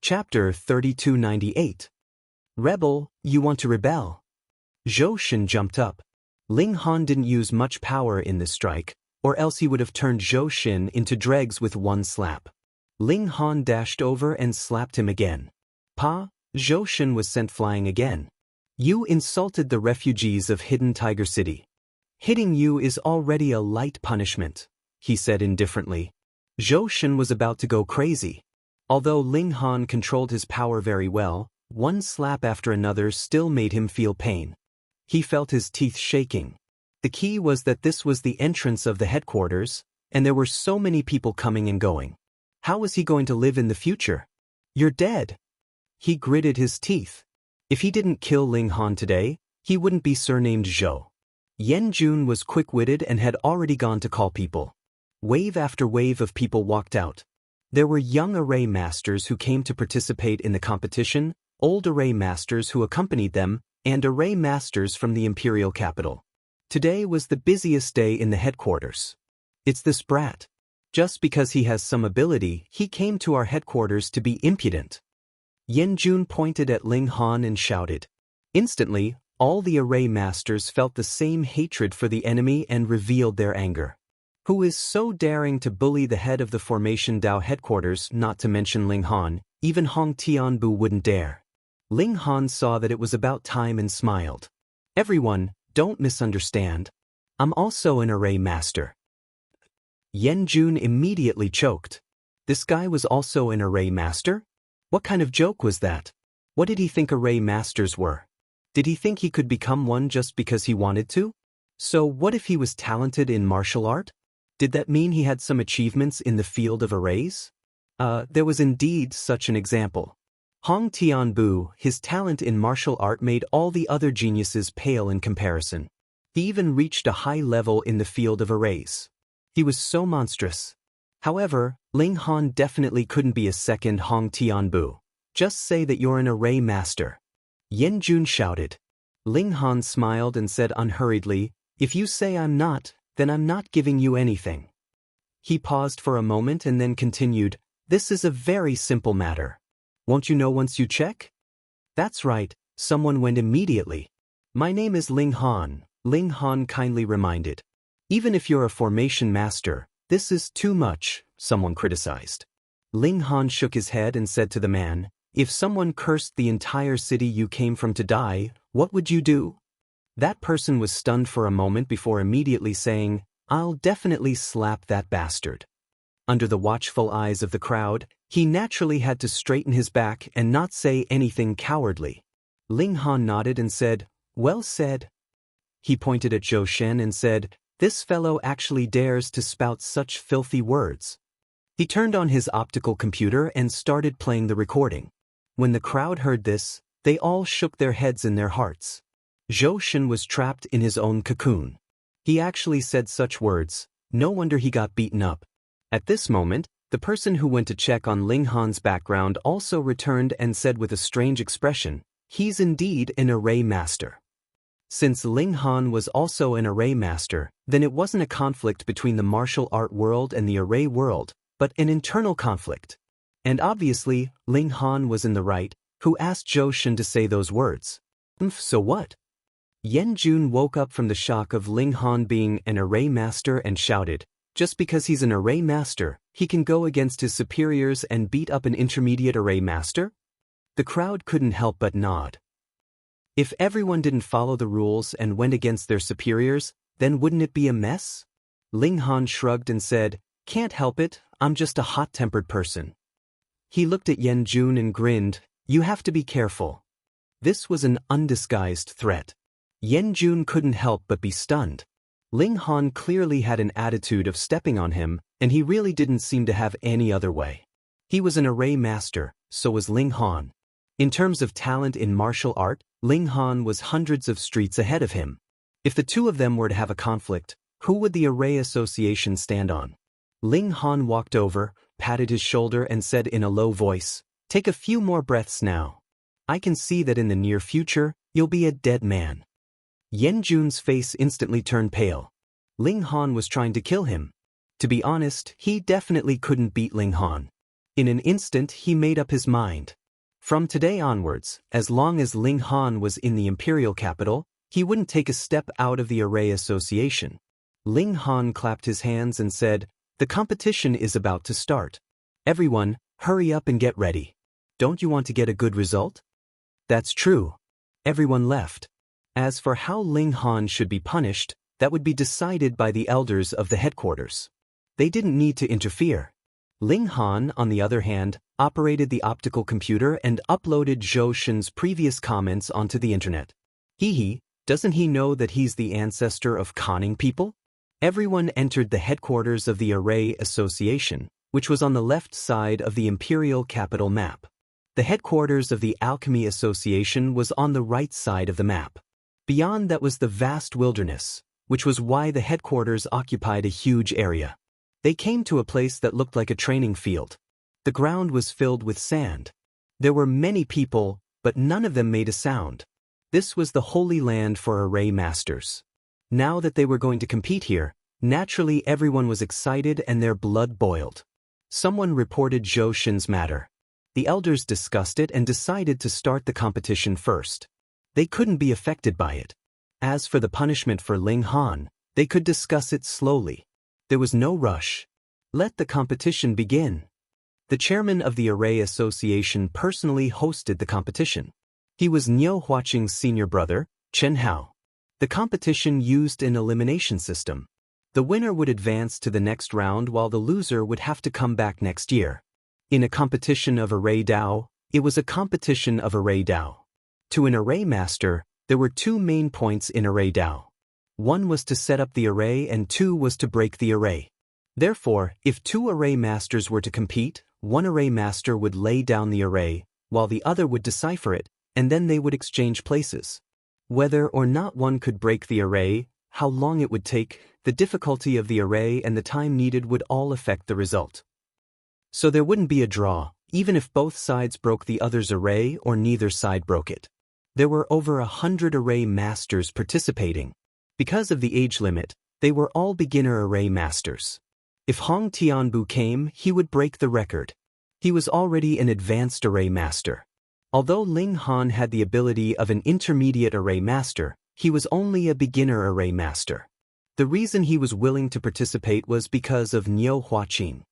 Chapter 3298. Rebel, you want to rebel? Zhou Shen jumped up. Ling Han didn't use much power in this strike, or else he would have turned Zhou Shen into dregs with one slap. Ling Han dashed over and slapped him again. Pa, Zhou Shen was sent flying again. You insulted the refugees of Hidden Tiger City. Hitting you is already a light punishment, he said indifferently. Zhou Shen was about to go crazy. Although Ling Han controlled his power very well, one slap after another still made him feel pain. He felt his teeth shaking. The key was that this was the entrance of the headquarters, and there were so many people coming and going. How was he going to live in the future? You're dead. He gritted his teeth. If he didn't kill Ling Han today, he wouldn't be surnamed Zhou. Yan Jun was quick-witted and had already gone to call people. Wave after wave of people walked out. There were young array masters who came to participate in the competition, old array masters who accompanied them, and array masters from the imperial capital. Today was the busiest day in the headquarters. It's this brat. Just because he has some ability, he came to our headquarters to be impudent. Yan Jun pointed at Ling Han and shouted. Instantly, all the array masters felt the same hatred for the enemy and revealed their anger. Who is so daring to bully the head of the Formation Dao headquarters, not to mention Ling Han? Even Hong Tianbu wouldn't dare. Ling Han saw that it was about time and smiled. Everyone, don't misunderstand. I'm also an array master. Yan Jun immediately choked. This guy was also an array master? What kind of joke was that? What did he think array masters were? Did he think he could become one just because he wanted to? So what if he was talented in martial art? Did that mean he had some achievements in the field of arrays? There was indeed such an example. Hong Tianbu, his talent in martial art made all the other geniuses pale in comparison. He even reached a high level in the field of arrays. He was so monstrous. However, Ling Han definitely couldn't be a second Hong Tianbu. Just say that you're an array master. Yan Jun shouted. Ling Han smiled and said unhurriedly, if you say I'm not, then I'm not giving you anything. He paused for a moment and then continued, this is a very simple matter. Won't you know once you check? That's right, someone went immediately. My name is Ling Han, Ling Han kindly reminded. Even if you're a formation master, this is too much, someone criticized. Ling Han shook his head and said to the man, if someone cursed the entire city you came from to die, what would you do? That person was stunned for a moment before immediately saying, I'll definitely slap that bastard. Under the watchful eyes of the crowd, he naturally had to straighten his back and not say anything cowardly. Ling Han nodded and said, well said. He pointed at Zhou Shen and said, this fellow actually dares to spout such filthy words. He turned on his optical computer and started playing the recording. When the crowd heard this, they all shook their heads in their hearts. Zhou Shen was trapped in his own cocoon. He actually said such words, no wonder he got beaten up. At this moment, the person who went to check on Ling Han's background also returned and said with a strange expression, he's indeed an array master. Since Ling Han was also an array master, then it wasn't a conflict between the martial art world and the array world, but an internal conflict. And obviously, Ling Han was in the right, who asked Zhou Shen to say those words. So what? Yan Jun woke up from the shock of Ling Han being an array master and shouted, just because he's an array master, he can go against his superiors and beat up an intermediate array master? The crowd couldn't help but nod. If everyone didn't follow the rules and went against their superiors, then wouldn't it be a mess? Ling Han shrugged and said, can't help it, I'm just a hot-tempered person. He looked at Yan Jun and grinned, you have to be careful. This was an undisguised threat. Yan Jun couldn't help but be stunned. Ling Han clearly had an attitude of stepping on him, and he really didn't seem to have any other way. He was an array master, so was Ling Han. In terms of talent in martial art, Ling Han was hundreds of streets ahead of him. If the two of them were to have a conflict, who would the Array Association stand on? Ling Han walked over, patted his shoulder and said in a low voice, take a few more breaths now. I can see that in the near future, you'll be a dead man. Yan Jun's face instantly turned pale. Ling Han was trying to kill him. To be honest, he definitely couldn't beat Ling Han. In an instant he made up his mind. From today onwards, as long as Ling Han was in the imperial capital, he wouldn't take a step out of the array association. Ling Han clapped his hands and said, "The competition is about to start. Everyone, hurry up and get ready. Don't you want to get a good result?" That's true. Everyone left. As for how Ling Han should be punished, that would be decided by the elders of the headquarters. They didn't need to interfere. Ling Han, on the other hand, operated the optical computer and uploaded Zhou Shen's previous comments onto the internet. Doesn't he know that he's the ancestor of conning people? Everyone entered the headquarters of the Array Association, which was on the left side of the imperial capital map. The headquarters of the Alchemy Association was on the right side of the map. Beyond that was the vast wilderness, which was why the headquarters occupied a huge area. They came to a place that looked like a training field. The ground was filled with sand. There were many people, but none of them made a sound. This was the holy land for array masters. Now that they were going to compete here, naturally everyone was excited and their blood boiled. Someone reported Zhou Shen's matter. The elders discussed it and decided to start the competition first. They couldn't be affected by it. As for the punishment for Ling Han, they could discuss it slowly. There was no rush. Let the competition begin. The chairman of the Array Association personally hosted the competition. He was Niu Huaqing's senior brother, Chen Hao. The competition used an elimination system. The winner would advance to the next round while the loser would have to come back next year. In a competition of Array Dao, it was a competition of Array Dao. To an array master, there were two main points in Array Dao. One was to set up the array and two was to break the array. Therefore, if two array masters were to compete, one array master would lay down the array, while the other would decipher it, and then they would exchange places. Whether or not one could break the array, how long it would take, the difficulty of the array and the time needed would all affect the result. So there wouldn't be a draw, even if both sides broke the other's array or neither side broke it. There were over 100 array masters participating. Because of the age limit, they were all beginner array masters. If Hong Tianbu came, he would break the record. He was already an advanced array master. Although Ling Han had the ability of an intermediate array master, he was only a beginner array master. The reason he was willing to participate was because of Niu Huaqing.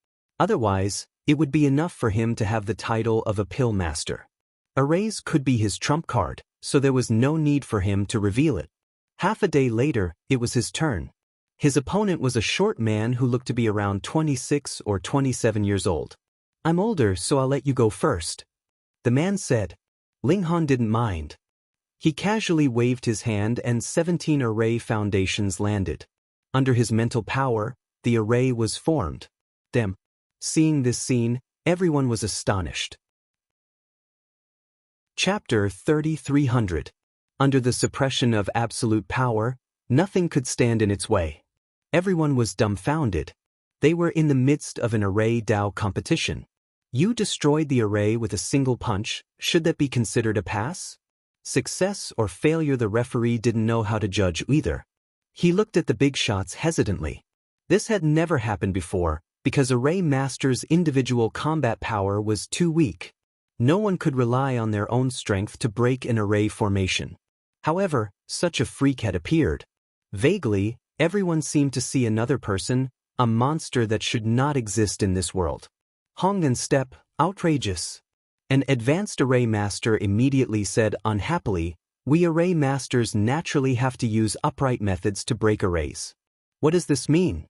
Otherwise, it would be enough for him to have the title of a pill master. Arrays could be his trump card, so there was no need for him to reveal it. Half a day later, it was his turn. His opponent was a short man who looked to be around 26 or 27 years old. "I'm older, so I'll let you go first," the man said. Ling Han didn't mind. He casually waved his hand and 17 array foundations landed. Under his mental power, the array was formed. Seeing this scene, everyone was astonished. Chapter 3300. Under the suppression of absolute power, nothing could stand in its way. Everyone was dumbfounded. They were in the midst of an Array Dao competition. You destroyed the array with a single punch. Should that be considered a pass? Success or failure? The referee didn't know how to judge either. He looked at the big shots hesitantly. This had never happened before, because Array Master's individual combat power was too weak. No one could rely on their own strength to break an array formation. However, such a freak had appeared. Vaguely, everyone seemed to see another person, a monster that should not exist in this world. Hong and Step, outrageous. An advanced Array Master immediately said unhappily, "We Array Masters naturally have to use upright methods to break arrays." "What does this mean?"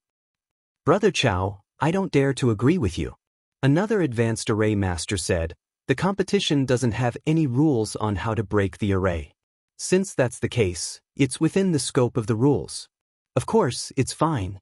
"Brother Chow, I don't dare to agree with you." Another advanced Array Master said, "The competition doesn't have any rules on how to break the array. Since that's the case, it's within the scope of the rules." "Of course, it's fine."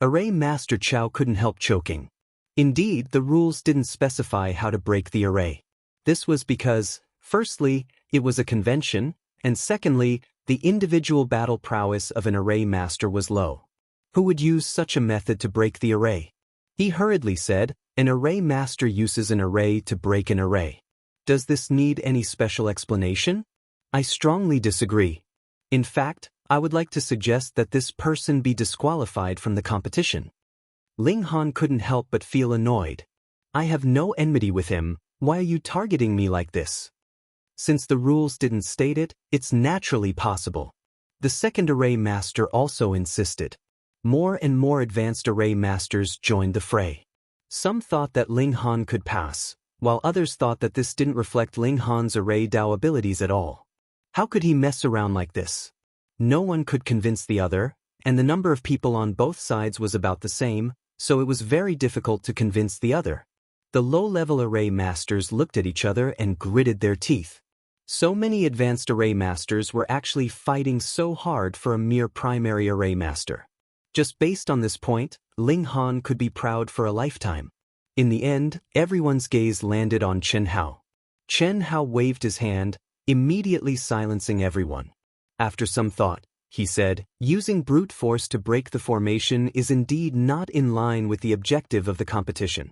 Array Master Chow couldn't help choking. Indeed, the rules didn't specify how to break the array. This was because, firstly, it was a convention, and secondly, the individual battle prowess of an Array Master was low. Who would use such a method to break the array? He hurriedly said, "An Array Master uses an array to break an array. Does this need any special explanation?" "I strongly disagree. In fact, I would like to suggest that this person be disqualified from the competition." Ling Han couldn't help but feel annoyed. I have no enmity with him, why are you targeting me like this? Since the rules didn't state it, it's naturally possible. The second array master also insisted. More and more advanced array masters joined the fray. Some thought that Ling Han could pass, while others thought that this didn't reflect Ling Han's array Dao abilities at all. How could he mess around like this? No one could convince the other, and the number of people on both sides was about the same, so it was very difficult to convince the other. The low-level array masters looked at each other and gritted their teeth. So many advanced array masters were actually fighting so hard for a mere primary array master. Just based on this point, Ling Han could be proud for a lifetime. In the end, everyone's gaze landed on Chen Hao. Chen Hao waved his hand, immediately silencing everyone. After some thought, he said, using brute force to break the formation is indeed not in line with the objective of the competition.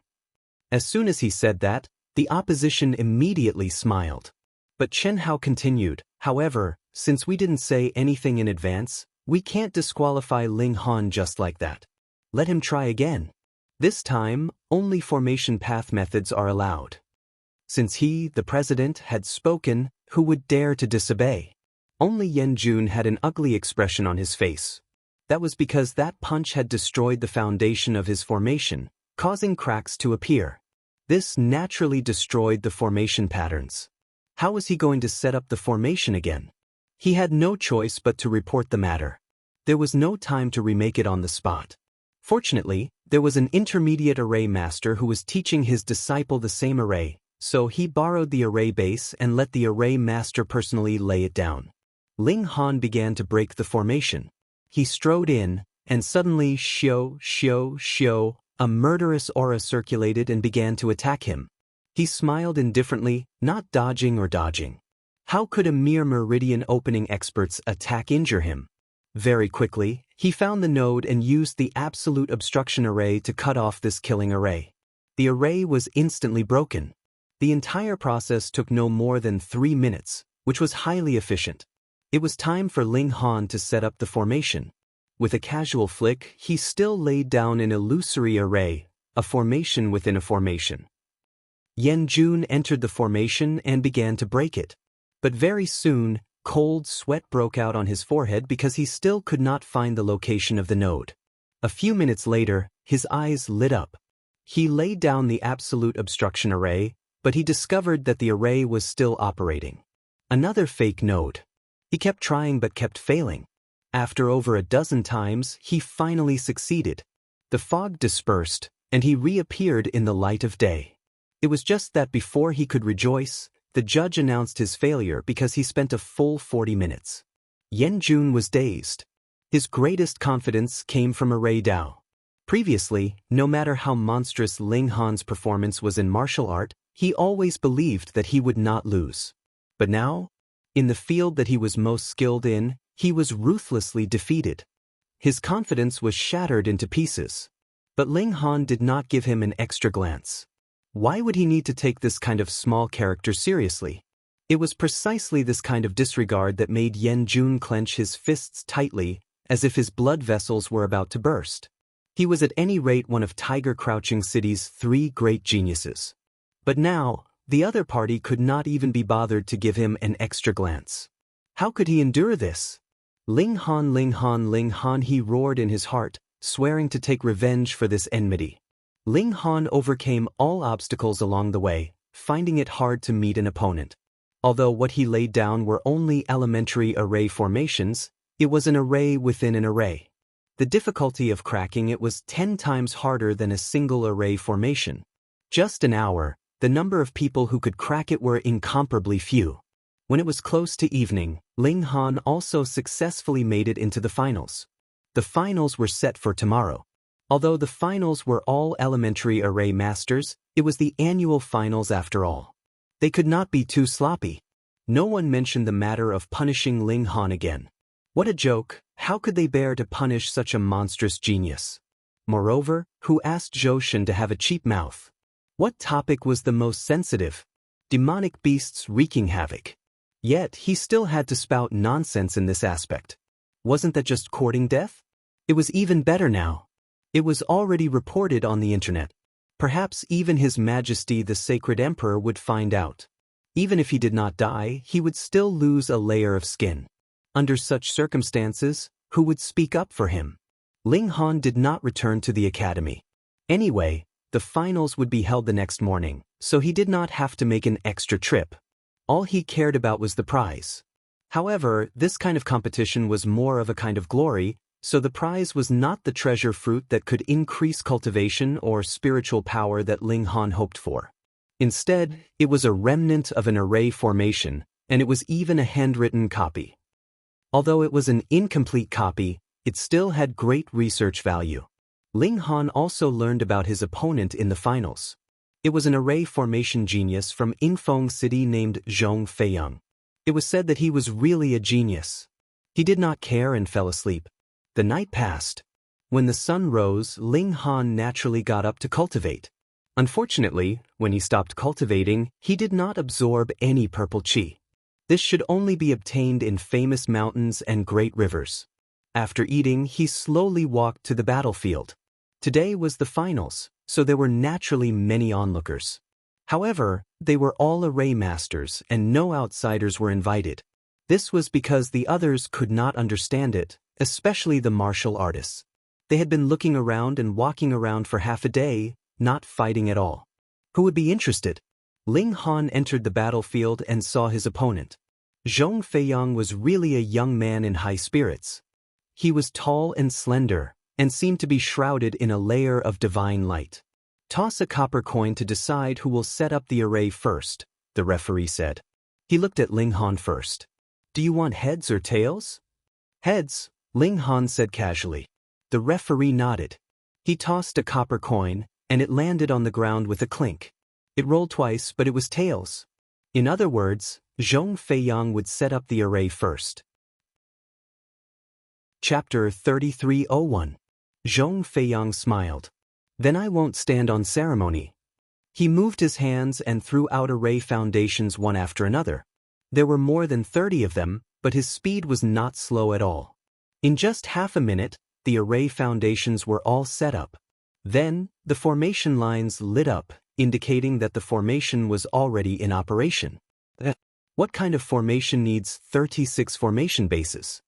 As soon as he said that, the opposition immediately smiled. But Chen Hao continued, however, since we didn't say anything in advance, we can't disqualify Ling Han just like that. Let him try again. This time, only formation path methods are allowed. Since he, the president, had spoken, who would dare to disobey? Only Yan Jun had an ugly expression on his face. That was because that punch had destroyed the foundation of his formation, causing cracks to appear. This naturally destroyed the formation patterns. How was he going to set up the formation again? He had no choice but to report the matter. There was no time to remake it on the spot. Fortunately, there was an intermediate array master who was teaching his disciple the same array, so he borrowed the array base and let the array master personally lay it down. Ling Han began to break the formation. He strode in, and suddenly shio, a murderous aura circulated and began to attack him. He smiled indifferently, not dodging or dodging. How could a mere meridian opening expert's attack injure him? Very quickly, he found the node and used the absolute obstruction array to cut off this killing array. The array was instantly broken. The entire process took no more than 3 minutes, which was highly efficient. It was time for Ling Han to set up the formation. With a casual flick, he still laid down an illusory array, a formation within a formation. Yan Jun entered the formation and began to break it. But very soon, cold sweat broke out on his forehead because he still could not find the location of the node. A few minutes later, his eyes lit up. He laid down the absolute obstruction array, but he discovered that the array was still operating. Another fake node. He kept trying but kept failing. After over a dozen times, he finally succeeded. The fog dispersed, and he reappeared in the light of day. It was just that before he could rejoice, the judge announced his failure because he spent a full 40 minutes. Yan Jun was dazed. His greatest confidence came from array Dao. Previously, no matter how monstrous Ling Han's performance was in martial art, he always believed that he would not lose. But now, in the field that he was most skilled in, he was ruthlessly defeated. His confidence was shattered into pieces. But Ling Han did not give him an extra glance. Why would he need to take this kind of small character seriously? It was precisely this kind of disregard that made Yan Jun clench his fists tightly, as if his blood vessels were about to burst. He was at any rate one of Tiger Crouching City's 3 great geniuses. But now, the other party could not even be bothered to give him an extra glance. How could he endure this? Ling Han, he roared in his heart, swearing to take revenge for this enmity. Ling Han overcame all obstacles along the way, finding it hard to meet an opponent. Although what he laid down were only elementary array formations, it was an array within an array. The difficulty of cracking it was 10 times harder than a single array formation. Just an hour, the number of people who could crack it were incomparably few. When it was close to evening, Ling Han also successfully made it into the finals. The finals were set for tomorrow. Although the finals were all elementary array masters, it was the annual finals after all. They could not be too sloppy. No one mentioned the matter of punishing Ling Han again. What a joke, how could they bear to punish such a monstrous genius? Moreover, who asked Zhou Shen to have a cheap mouth? What topic was the most sensitive? Demonic beasts wreaking havoc. Yet he still had to spout nonsense in this aspect. Wasn't that just courting death? It was even better now. It was already reported on the internet. Perhaps even His Majesty the Sacred Emperor would find out. Even if he did not die, he would still lose a layer of skin. Under such circumstances, who would speak up for him? Ling Han did not return to the academy. Anyway, the finals would be held the next morning, so he did not have to make an extra trip. All he cared about was the prize. However, this kind of competition was more of a kind of glory, so the prize was not the treasure fruit that could increase cultivation or spiritual power that Ling Han hoped for. Instead, it was a remnant of an array formation, and it was even a handwritten copy. Although it was an incomplete copy, it still had great research value. Ling Han also learned about his opponent in the finals. It was an array formation genius from Yingfeng City named Zhong Feiyang. It was said that he was really a genius. He did not care and fell asleep. The night passed. When the sun rose, Ling Han naturally got up to cultivate. Unfortunately, when he stopped cultivating, he did not absorb any purple qi. This should only be obtained in famous mountains and great rivers. After eating, he slowly walked to the battlefield. Today was the finals, so there were naturally many onlookers. However, they were all array masters and no outsiders were invited. This was because the others could not understand it, especially the martial artists. They had been looking around and walking around for half a day, not fighting at all. Who would be interested? Ling Han entered the battlefield and saw his opponent. Zhong Feiyang was really a young man in high spirits. He was tall and slender, and seemed to be shrouded in a layer of divine light. Toss a copper coin to decide who will set up the array first, the referee said. He looked at Ling Han first. Do you want heads or tails? Heads, Ling Han said casually. The referee nodded. He tossed a copper coin, and it landed on the ground with a clink. It rolled twice, but it was tails. In other words, Zhong Feiyang would set up the array first. Chapter 3301. Zhong Feiyang smiled. Then I won't stand on ceremony. He moved his hands and threw out array foundations one after another. There were more than 30 of them, but his speed was not slow at all. In just half a minute, the array foundations were all set up. Then, the formation lines lit up, indicating that the formation was already in operation. What kind of formation needs 36 formation bases?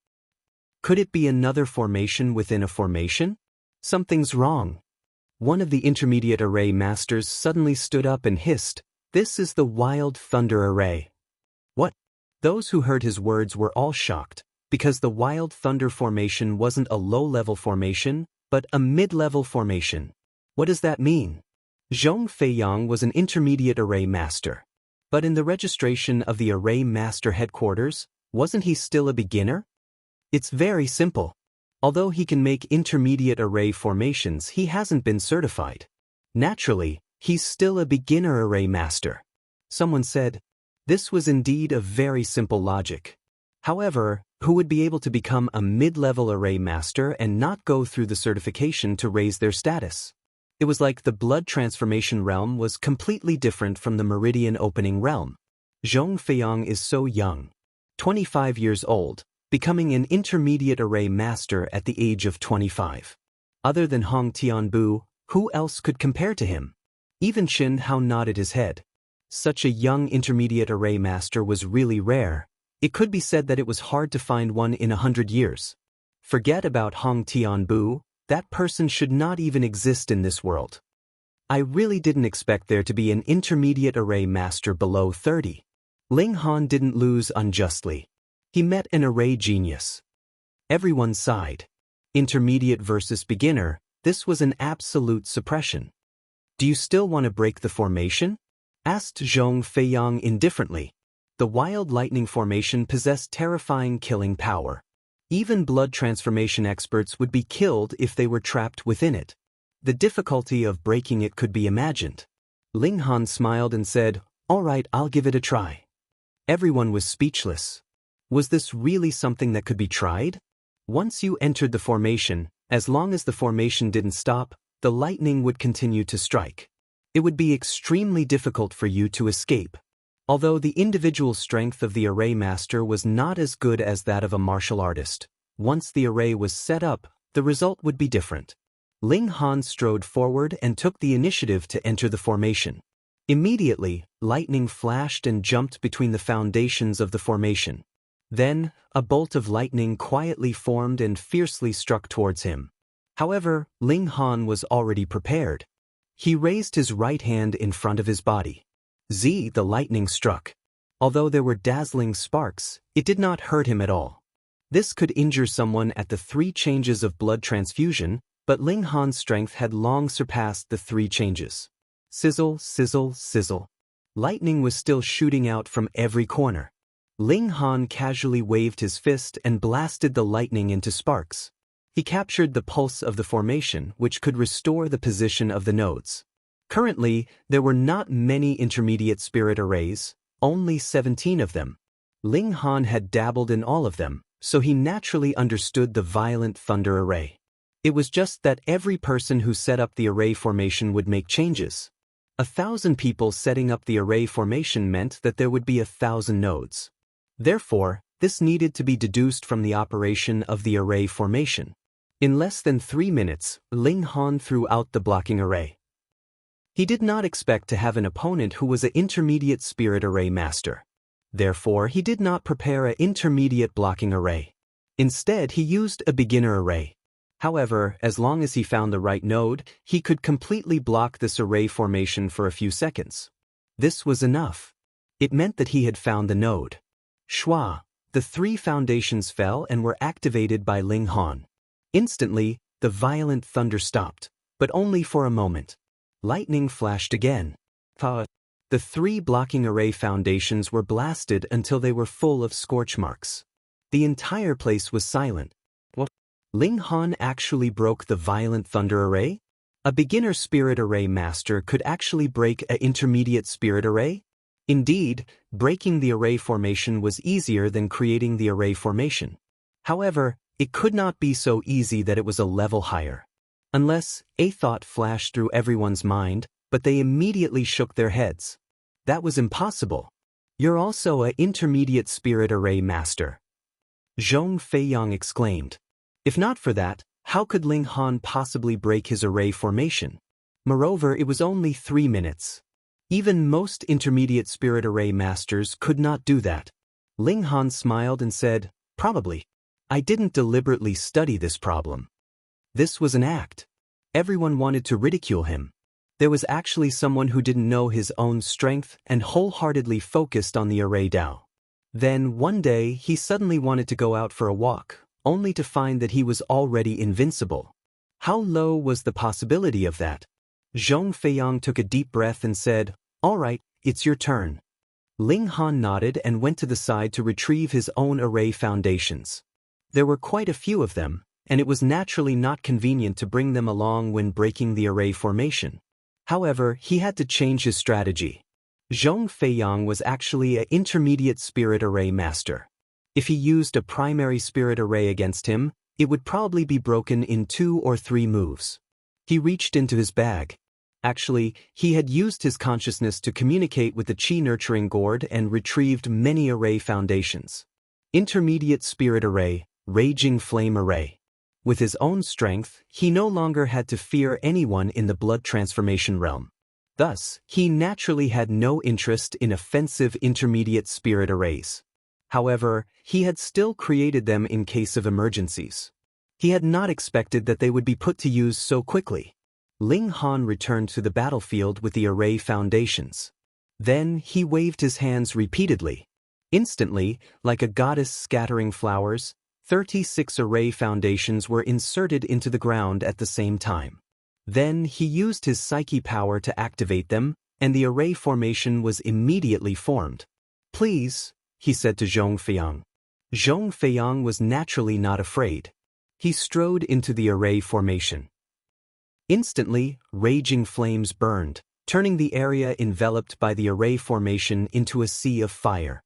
Could it be another formation within a formation? Something's wrong. One of the intermediate array masters suddenly stood up and hissed, "This is the Wild Thunder Array." What? Those who heard his words were all shocked, because the Wild Thunder formation wasn't a low-level formation, but a mid-level formation. What does that mean? Zhong Feiyang was an intermediate array master. But in the registration of the array master headquarters, wasn't he still a beginner? It's very simple. Although he can make intermediate array formations, he hasn't been certified. Naturally, he's still a beginner array master. Someone said, this was indeed a very simple logic. However, who would be able to become a mid-level array master and not go through the certification to raise their status? It was like the blood transformation realm was completely different from the meridian opening realm. Zhong Feiyang is so young, 25 years old, becoming an intermediate array master at the age of 25. Other than Hong Tianbu, who else could compare to him? Even Qin Hao nodded his head. Such a young intermediate array master was really rare. It could be said that it was hard to find one in 100 years. Forget about Hong Tianbu. That person should not even exist in this world. I really didn't expect there to be an intermediate array master below 30. Ling Han didn't lose unjustly. He met an array genius. Everyone sighed. Intermediate versus beginner, this was an absolute suppression. Do you still want to break the formation? Asked Zhong Feiyang indifferently. The wild lightning formation possessed terrifying killing power. Even blood transformation experts would be killed if they were trapped within it. The difficulty of breaking it could be imagined. Ling Han smiled and said, "All right, I'll give it a try." Everyone was speechless. Was this really something that could be tried? Once you entered the formation, as long as the formation didn't stop, the lightning would continue to strike. It would be extremely difficult for you to escape. Although the individual strength of the array master was not as good as that of a martial artist, once the array was set up, the result would be different. Ling Han strode forward and took the initiative to enter the formation. Immediately, lightning flashed and jumped between the foundations of the formation. Then, a bolt of lightning quietly formed and fiercely struck towards him. However, Ling Han was already prepared. He raised his right hand in front of his body. The lightning struck. Although there were dazzling sparks, it did not hurt him at all. This could injure someone at the 3 changes of blood transfusion, but Ling Han's strength had long surpassed the 3 changes. Sizzle, sizzle, sizzle. Lightning was still shooting out from every corner. Ling Han casually waved his fist and blasted the lightning into sparks. He captured the pulse of the formation, which could restore the position of the nodes. Currently, there were not many intermediate spirit arrays, only 17 of them. Ling Han had dabbled in all of them, so he naturally understood the violent thunder array. It was just that every person who set up the array formation would make changes. 1,000 people setting up the array formation meant that there would be 1,000 nodes. Therefore, this needed to be deduced from the operation of the array formation. In less than 3 minutes, Ling Han threw out the blocking array. He did not expect to have an opponent who was an intermediate spirit array master. Therefore, he did not prepare an intermediate blocking array. Instead, he used a beginner array. However, as long as he found the right node, he could completely block this array formation for a few seconds. This was enough. It meant that he had found the node. Shwa! The 3 foundations fell and were activated by Ling Han. Instantly, the violent thunder stopped, but only for a moment. Lightning flashed again. The 3 blocking array foundations were blasted until they were full of scorch marks. The entire place was silent. What? Ling Han actually broke the violent thunder array? A beginner spirit array master could actually break an intermediate spirit array? Indeed, breaking the array formation was easier than creating the array formation. However, it could not be so easy that it was a level higher. Unless, a thought flashed through everyone's mind, but they immediately shook their heads. That was impossible. You're also an intermediate spirit array master. Zhong Feiyang exclaimed. If not for that, how could Ling Han possibly break his array formation? Moreover, it was only 3 minutes. Even most intermediate spirit array masters could not do that. Ling Han smiled and said, probably. I didn't deliberately study this problem. This was an act. Everyone wanted to ridicule him. There was actually someone who didn't know his own strength and wholeheartedly focused on the array Dao. Then, one day, he suddenly wanted to go out for a walk, only to find that he was already invincible. How low was the possibility of that? Zhong Feiyang took a deep breath and said, all right, it's your turn. Ling Han nodded and went to the side to retrieve his own array foundations. There were quite a few of them, and it was naturally not convenient to bring them along when breaking the array formation. However, he had to change his strategy. Zhong Feiyang was actually an intermediate spirit array master. If he used a primary spirit array against him, it would probably be broken in 2 or 3 moves. He reached into his bag. Actually, he had used his consciousness to communicate with the Qi nurturing gourd and retrieved many array foundations. Intermediate spirit array, raging flame array. With his own strength, he no longer had to fear anyone in the blood transformation realm. Thus, he naturally had no interest in offensive intermediate spirit arrays. However, he had still created them in case of emergencies. He had not expected that they would be put to use so quickly. Ling Han returned to the battlefield with the array foundations. Then, he waved his hands repeatedly. Instantly, like a goddess scattering flowers, 36 array foundations were inserted into the ground at the same time. Then he used his psyche power to activate them, and the array formation was immediately formed. Please, he said to Zhong Feiyang. Zhong Feiyang was naturally not afraid. He strode into the array formation. Instantly, raging flames burned, turning the area enveloped by the array formation into a sea of fire.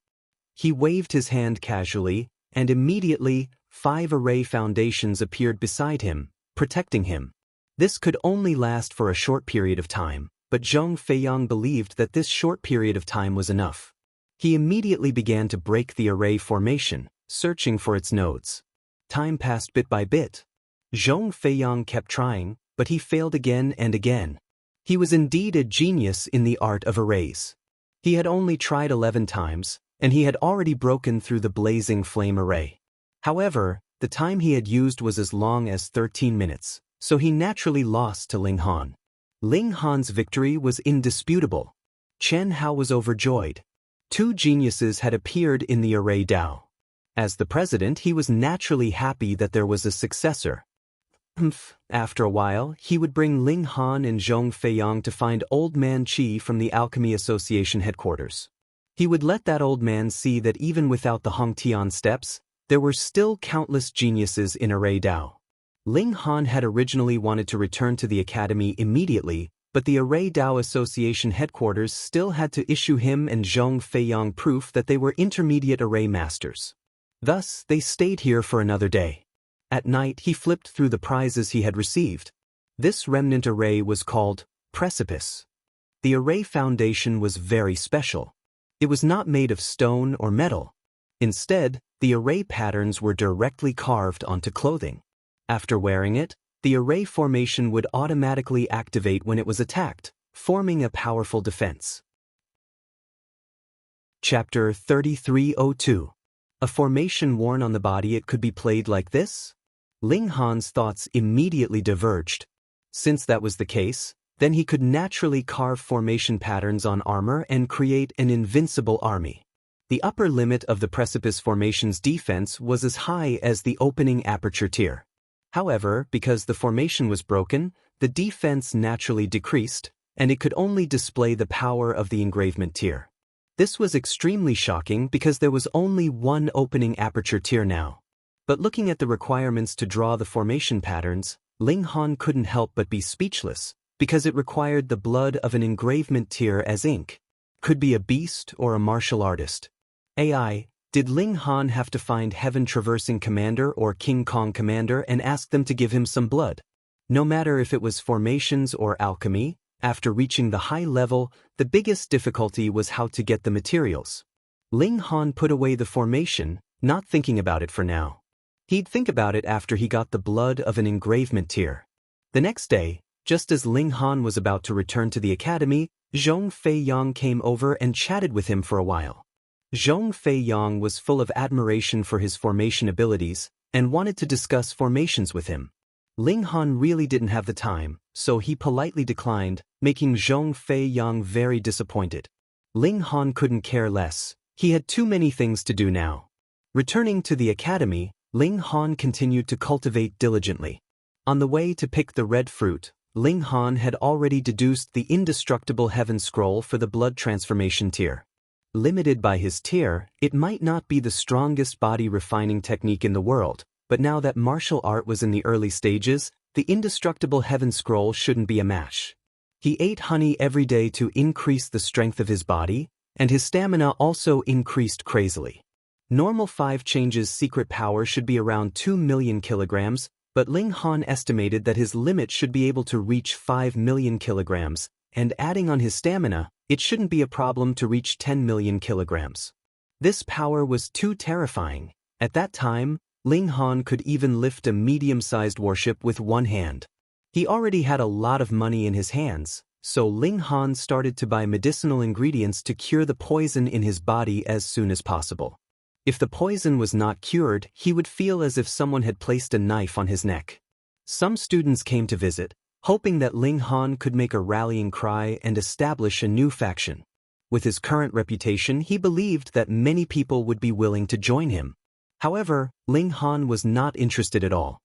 He waved his hand casually, and immediately, 5 array foundations appeared beside him, protecting him. This could only last for a short period of time, but Zhong Feiyang believed that this short period of time was enough. He immediately began to break the array formation, searching for its nodes. Time passed bit by bit. Zhong Feiyang kept trying, but he failed again and again. He was indeed a genius in the art of arrays. He had only tried 11 times, and he had already broken through the blazing flame array. However, the time he had used was as long as 13 minutes, so he naturally lost to Ling Han. Ling Han's victory was indisputable. Chen Hao was overjoyed. 2 geniuses had appeared in the array Dao. As the president, he was naturally happy that there was a successor. After a while, he would bring Ling Han and Zhong Feiyang to find Old Man Qi from the Alchemy Association headquarters. He would let that old man see that even without the Hongtian steps, there were still countless geniuses in Array Dao. Ling Han had originally wanted to return to the academy immediately, but the Array Dao Association headquarters still had to issue him and Zhong Feiyang proof that they were intermediate array masters. Thus, they stayed here for another day. At night, he flipped through the prizes he had received. This remnant array was called Precipice. The array foundation was very special. It was not made of stone or metal. Instead, the array patterns were directly carved onto clothing. After wearing it, the array formation would automatically activate when it was attacked, forming a powerful defense. Chapter 3302. A formation worn on the body, it could be played like this? Ling Han's thoughts immediately diverged. Since that was the case, then he could naturally carve formation patterns on armor and create an invincible army. The upper limit of the Precipice formation's defense was as high as the opening aperture tier. However, because the formation was broken, the defense naturally decreased, and it could only display the power of the engravement tier. This was extremely shocking because there was only one opening aperture tier now. But looking at the requirements to draw the formation patterns, Ling Han couldn't help but be speechless, because it required the blood of an engravement tier as ink. Could be a beast or a martial artist. AI, did Ling Han have to find Heaven Traversing Commander or King Kong Commander and ask them to give him some blood? No matter if it was formations or alchemy, after reaching the high level, the biggest difficulty was how to get the materials. Ling Han put away the formation, not thinking about it for now. He'd think about it after he got the blood of an engravement tier. The next day, just as Ling Han was about to return to the academy, Zhong Feiyang came over and chatted with him for a while. Zhong Feiyang was full of admiration for his formation abilities and wanted to discuss formations with him. Ling Han really didn't have the time, so he politely declined, making Zhong Feiyang very disappointed. Ling Han couldn't care less. He had too many things to do now. Returning to the academy, Ling Han continued to cultivate diligently. On the way to pick the red fruit, Ling Han had already deduced the indestructible heaven scroll for the blood transformation tier. Limited by his tier, it might not be the strongest body refining technique in the world, but now that martial art was in the early stages, the indestructible heaven scroll shouldn't be a match. He ate honey every day to increase the strength of his body, and his stamina also increased crazily. Normal 5 changes secret power should be around 2 million kilograms, but Ling Han estimated that his limit should be able to reach 5 million kilograms, and adding on his stamina, it shouldn't be a problem to reach 10 million kilograms. This power was too terrifying. At that time, Ling Han could even lift a medium-sized warship with one hand. He already had a lot of money in his hands, so Ling Han started to buy medicinal ingredients to cure the poison in his body as soon as possible. If the poison was not cured, he would feel as if someone had placed a knife on his neck. Some students came to visit, hoping that Ling Han could make a rallying cry and establish a new faction. With his current reputation, he believed that many people would be willing to join him. However, Ling Han was not interested at all.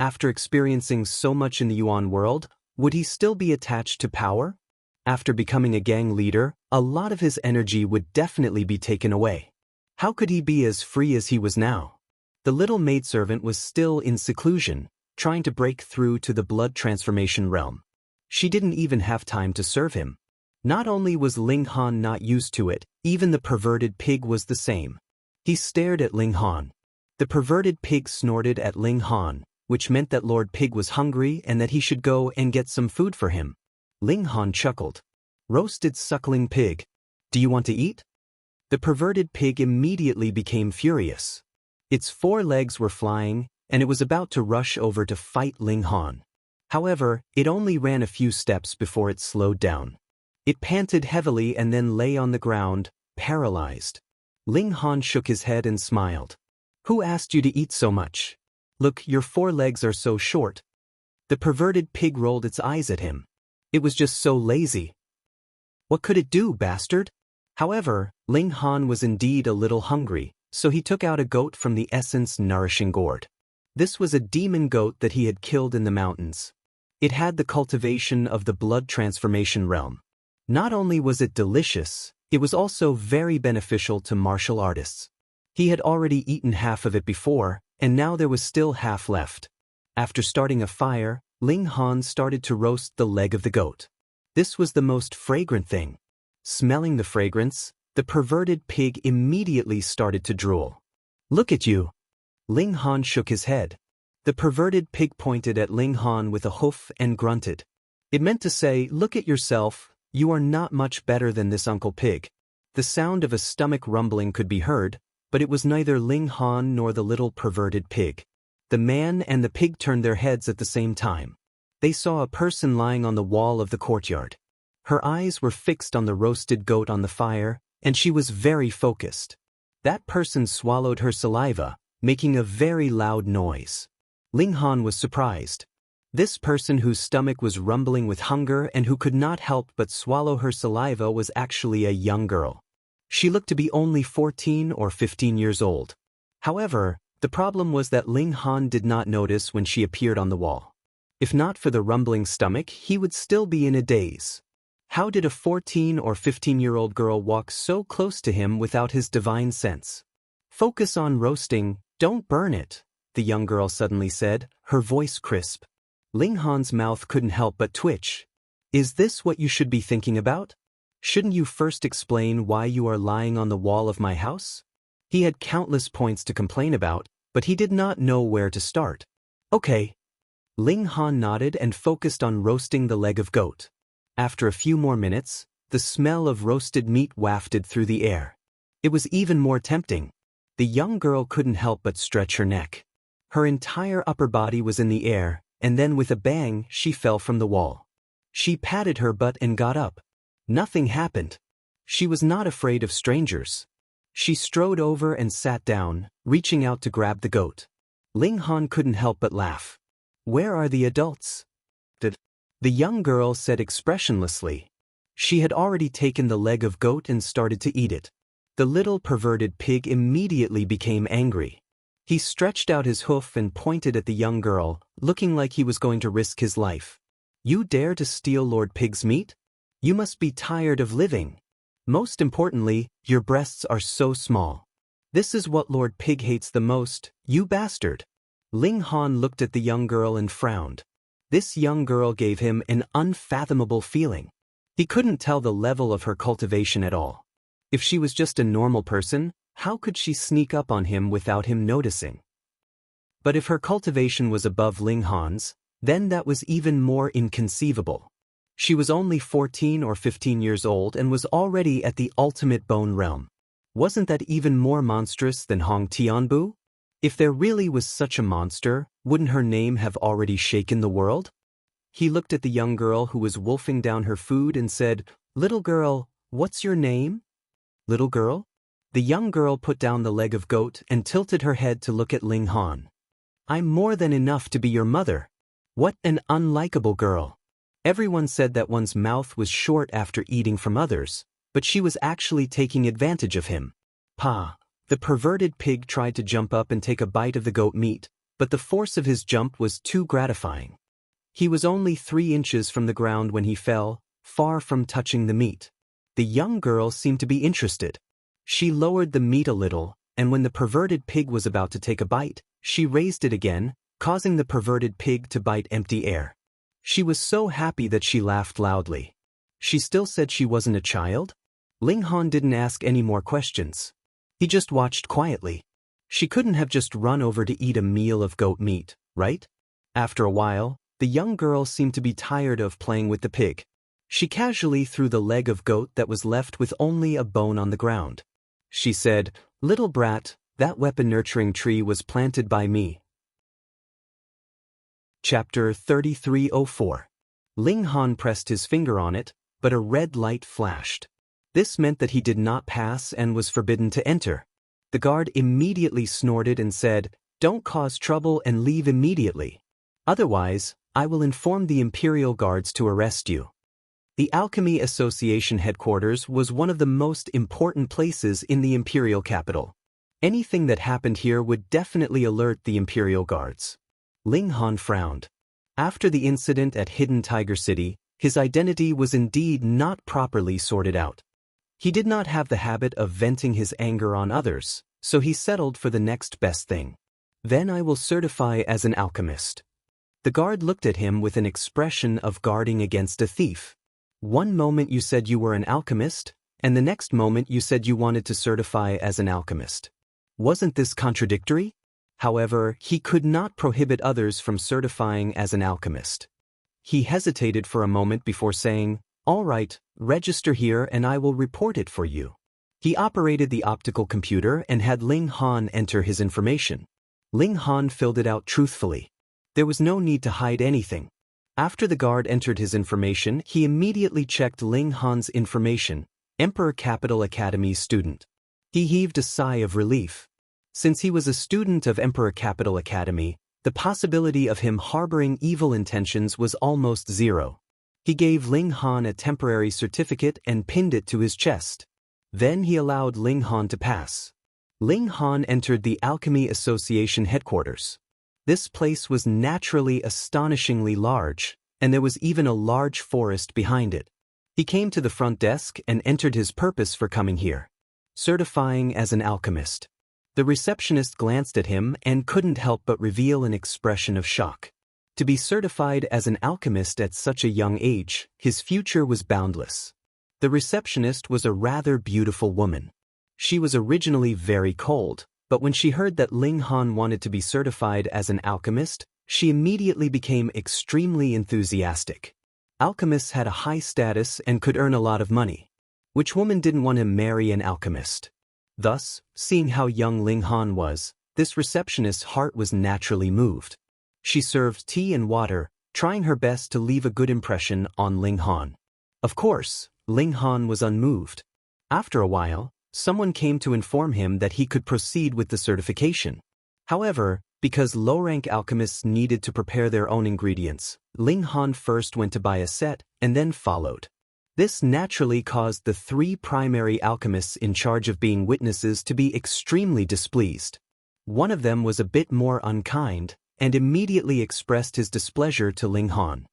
After experiencing so much in the Yuan world, would he still be attached to power? After becoming a gang leader, a lot of his energy would definitely be taken away. How could he be as free as he was now? The little maidservant was still in seclusion, trying to break through to the blood transformation realm. She didn't even have time to serve him. Not only was Ling Han not used to it, even the perverted pig was the same. He stared at Ling Han. The perverted pig snorted at Ling Han, which meant that Lord Pig was hungry and that he should go and get some food for him. Ling Han chuckled. Roasted suckling pig. Do you want to eat? The perverted pig immediately became furious. Its 4 legs were flying, and it was about to rush over to fight Ling Han. However, it only ran a few steps before it slowed down. It panted heavily and then lay on the ground, paralyzed. Ling Han shook his head and smiled. Who asked you to eat so much? Look, your 4 legs are so short. The perverted pig rolled its eyes at him. It was just so lazy. What could it do, bastard? However, Ling Han was indeed a little hungry, so he took out a goat from the essence-nourishing gourd. This was a demon goat that he had killed in the mountains. It had the cultivation of the blood transformation realm. Not only was it delicious, it was also very beneficial to martial artists. He had already eaten half of it before, and now there was still half left. After starting a fire, Ling Han started to roast the leg of the goat. This was the most fragrant thing. Smelling the fragrance, the perverted pig immediately started to drool. Look at you. Ling Han shook his head. The perverted pig pointed at Ling Han with a hoof and grunted. It meant to say, look at yourself, you are not much better than this Uncle Pig. The sound of a stomach rumbling could be heard, but it was neither Ling Han nor the little perverted pig. The man and the pig turned their heads at the same time. They saw a person lying on the wall of the courtyard. Her eyes were fixed on the roasted goat on the fire, and she was very focused. That person swallowed her saliva, making a very loud noise. Ling Han was surprised. This person whose stomach was rumbling with hunger and who could not help but swallow her saliva was actually a young girl. She looked to be only 14 or 15 years old. However, the problem was that Ling Han did not notice when she appeared on the wall. If not for the rumbling stomach, he would still be in a daze. How did a 14 or 15-year-old girl walk so close to him without his divine sense? Focus on roasting, don't burn it, the young girl suddenly said, her voice crisp. Ling Han's mouth couldn't help but twitch. Is this what you should be thinking about? Shouldn't you first explain why you are lying on the wall of my house? He had countless points to complain about, but he did not know where to start. Okay. Ling Han nodded and focused on roasting the leg of goat. After a few more minutes, the smell of roasted meat wafted through the air. It was even more tempting. The young girl couldn't help but stretch her neck. Her entire upper body was in the air, and then with a bang, she fell from the wall. She patted her butt and got up. Nothing happened. She was not afraid of strangers. She strode over and sat down, reaching out to grab the goat. Ling Han couldn't help but laugh. Where are the adults? The young girl said expressionlessly. She had already taken the leg of goat and started to eat it. The little perverted pig immediately became angry. He stretched out his hoof and pointed at the young girl, looking like he was going to risk his life. You dare to steal Lord Pig's meat? You must be tired of living. Most importantly, your breasts are so small. This is what Lord Pig hates the most, you bastard. Ling Han looked at the young girl and frowned. This young girl gave him an unfathomable feeling. He couldn't tell the level of her cultivation at all. If she was just a normal person, how could she sneak up on him without him noticing? But if her cultivation was above Ling Han's, then that was even more inconceivable. She was only 14 or 15 years old and was already at the ultimate bone realm. Wasn't that even more monstrous than Hong Tianbu? If there really was such a monster, wouldn't her name have already shaken the world? He looked at the young girl who was wolfing down her food and said, Little girl, what's your name? Little girl? The young girl put down the leg of goat and tilted her head to look at Ling Han. I'm more than enough to be your mother. What an unlikable girl. Everyone said that one's mouth was short after eating from others, but she was actually taking advantage of him. Pa. The perverted pig tried to jump up and take a bite of the goat meat, but the force of his jump was too gratifying. He was only 3 inches from the ground when he fell, far from touching the meat. The young girl seemed to be interested. She lowered the meat a little, and when the perverted pig was about to take a bite, she raised it again, causing the perverted pig to bite empty air. She was so happy that she laughed loudly. She still said she wasn't a child? Ling Han didn't ask any more questions. He just watched quietly. She couldn't have just run over to eat a meal of goat meat, right? After a while, the young girl seemed to be tired of playing with the pig. She casually threw the leg of goat that was left with only a bone on the ground. She said, Little brat, that weapon-nurturing tree was planted by me. Chapter 3304. Ling Han pressed his finger on it, but a red light flashed. This meant that he did not pass and was forbidden to enter. The guard immediately snorted and said, "Don't cause trouble and leave immediately. Otherwise, I will inform the Imperial Guards to arrest you." The Alchemy Association headquarters was one of the most important places in the Imperial capital. Anything that happened here would definitely alert the Imperial Guards. Ling Han frowned. After the incident at Hidden Tiger City, his identity was indeed not properly sorted out. He did not have the habit of venting his anger on others, so he settled for the next best thing. "Then I will certify as an alchemist." The guard looked at him with an expression of guarding against a thief. One moment you said you were an alchemist, and the next moment you said you wanted to certify as an alchemist. Wasn't this contradictory? However, he could not prohibit others from certifying as an alchemist. He hesitated for a moment before saying, "All right, register here and I will report it for you." He operated the optical computer and had Ling Han enter his information. Ling Han filled it out truthfully. There was no need to hide anything. After the guard entered his information, he immediately checked Ling Han's information, Emperor Capital Academy student. He heaved a sigh of relief. Since he was a student of Emperor Capital Academy, the possibility of him harboring evil intentions was almost zero. He gave Ling Han a temporary certificate and pinned it to his chest. Then he allowed Ling Han to pass. Ling Han entered the Alchemy Association headquarters. This place was naturally astonishingly large, and there was even a large forest behind it. He came to the front desk and entered his purpose for coming here: certifying as an alchemist. The receptionist glanced at him and couldn't help but reveal an expression of shock. To be certified as an alchemist at such a young age, his future was boundless. The receptionist was a rather beautiful woman. She was originally very cold, but when she heard that Ling Han wanted to be certified as an alchemist, she immediately became extremely enthusiastic. Alchemists had a high status and could earn a lot of money. Which woman didn't want to marry an alchemist? Thus, seeing how young Ling Han was, this receptionist's heart was naturally moved. She served tea and water, trying her best to leave a good impression on Ling Han. Of course, Ling Han was unmoved. After a while, someone came to inform him that he could proceed with the certification. However, because low-rank alchemists needed to prepare their own ingredients, Ling Han first went to buy a set and then followed. This naturally caused the three primary alchemists in charge of being witnesses to be extremely displeased. One of them was a bit more unkind and immediately expressed his displeasure to Ling Han.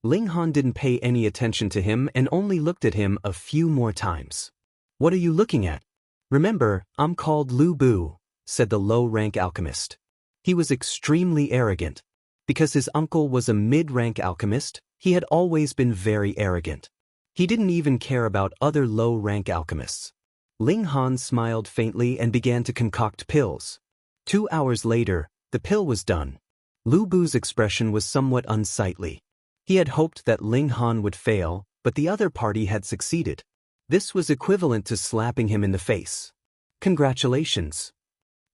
Ling Han didn't pay any attention to him and only looked at him a few more times. "What are you looking at?" "Remember, I'm called Lu Bu," said the low-rank alchemist. He was extremely arrogant. Because his uncle was a mid-rank alchemist, he had always been very arrogant. He didn't even care about other low-rank alchemists. Ling Han smiled faintly and began to concoct pills. 2 hours later, the pill was done. Lu Bu's expression was somewhat unsightly. He had hoped that Ling Han would fail, but the other party had succeeded. This was equivalent to slapping him in the face. "Congratulations."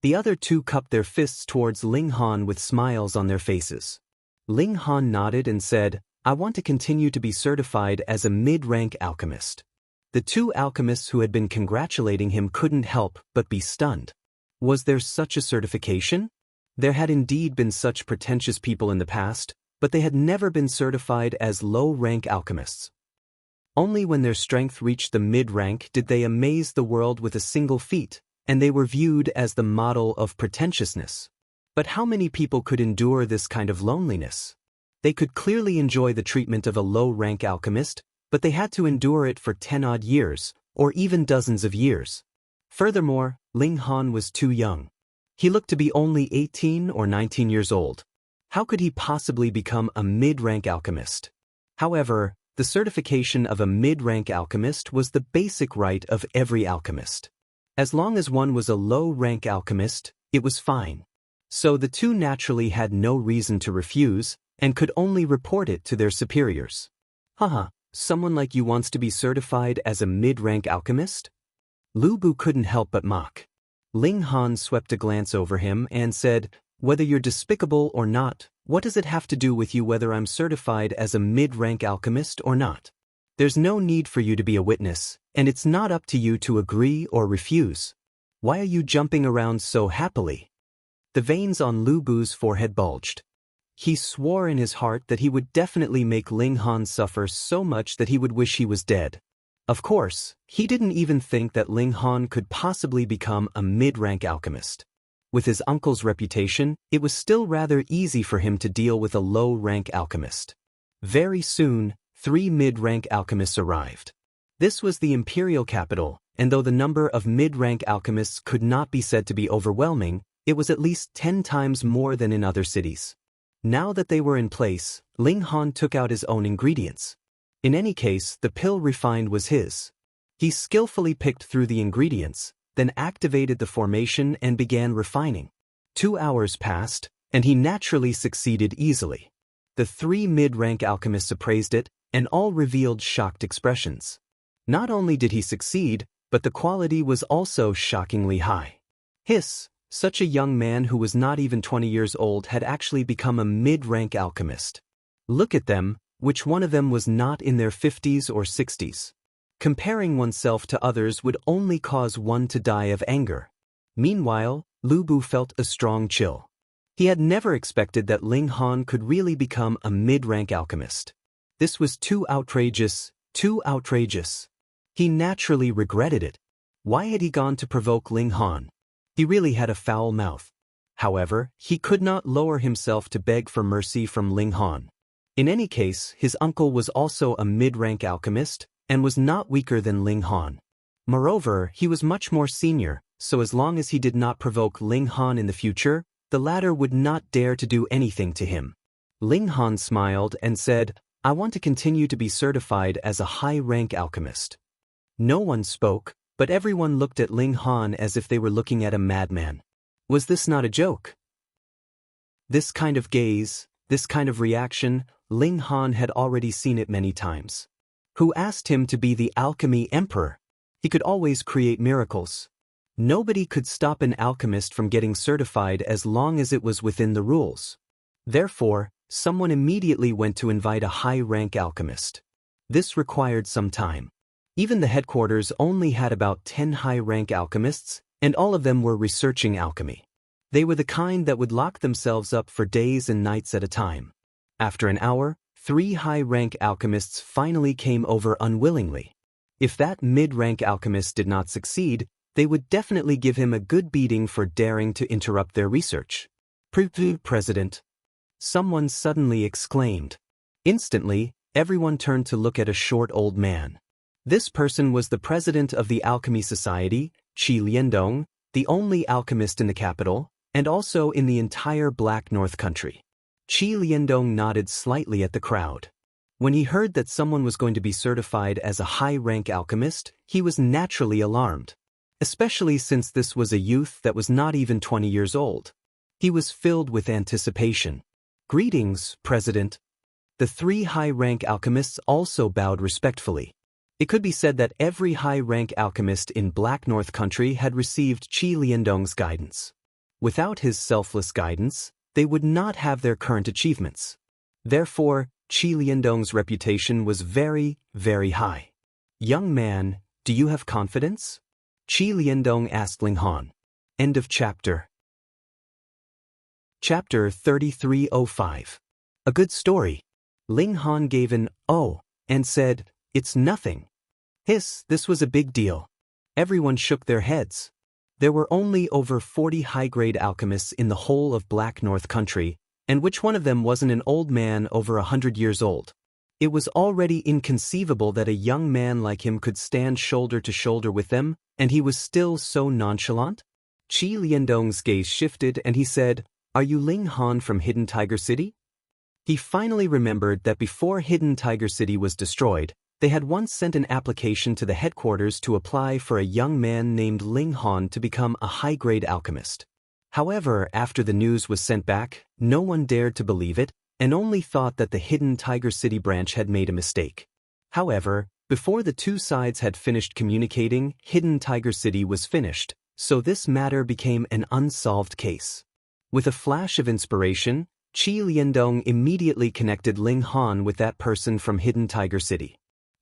The other two cupped their fists towards Ling Han with smiles on their faces. Ling Han nodded and said, "I want to continue to be certified as a mid-rank alchemist." The two alchemists who had been congratulating him couldn't help but be stunned. Was there such a certification? There had indeed been such pretentious people in the past, but they had never been certified as low-rank alchemists. Only when their strength reached the mid-rank did they amaze the world with a single feat, and they were viewed as the model of pretentiousness. But how many people could endure this kind of loneliness? They could clearly enjoy the treatment of a low-rank alchemist, but they had to endure it for 10-odd years, or even dozens of years. Furthermore, Ling Han was too young. He looked to be only 18 or 19 years old. How could he possibly become a mid-rank alchemist? However, the certification of a mid-rank alchemist was the basic right of every alchemist. As long as one was a low-rank alchemist, it was fine. So the two naturally had no reason to refuse, and could only report it to their superiors. "Haha, someone like you wants to be certified as a mid-rank alchemist?" Lu Bu couldn't help but mock. Ling Han swept a glance over him and said, "Whether you're despicable or not, What does it have to do with you whether I'm certified as a mid-rank alchemist or not? There's no need for you to be a witness, and it's not up to you to agree or refuse. Why are you jumping around so happily? The veins on Lu Bu's forehead bulged. He swore in his heart that he would definitely make Ling Han suffer so much that he would wish he was dead. Of course, he didn't even think that Ling Han could possibly become a mid-rank alchemist. With his uncle's reputation, it was still rather easy for him to deal with a low-rank alchemist. Very soon, 3 mid-rank alchemists arrived. This was the imperial capital, and though the number of mid-rank alchemists could not be said to be overwhelming, it was at least 10 times more than in other cities. Now that they were in place, Ling Han took out his own ingredients. In any case, the pill refined was his. He skillfully picked through the ingredients, then activated the formation and began refining. 2 hours passed, and he naturally succeeded easily. The 3 mid-rank alchemists appraised it, and all revealed shocked expressions. Not only did he succeed, but the quality was also shockingly high. Hiss, such a young man who was not even 20 years old had actually become a mid-rank alchemist. Look at them, which one of them was not in their 50s or 60s? Comparing oneself to others would only cause one to die of anger. Meanwhile, Lu Bu felt a strong chill. He had never expected that Ling Han could really become a mid-rank alchemist. This was too outrageous, too outrageous. He naturally regretted it. Why had he gone to provoke Ling Han? He really had a foul mouth. However, he could not lower himself to beg for mercy from Ling Han. In any case, his uncle was also a mid-rank alchemist, and was not weaker than Ling Han. Moreover, he was much more senior, so as long as he did not provoke Ling Han in the future, the latter would not dare to do anything to him. Ling Han smiled and said, "I want to continue to be certified as a high-rank alchemist." No one spoke, but everyone looked at Ling Han as if they were looking at a madman. Was this not a joke? This kind of gaze, this kind of reaction, Ling Han had already seen it many times. Who asked him to be the alchemy emperor? He could always create miracles. Nobody could stop an alchemist from getting certified as long as it was within the rules. Therefore, someone immediately went to invite a high-rank alchemist. This required some time. Even the headquarters only had about 10 high-rank alchemists, and all of them were researching alchemy. They were the kind that would lock themselves up for days and nights at a time. After an hour, 3 high-rank alchemists finally came over unwillingly. If that mid-rank alchemist did not succeed, they would definitely give him a good beating for daring to interrupt their research. President. Someone suddenly exclaimed. Instantly, everyone turned to look at a short old man. This person was the president of the Alchemy Society, Qi Liandong, the only alchemist in the capital, and also in the entire Black North country. Qi Liandong nodded slightly at the crowd. When he heard that someone was going to be certified as a high-rank alchemist, he was naturally alarmed. Especially since this was a youth that was not even 20 years old. He was filled with anticipation. "Greetings, President." The 3 high-rank alchemists also bowed respectfully. It could be said that every high-rank alchemist in Black North country had received Qi Liandong's guidance. Without his selfless guidance, they would not have their current achievements. Therefore, Qi Liandong's reputation was very, very high. "Young man, do you have confidence?" Qi Liandong asked Ling Han. End of chapter. Chapter 3305. A good story. Ling Han gave an "oh" and said, "It's nothing." This was a big deal. Everyone shook their heads. There were only over 40 high-grade alchemists in the whole of Black North country, and which one of them wasn't an old man over 100 years old? It was already inconceivable that a young man like him could stand shoulder to shoulder with them, and he was still so nonchalant. Qi Liandong's gaze shifted and he said, "Are you Ling Han from Hidden Tiger City?" He finally remembered that before Hidden Tiger City was destroyed, they had once sent an application to the headquarters to apply for a young man named Ling Han to become a high-grade alchemist. However, after the news was sent back, no one dared to believe it, and only thought that the Hidden Tiger City branch had made a mistake. However, before the 2 sides had finished communicating, Hidden Tiger City was finished, so this matter became an unsolved case. With a flash of inspiration, Qi Liandong immediately connected Ling Han with that person from Hidden Tiger City.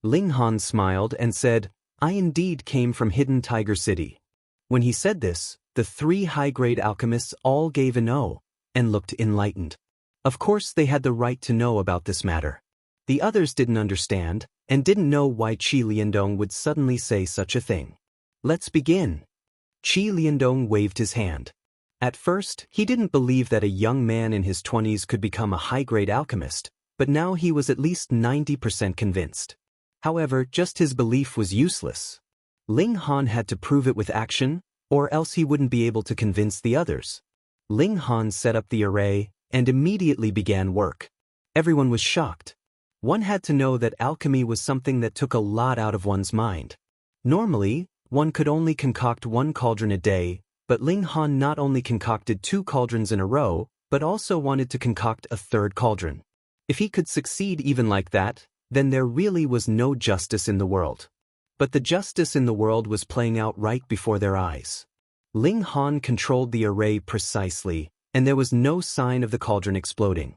Ling Han smiled and said, "I indeed came from Hidden Tiger City." When he said this, the three high-grade alchemists all gave an "oh" and looked enlightened. Of course they had the right to know about this matter. The others didn't understand, and didn't know why Qi Liandong would suddenly say such a thing. "Let's begin." Qi Liandong waved his hand. At first, he didn't believe that a young man in his 20s could become a high-grade alchemist, but now he was at least 90% convinced. However, just his belief was useless. Ling Han had to prove it with action, or else he wouldn't be able to convince the others. Ling Han set up the array, and immediately began work. Everyone was shocked. One had to know that alchemy was something that took a lot out of one's mind. Normally, one could only concoct one cauldron a day, but Ling Han not only concocted 2 cauldrons in a row, but also wanted to concoct a 3rd cauldron. If he could succeed even like that, then there really was no justice in the world. But the justice in the world was playing out right before their eyes. Ling Han controlled the array precisely, and there was no sign of the cauldron exploding.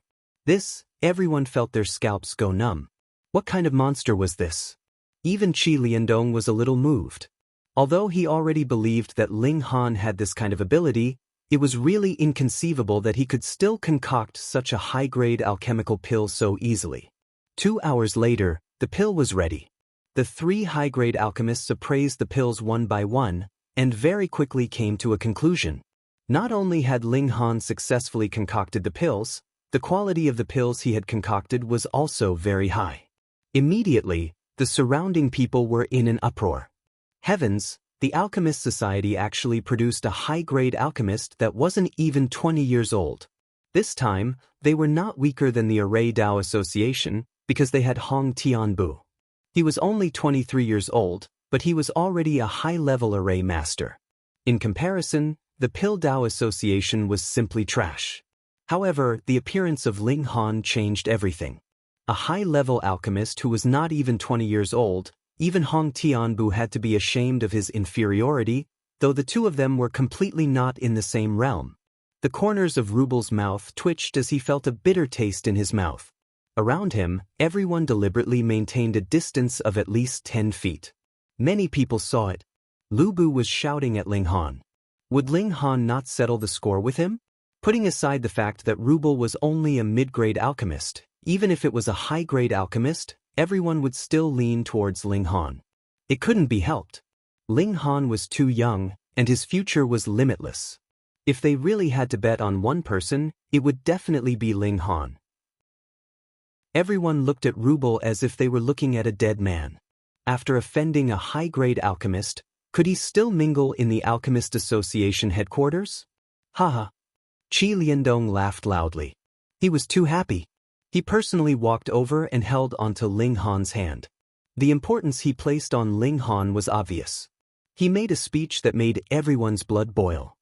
Everyone felt their scalps go numb. What kind of monster was this? Even Qi Liandong was a little moved. Although he already believed that Ling Han had this kind of ability, it was really inconceivable that he could still concoct such a high-grade alchemical pill so easily. 2 hours later, the pill was ready. The 3 high-grade alchemists appraised the pills one by one, and very quickly came to a conclusion. Not only had Ling Han successfully concocted the pills, the quality of the pills he had concocted was also very high. Immediately, the surrounding people were in an uproar. Heavens, the Alchemist Society actually produced a high-grade alchemist that wasn't even 20 years old. This time, they were not weaker than the Array Dao Association because they had Hong Tianbu. He was only 23 years old, but he was already a high-level array master. In comparison, the Pill Dao Association was simply trash. However, the appearance of Ling Han changed everything. A high-level alchemist who was not even 20 years old, even Hong Tianbu had to be ashamed of his inferiority, though the two of them were completely not in the same realm. The corners of Rubel's mouth twitched as he felt a bitter taste in his mouth. Around him, everyone deliberately maintained a distance of at least 10 feet. Many people saw it. Lu Bu was shouting at Ling Han. Would Ling Han not settle the score with him? Putting aside the fact that Rubel was only a mid-grade alchemist, even if it was a high-grade alchemist, everyone would still lean towards Ling Han. It couldn't be helped. Ling Han was too young, and his future was limitless. If they really had to bet on one person, it would definitely be Ling Han. Everyone looked at Rubel as if they were looking at a dead man. After offending a high-grade alchemist, could he still mingle in the Alchemist Association headquarters? Haha. Qi Liandong laughed loudly. He was too happy. He personally walked over and held onto Ling Han's hand. The importance he placed on Ling Han was obvious. He made a speech that made everyone's blood boil.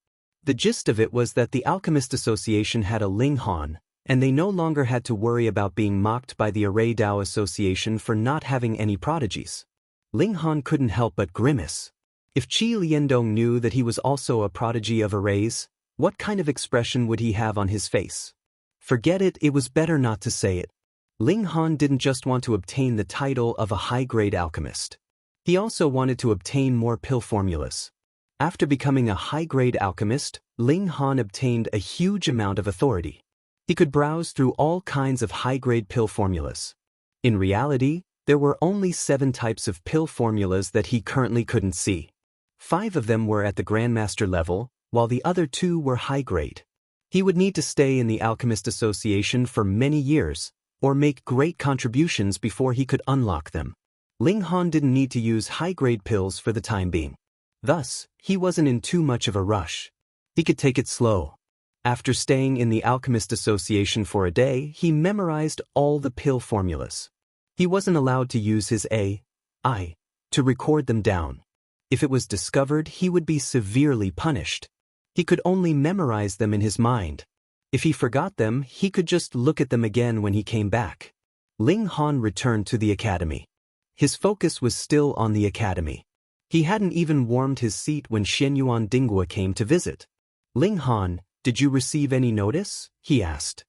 The gist of it was that the Alchemist Association had a Ling Han, and they no longer had to worry about being mocked by the Array Dao Association for not having any prodigies. Ling Han couldn't help but grimace. If Qi Liandong knew that he was also a prodigy of arrays, what kind of expression would he have on his face? Forget it, it was better not to say it. Ling Han didn't just want to obtain the title of a high-grade alchemist. He also wanted to obtain more pill formulas. After becoming a high-grade alchemist, Ling Han obtained a huge amount of authority. He could browse through all kinds of high-grade pill formulas. In reality, there were only 7 types of pill formulas that he currently couldn't see. 5 of them were at the Grandmaster level, while the other 2 were high-grade. He would need to stay in the Alchemist Association for many years, or make great contributions before he could unlock them. Ling Han didn't need to use high-grade pills for the time being. Thus, he wasn't in too much of a rush. He could take it slow. After staying in the Alchemist Association for a day, he memorized all the pill formulas. He wasn't allowed to use his AI to record them down. If it was discovered, he would be severely punished. He could only memorize them in his mind. If he forgot them, he could just look at them again when he came back. Ling Han returned to the academy. His focus was still on the academy. He hadn't even warmed his seat when Shenyuan Dinghua came to visit. Ling Han, did you receive any notice? He asked.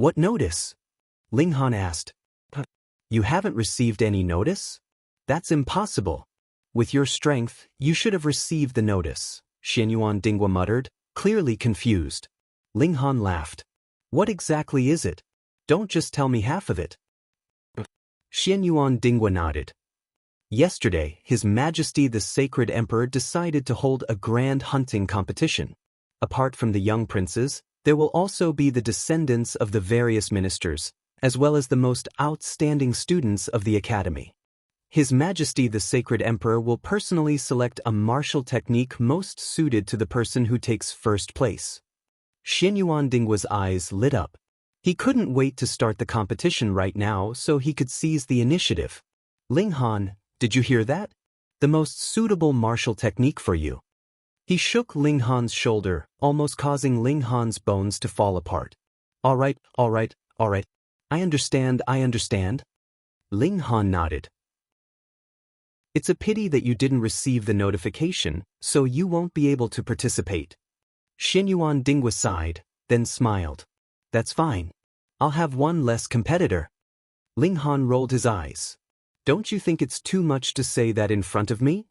What notice? Ling Han asked. You haven't received any notice? That's impossible. With your strength, you should have received the notice, Xianyuan Dingwa muttered, clearly confused. Ling Han laughed. What exactly is it? Don't just tell me half of it. Xianyuan Dingwa nodded. Yesterday, His Majesty the Sacred Emperor decided to hold a grand hunting competition. Apart from the young princes, there will also be the descendants of the various ministers, as well as the most outstanding students of the academy. His Majesty the Sacred Emperor will personally select a martial technique most suited to the person who takes first place. Xianyuan Dingwa's eyes lit up. He couldn't wait to start the competition right now so he could seize the initiative. Ling Han, did you hear that? The most suitable martial technique for you. He shook Ling Han's shoulder, almost causing Ling Han's bones to fall apart. All right. I understand. Ling Han nodded. It's a pity that you didn't receive the notification, so you won't be able to participate. Xianyuan Dingwa sighed, then smiled. That's fine. I'll have one less competitor. Ling Han rolled his eyes. Don't you think it's too much to say that in front of me?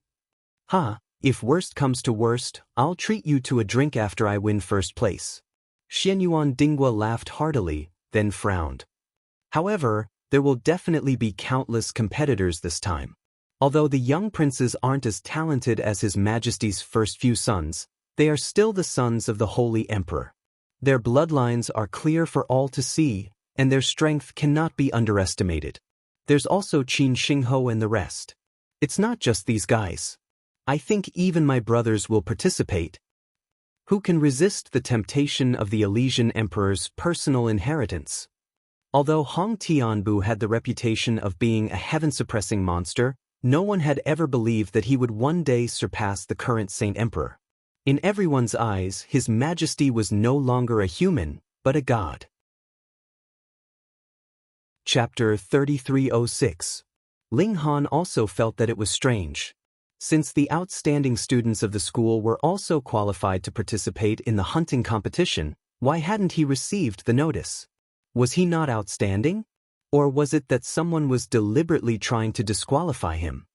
If worst comes to worst, I'll treat you to a drink after I win first place. Xianyuan Dingwa laughed heartily, then frowned. However, there will definitely be countless competitors this time. Although the young princes aren't as talented as His Majesty's first few sons, they are still the sons of the Holy Emperor. Their bloodlines are clear for all to see, and their strength cannot be underestimated. There's also Qin Xingho and the rest. It's not just these guys. I think even my brothers will participate. Who can resist the temptation of the Elysian Emperor's personal inheritance? Although Hong Tianbu had the reputation of being a heaven-suppressing monster, no one had ever believed that he would one day surpass the current Saint Emperor. In everyone's eyes, His Majesty was no longer a human, but a god. Chapter 3306. Ling Han also felt that it was strange. Since the outstanding students of the school were also qualified to participate in the hunting competition, why hadn't he received the notice? Was he not outstanding? Or was it that someone was deliberately trying to disqualify him?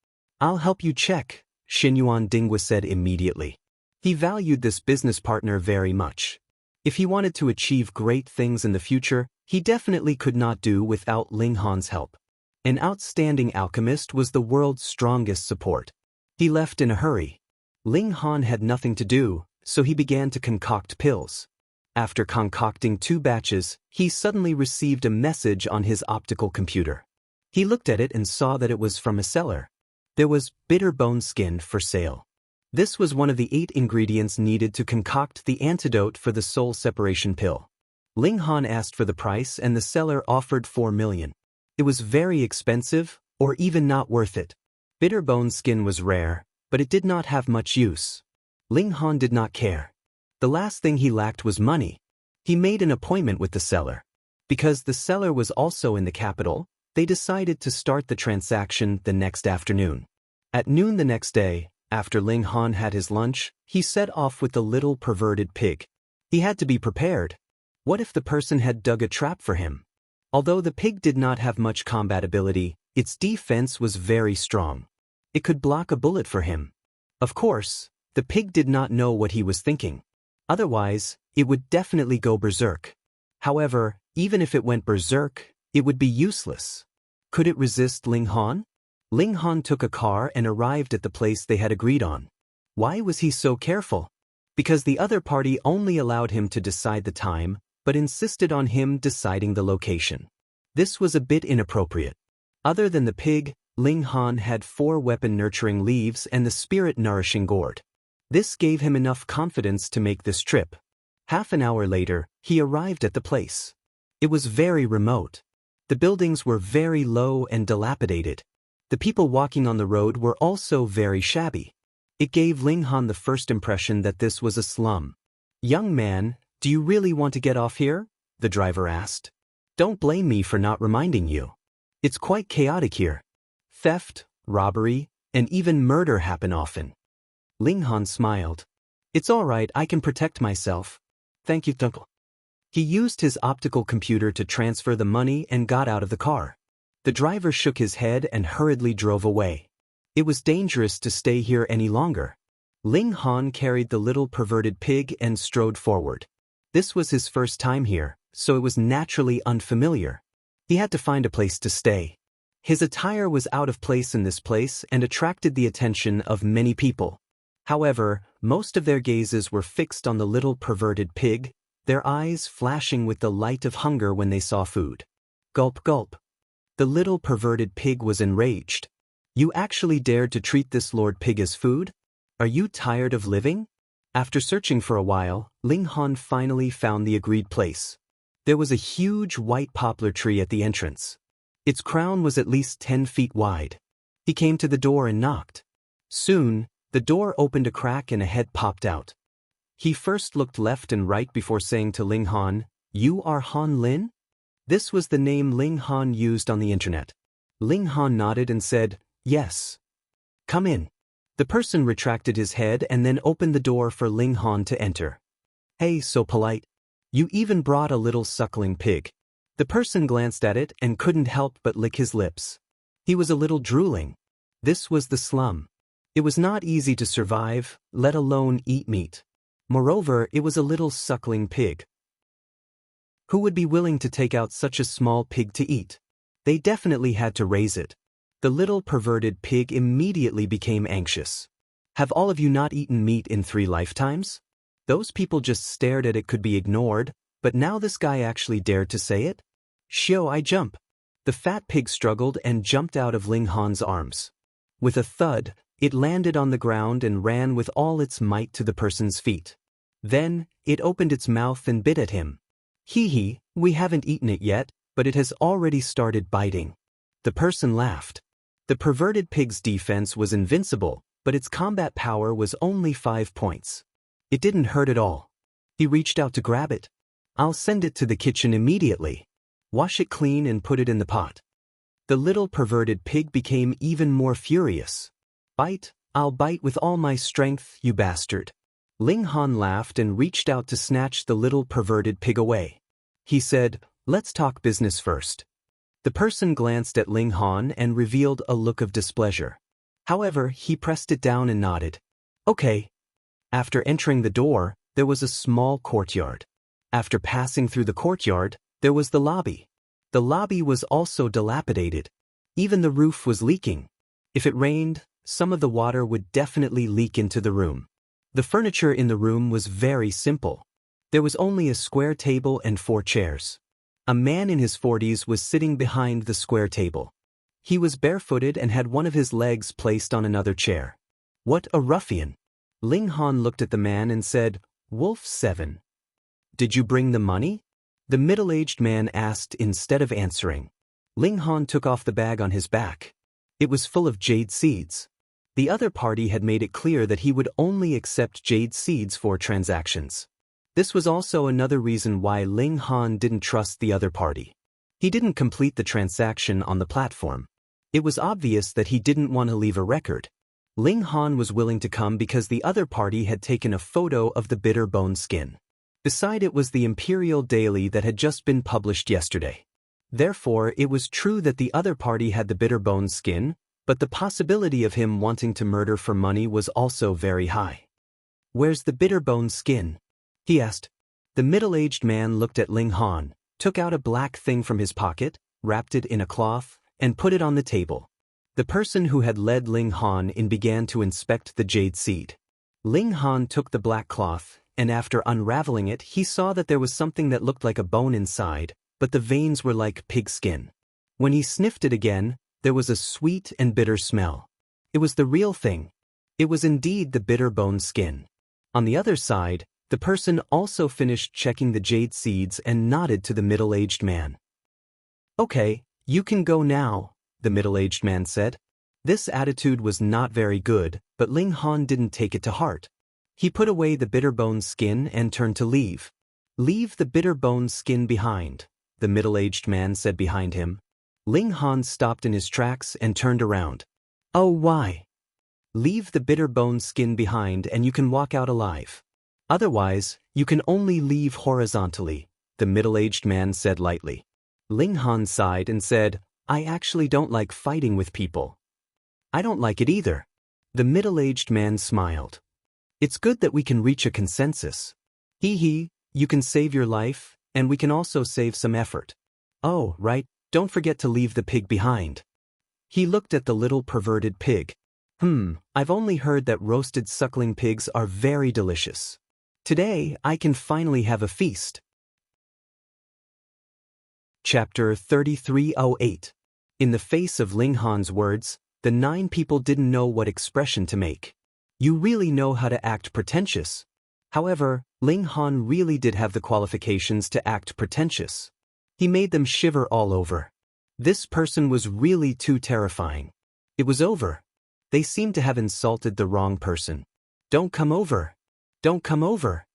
I'll help you check, Xianyuan Dingwa said immediately. He valued this business partner very much. If he wanted to achieve great things in the future, he definitely could not do without Ling Han's help. An outstanding alchemist was the world's strongest support. He left in a hurry. Ling Han had nothing to do, so he began to concoct pills. After concocting 2 batches, he suddenly received a message on his optical computer. He looked at it and saw that it was from a seller. There was bitter bone skin for sale. This was one of the 8 ingredients needed to concoct the antidote for the soul separation pill. Ling Han asked for the price and the seller offered 4 million. It was very expensive, or even not worth it. Bitter bone skin was rare, but it did not have much use. Ling Han did not care. The last thing he lacked was money. He made an appointment with the seller. Because the seller was also in the capital, they decided to start the transaction the next afternoon. At noon the next day, after Ling Han had his lunch, he set off with the little perverted pig. He had to be prepared. What if the person had dug a trap for him? Although the pig did not have much combat ability, its defense was very strong. It could block a bullet for him. Of course, the pig did not know what he was thinking. Otherwise, it would definitely go berserk. However, even if it went berserk, it would be useless. Could it resist Ling Han? Ling Han took a car and arrived at the place they had agreed on. Why was he so careful? Because the other party only allowed him to decide the time, but insisted on him deciding the location. This was a bit inappropriate. Other than the pig, Ling Han had 4 weapon-nurturing leaves and the spirit-nourishing gourd. This gave him enough confidence to make this trip. Half an hour later, he arrived at the place. It was very remote. The buildings were very low and dilapidated. The people walking on the road were also very shabby. It gave Ling Han the first impression that this was a slum. "Young man, do you really want to get off here?" the driver asked. "Don't blame me for not reminding you. It's quite chaotic here. Theft, robbery, and even murder happen often." Ling Han smiled. "It's all right, I can protect myself. Thank you, Uncle." He used his optical computer to transfer the money and got out of the car. The driver shook his head and hurriedly drove away. It was dangerous to stay here any longer. Ling Han carried the little perverted pig and strode forward. This was his first time here, so it was naturally unfamiliar. He had to find a place to stay. His attire was out of place in this place and attracted the attention of many people. However, most of their gazes were fixed on the little perverted pig, their eyes flashing with the light of hunger when they saw food. Gulp gulp. The little perverted pig was enraged. You actually dared to treat this Lord Pig as food? Are you tired of living? After searching for a while, Ling Han finally found the agreed place. There was a huge white poplar tree at the entrance. Its crown was at least 10 feet wide. He came to the door and knocked. Soon, the door opened a crack and a head popped out. He first looked left and right before saying to Ling Han, "You are Han Lin?" This was the name Ling Han used on the internet. Ling Han nodded and said, "Yes. Come in." The person retracted his head and then opened the door for Ling Han to enter. "Hey, so polite. You even brought a little suckling pig." The person glanced at it and couldn't help but lick his lips. He was a little drooling. This was the slum. It was not easy to survive, let alone eat meat. Moreover, it was a little suckling pig. Who would be willing to take out such a small pig to eat? They definitely had to raise it. The little perverted pig immediately became anxious. Have all of you not eaten meat in 3 lifetimes? Those people just stared at it, could be ignored, but now this guy actually dared to say it? Shio, I jump. The fat pig struggled and jumped out of Ling Han's arms. With a thud, it landed on the ground and ran with all its might to the person's feet. Then, it opened its mouth and bit at him. Hee hee, we haven't eaten it yet, but it has already started biting. The person laughed. The perverted pig's defense was invincible, but its combat power was only 5 points. It didn't hurt at all. He reached out to grab it. I'll send it to the kitchen immediately. Wash it clean and put it in the pot. The little perverted pig became even more furious. Bite, I'll bite with all my strength, you bastard. Ling Han laughed and reached out to snatch the little perverted pig away. He said, let's talk business first. The person glanced at Ling Han and revealed a look of displeasure. However, he pressed it down and nodded. Okay. After entering the door, there was a small courtyard. After passing through the courtyard, there was the lobby. The lobby was also dilapidated. Even the roof was leaking. If it rained, some of the water would definitely leak into the room. The furniture in the room was very simple. There was only a square table and 4 chairs. A man in his 40s was sitting behind the square table. He was barefooted and had one of his legs placed on another chair. What a ruffian! Ling Han looked at the man and said, Wolf 7. Did you bring the money? The middle-aged man asked instead of answering. Ling Han took off the bag on his back. It was full of jade seeds. The other party had made it clear that he would only accept jade seeds for transactions. This was also another reason why Ling Han didn't trust the other party. He didn't complete the transaction on the platform. It was obvious that he didn't want to leave a record. Ling Han was willing to come because the other party had taken a photo of the bitter bone skin. Beside it was the Imperial Daily that had just been published yesterday. Therefore, it was true that the other party had the bitter bone skin, but the possibility of him wanting to murder for money was also very high. Where's the bitter bone skin? He asked. The middle-aged man looked at Ling Han, took out a black thing from his pocket, wrapped it in a cloth, and put it on the table. The person who had led Ling Han in began to inspect the jade seed. Ling Han took the black cloth, and after unraveling it, he saw that there was something that looked like a bone inside, but the veins were like pig skin. When he sniffed it again, there was a sweet and bitter smell. It was the real thing. It was indeed the bitter bone skin. On the other side, the person also finished checking the jade seeds and nodded to the middle-aged man. Okay, you can go now, the middle-aged man said. This attitude was not very good, but Ling Han didn't take it to heart. He put away the bitter bone skin and turned to leave. Leave the bitter bone skin behind, the middle-aged man said behind him. Ling Han stopped in his tracks and turned around. Oh, why? Leave the bitter bone skin behind and you can walk out alive. Otherwise, you can only leave horizontally, the middle-aged man said lightly. Ling Han sighed and said, I actually don't like fighting with people. I don't like it either. The middle-aged man smiled. It's good that we can reach a consensus. Hee, you can save your life, and we can also save some effort. Oh, right, don't forget to leave the pig behind. He looked at the little perverted pig. I've only heard that roasted suckling pigs are very delicious. Today, I can finally have a feast. Chapter 3308. In the face of Ling Han's words, the 9 people didn't know what expression to make. You really know how to act pretentious. However, Ling Han really did have the qualifications to act pretentious. He made them shiver all over. This person was really too terrifying. It was over. They seemed to have insulted the wrong person. Don't come over. Don't come over.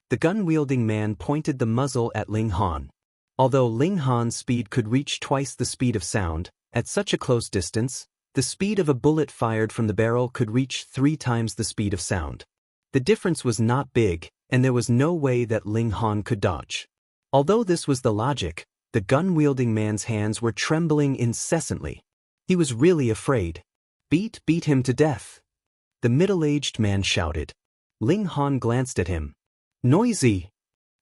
The gun-wielding man pointed the muzzle at Ling Han. Although Ling Han's speed could reach twice the speed of sound, at such a close distance, the speed of a bullet fired from the barrel could reach 3 times the speed of sound. The difference was not big, and there was no way that Ling Han could dodge. Although this was the logic, the gun-wielding man's hands were trembling incessantly. He was really afraid. Beat him to death. The middle-aged man shouted. Ling Han glanced at him. Noisy!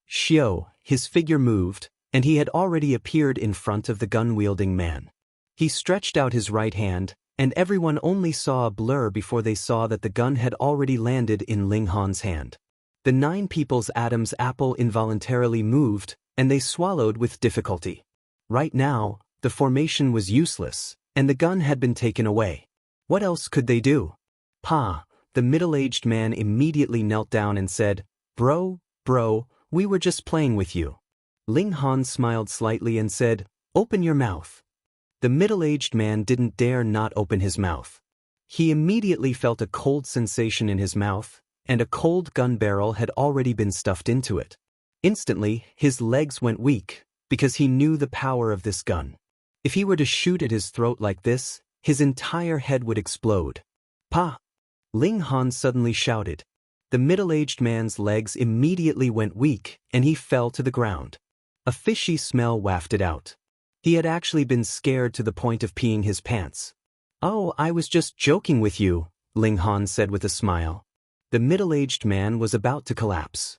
Xiao, his figure moved, and he had already appeared in front of the gun-wielding man. He stretched out his right hand, and everyone only saw a blur before they saw that the gun had already landed in Ling Han's hand. The 9 people's Adam's apple involuntarily moved, and they swallowed with difficulty. Right now, the formation was useless, and the gun had been taken away. What else could they do? Pa, the middle-aged man immediately knelt down and said, Bro, we were just playing with you. Ling Han smiled slightly and said, Open your mouth. The middle-aged man didn't dare not open his mouth. He immediately felt a cold sensation in his mouth, and a cold gun barrel had already been stuffed into it. Instantly, his legs went weak, because he knew the power of this gun. If he were to shoot at his throat like this, his entire head would explode. Pa! Ling Han suddenly shouted. The middle-aged man's legs immediately went weak, and he fell to the ground. A fishy smell wafted out. He had actually been scared to the point of peeing his pants. Oh, I was just joking with you, Ling Han said with a smile. The middle-aged man was about to collapse.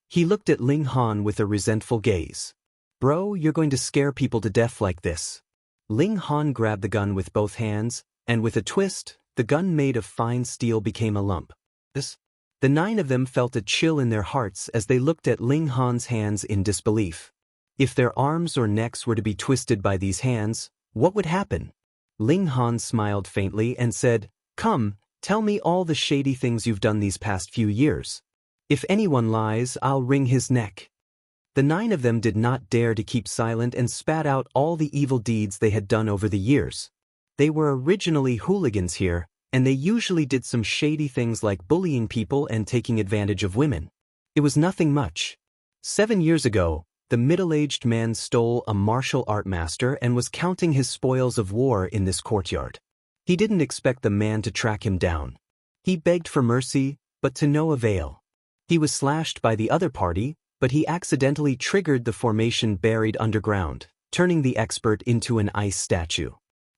He looked at Ling Han with a resentful gaze. Bro, you're going to scare people to death like this. Ling Han grabbed the gun with both hands, and with a twist, the gun made of fine steel became a lump. The 9 of them felt a chill in their hearts as they looked at Ling Han's hands in disbelief. If their arms or necks were to be twisted by these hands, what would happen? Ling Han smiled faintly and said, Come, tell me all the shady things you've done these past few years. If anyone lies, I'll wring his neck. The 9 of them did not dare to keep silent and spat out all the evil deeds they had done over the years. They were originally hooligans here, and they usually did some shady things like bullying people and taking advantage of women. It was nothing much. 7 years ago, the middle-aged man stole a martial art master and was counting his spoils of war in this courtyard. He didn't expect the man to track him down. He begged for mercy, but to no avail. He was slashed by the other party, but he accidentally triggered the formation buried underground, turning the expert into an ice statue.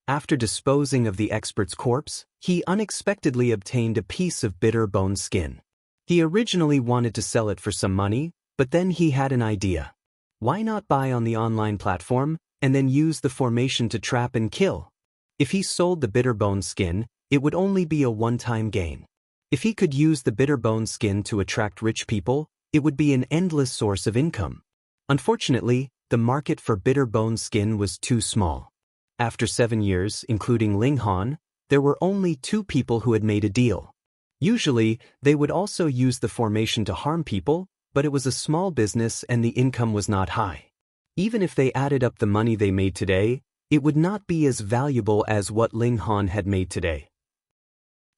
After disposing of the expert's corpse, he unexpectedly obtained a piece of bitter bone skin. He originally wanted to sell it for some money, but then he had an idea. Why not buy on the online platform, and then use the formation to trap and kill? If he sold the bitter bone skin, it would only be a one-time gain. If he could use the bitter bone skin to attract rich people, it would be an endless source of income. Unfortunately, the market for bitter bone skin was too small. After 7 years, including Ling Han, there were only 2 people who had made a deal. Usually, they would also use the formation to harm people, but it was a small business and the income was not high. Even if they added up the money they made today, it would not be as valuable as what Ling Han had made today.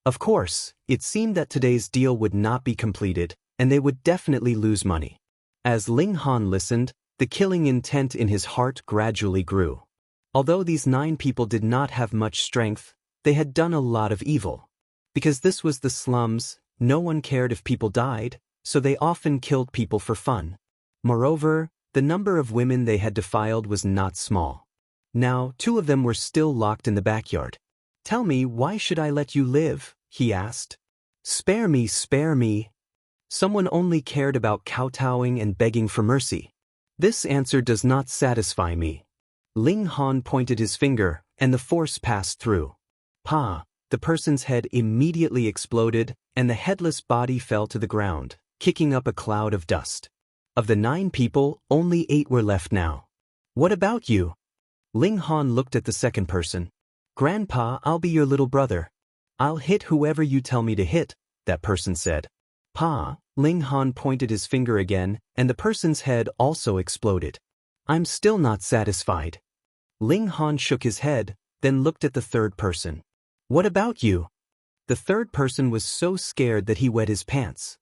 Of course, it seemed that today's deal would not be completed, and they would definitely lose money. As Ling Han listened, the killing intent in his heart gradually grew. Although these 9 people did not have much strength, they had done a lot of evil. Because this was the slums, no one cared if people died, so they often killed people for fun. Moreover, The number of women they had defiled was not small. Now, 2 of them were still locked in the backyard. "Tell me, why should I let you live?" he asked. "Spare me, spare me." Someone only cared about kowtowing and begging for mercy. "This answer does not satisfy me." Ling Han pointed his finger, and the force passed through. Pa! The person's head immediately exploded, and the headless body fell to the ground, kicking up a cloud of dust. Of the 9 people, only 8 were left now. "What about you?" Ling Han looked at the second person. "Grandpa, I'll be your little brother. I'll hit whoever you tell me to hit," that person said. "Pa," Ling Han pointed his finger again, and the person's head also exploded. "I'm still not satisfied." Ling Han shook his head, then looked at the third person. "What about you?" The third person was so scared that he wet his pants.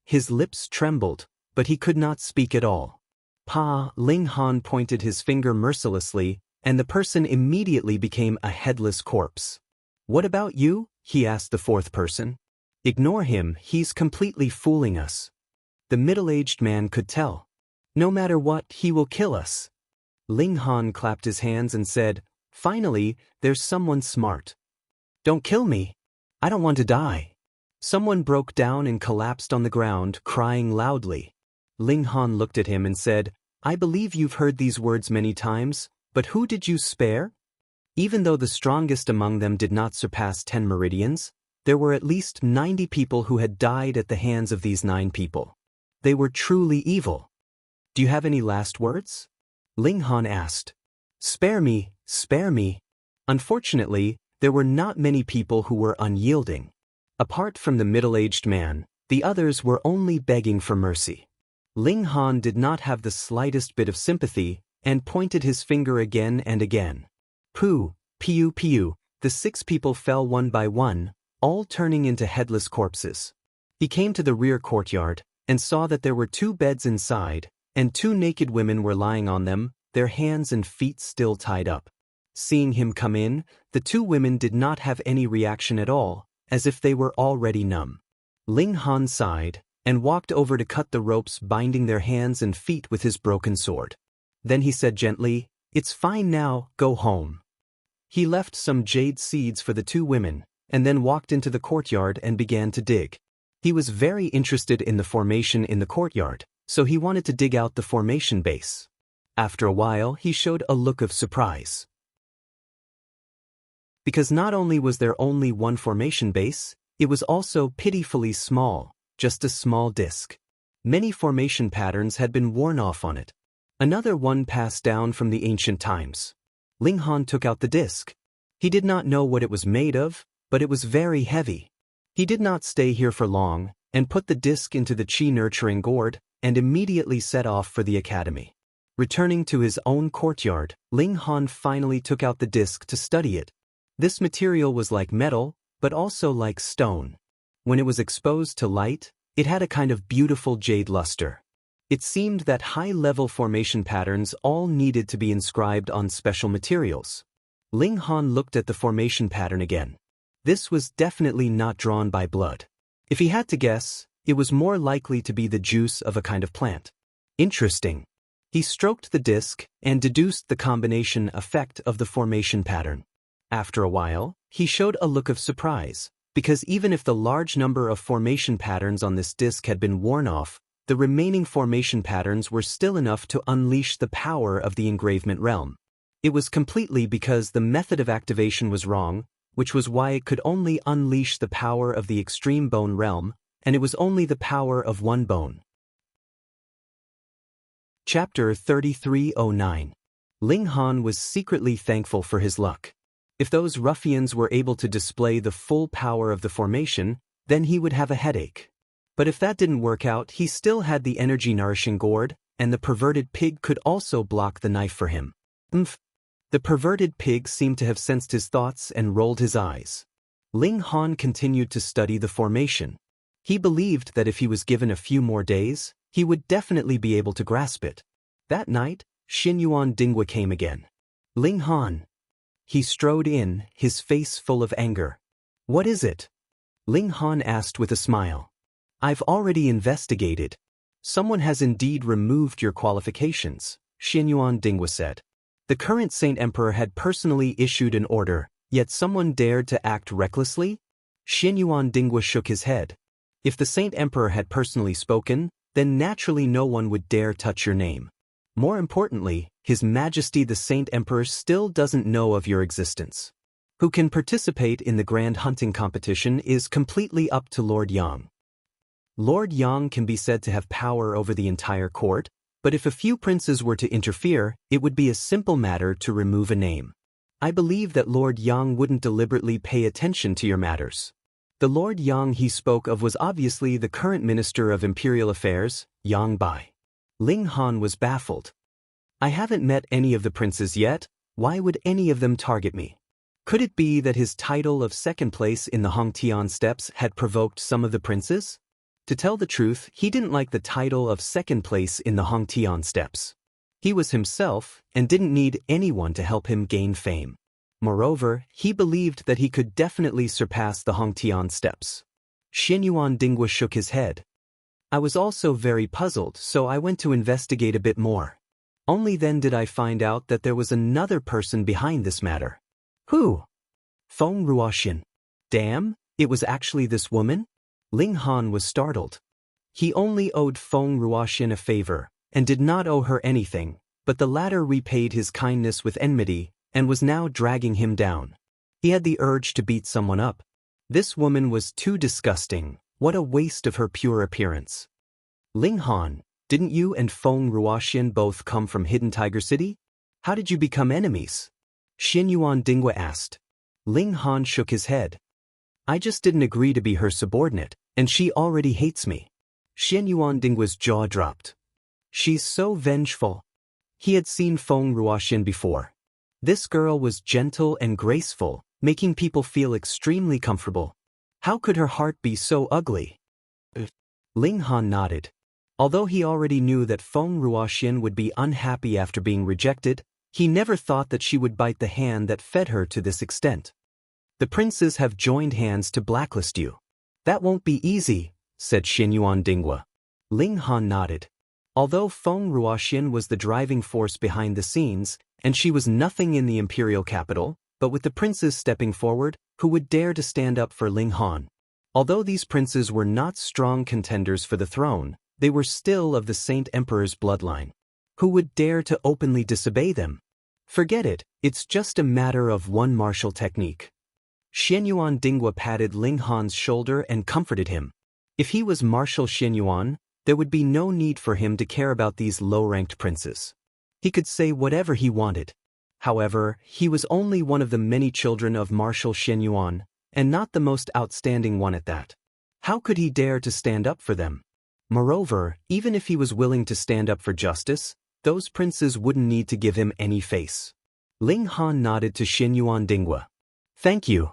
His lips trembled, but he could not speak at all. "Pa," Ling Han pointed his finger mercilessly, and the person immediately became a headless corpse. "What about you?" he asked the fourth person. "Ignore him, he's completely fooling us." The middle-aged man could tell. "No matter what, he will kill us." Ling Han clapped his hands and said, "Finally, there's someone smart." "Don't kill me. I don't want to die." Someone broke down and collapsed on the ground, crying loudly. Ling Han looked at him and said, "I believe you've heard these words many times, but who did you spare?" Even though the strongest among them did not surpass 10 meridians, there were at least 90 people who had died at the hands of these 9 people. They were truly evil. "Do you have any last words?" Ling Han asked. "Spare me, spare me." Unfortunately, there were not many people who were unyielding. Apart from the middle-aged man, the others were only begging for mercy. Ling Han did not have the slightest bit of sympathy, and pointed his finger again and again. Pooh, pew pew, the 6 people fell one by one, all turning into headless corpses. He came to the rear courtyard, and saw that there were 2 beds inside, and 2 naked women were lying on them, their hands and feet still tied up. Seeing him come in, the 2 women did not have any reaction at all, as if they were already numb. Ling Han sighed, and walked over to cut the ropes binding their hands and feet with his broken sword. Then he said gently, "It's fine now, go home." He left some jade seeds for the 2 women, and then walked into the courtyard and began to dig. He was very interested in the formation in the courtyard, so he wanted to dig out the formation base. After a while, he showed a look of surprise. Because not only was there only one formation base, it was also pitifully small, just a small disc. Many formation patterns had been worn off on it. Another one passed down from the ancient times. Ling Han took out the disc. He did not know what it was made of, but it was very heavy. He did not stay here for long, and put the disc into the chi-nurturing gourd, and immediately set off for the academy. Returning to his own courtyard, Ling Han finally took out the disc to study it. This material was like metal, but also like stone. When it was exposed to light, it had a kind of beautiful jade luster. It seemed that high-level formation patterns all needed to be inscribed on special materials. Ling Han looked at the formation pattern again. This was definitely not drawn by blood. If he had to guess, it was more likely to be the juice of a kind of plant. Interesting. He stroked the disc and deduced the combination effect of the formation pattern. After a while, he showed a look of surprise, because even if the large number of formation patterns on this disc had been worn off, the remaining formation patterns were still enough to unleash the power of the engravement realm. It was completely because the method of activation was wrong, which was why it could only unleash the power of the extreme bone realm, and it was only the power of one bone. Chapter 3309. Ling Han was secretly thankful for his luck. If those ruffians were able to display the full power of the formation, then he would have a headache. But if that didn't work out, he still had the energy-nourishing gourd, and the perverted pig could also block the knife for him. The perverted pig seemed to have sensed his thoughts and rolled his eyes. Ling Han continued to study the formation. He believed that if he was given a few more days, he would definitely be able to grasp it. That night, Xinyuan Dingwa came again. "Ling Han." He strode in, his face full of anger. "What is it?" Ling Han asked with a smile. "I've already investigated." Someone has indeed removed your qualifications, Xianyuan Dingwa said. The current Saint Emperor had personally issued an order, yet someone dared to act recklessly? Xianyuan Dingwa shook his head. If the Saint Emperor had personally spoken, then naturally no one would dare touch your name. More importantly, His Majesty the Saint Emperor still doesn't know of your existence. Who can participate in the grand hunting competition is completely up to Lord Yang. Lord Yang can be said to have power over the entire court, but if a few princes were to interfere, it would be a simple matter to remove a name. I believe that Lord Yang wouldn't deliberately pay attention to your matters. The Lord Yang he spoke of was obviously the current Minister of Imperial Affairs, Yang Bai. Ling Han was baffled. I haven't met any of the princes yet, why would any of them target me? Could it be that his title of second place in the Hongtian steppes had provoked some of the princes? To tell the truth, he didn't like the title of second place in the Hongtian steppes. He was himself and didn't need anyone to help him gain fame. Moreover, he believed that he could definitely surpass the Hongtian steppes. Xianyuan Dingwa shook his head. I was also very puzzled, so I went to investigate a bit more. Only then did I find out that there was another person behind this matter. Who? Feng Ruoxian. Damn, it was actually this woman? Ling Han was startled. He only owed Feng Ruoxian a favor, and did not owe her anything, but the latter repaid his kindness with enmity, and was now dragging him down. He had the urge to beat someone up. This woman was too disgusting, what a waste of her pure appearance. Ling Han, didn't you and Feng Ruoxian both come from Hidden Tiger City? How did you become enemies? Xianyuan Dingwa asked. Ling Han shook his head. I just didn't agree to be her subordinate, and she already hates me. Xianyuan Dingwa's jaw dropped. She's so vengeful. He had seen Feng Ruoxian before. This girl was gentle and graceful, making people feel extremely comfortable. How could her heart be so ugly? Ling Han nodded. Although he already knew that Feng Ruoxian would be unhappy after being rejected, he never thought that she would bite the hand that fed her to this extent. The princes have joined hands to blacklist you. That won't be easy, said Xianyuan Dingwa. Ling Han nodded. Although Feng Ruoxian was the driving force behind the scenes, and she was nothing in the imperial capital, but with the princes stepping forward, who would dare to stand up for Ling Han? Although these princes were not strong contenders for the throne, they were still of the Saint Emperor's bloodline. Who would dare to openly disobey them? Forget it, it's just a matter of one martial technique. Xianyuan Dingwa patted Ling Han's shoulder and comforted him. If he was Marshal Xianyuan, there would be no need for him to care about these low-ranked princes. He could say whatever he wanted. However, he was only one of the many children of Marshal Xianyuan, and not the most outstanding one at that. How could he dare to stand up for them? Moreover, even if he was willing to stand up for justice, those princes wouldn't need to give him any face. Ling Han nodded to Xianyuan Dingwa. Thank you.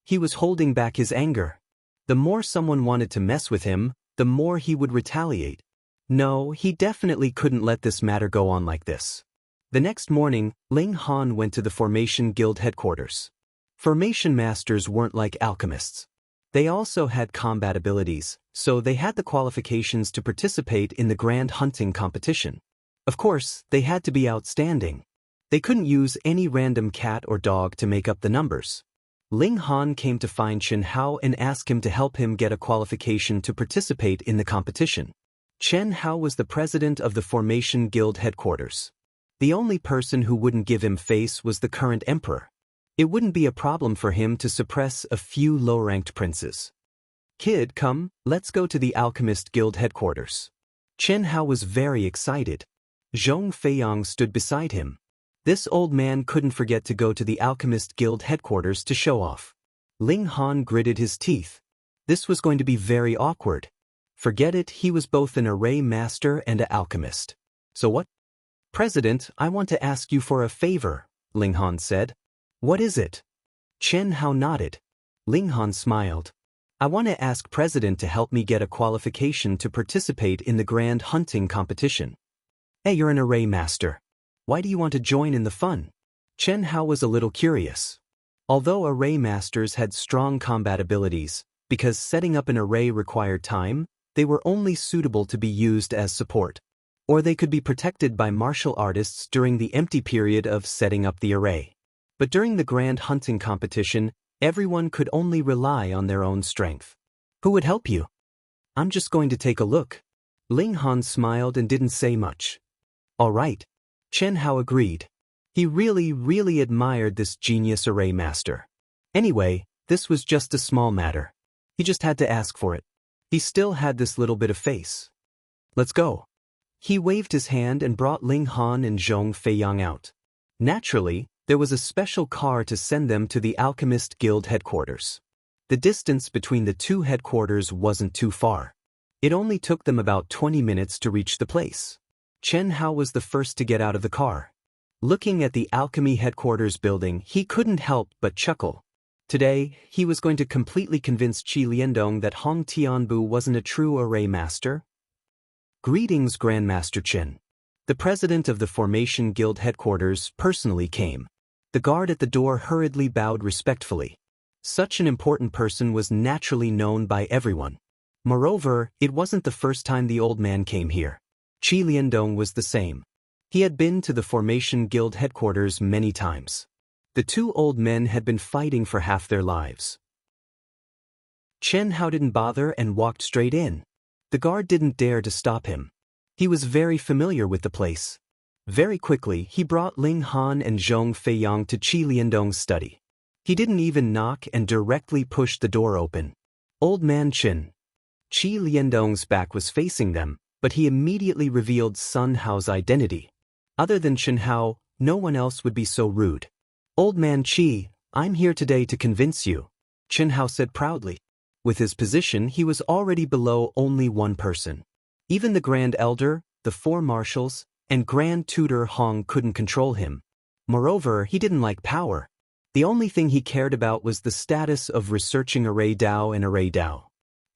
He was holding back his anger. The more someone wanted to mess with him, the more he would retaliate. No, he definitely couldn't let this matter go on like this. The next morning, Ling Han went to the Formation Guild headquarters. Formation masters weren't like alchemists. They also had combat abilities, so they had the qualifications to participate in the grand hunting competition. Of course, they had to be outstanding. They couldn't use any random cat or dog to make up the numbers. Ling Han came to find Chen Hao and asked him to help him get a qualification to participate in the competition. Chen Hao was the president of the Formation Guild headquarters. The only person who wouldn't give him face was the current emperor. It wouldn't be a problem for him to suppress a few low-ranked princes. Kid, come, let's go to the Alchemist Guild headquarters. Chen Hao was very excited. Zhong Feiyang stood beside him. This old man couldn't forget to go to the Alchemist Guild headquarters to show off. Ling Han gritted his teeth. This was going to be very awkward. Forget it, he was both an array master and an alchemist. So what? President, I want to ask you for a favor, Ling Han said. What is it? Chen Hao nodded. Ling Han smiled. I want to ask President to help me get a qualification to participate in the grand hunting competition. Hey, you're an array master. Why do you want to join in the fun? Chen Hao was a little curious. Although array masters had strong combat abilities, because setting up an array required time, they were only suitable to be used as support. Or they could be protected by martial artists during the empty period of setting up the array. But during the grand hunting competition, everyone could only rely on their own strength. Who would help you? I'm just going to take a look. Ling Han smiled and didn't say much. All right. Chen Hao agreed. He really admired this genius array master. Anyway, this was just a small matter. He just had to ask for it. He still had this little bit of face. Let's go. He waved his hand and brought Ling Han and Zhong Feiyang out. Naturally, there was a special car to send them to the Alchemist Guild headquarters. The distance between the two headquarters wasn't too far. It only took them about 20 minutes to reach the place. Chen Hao was the first to get out of the car. Looking at the Alchemy headquarters building, he couldn't help but chuckle. Today, he was going to completely convince Qi Liandong that Hong Tianbu wasn't a true array master. Greetings, Grandmaster Chen. The president of the Formation Guild headquarters personally came. The guard at the door hurriedly bowed respectfully. Such an important person was naturally known by everyone. Moreover, it wasn't the first time the old man came here. Qi Liandong was the same. He had been to the Formation Guild headquarters many times. The two old men had been fighting for half their lives. Chen Hao didn't bother and walked straight in. The guard didn't dare to stop him. He was very familiar with the place. Very quickly, he brought Ling Han and Zhong Feiyang to Qi Liandong's study. He didn't even knock and directly pushed the door open. Old man Chen. Qi Liandong's back was facing them, but he immediately revealed Sun Hao's identity. Other than Chen Hao, no one else would be so rude. Old man Qi, I'm here today to convince you, Chen Hao said proudly. With his position, he was already below only one person. Even the Grand Elder, the four marshals, and Grand Tutor Hong couldn't control him. Moreover, he didn't like power. The only thing he cared about was the status of researching Array Dao and Array Dao.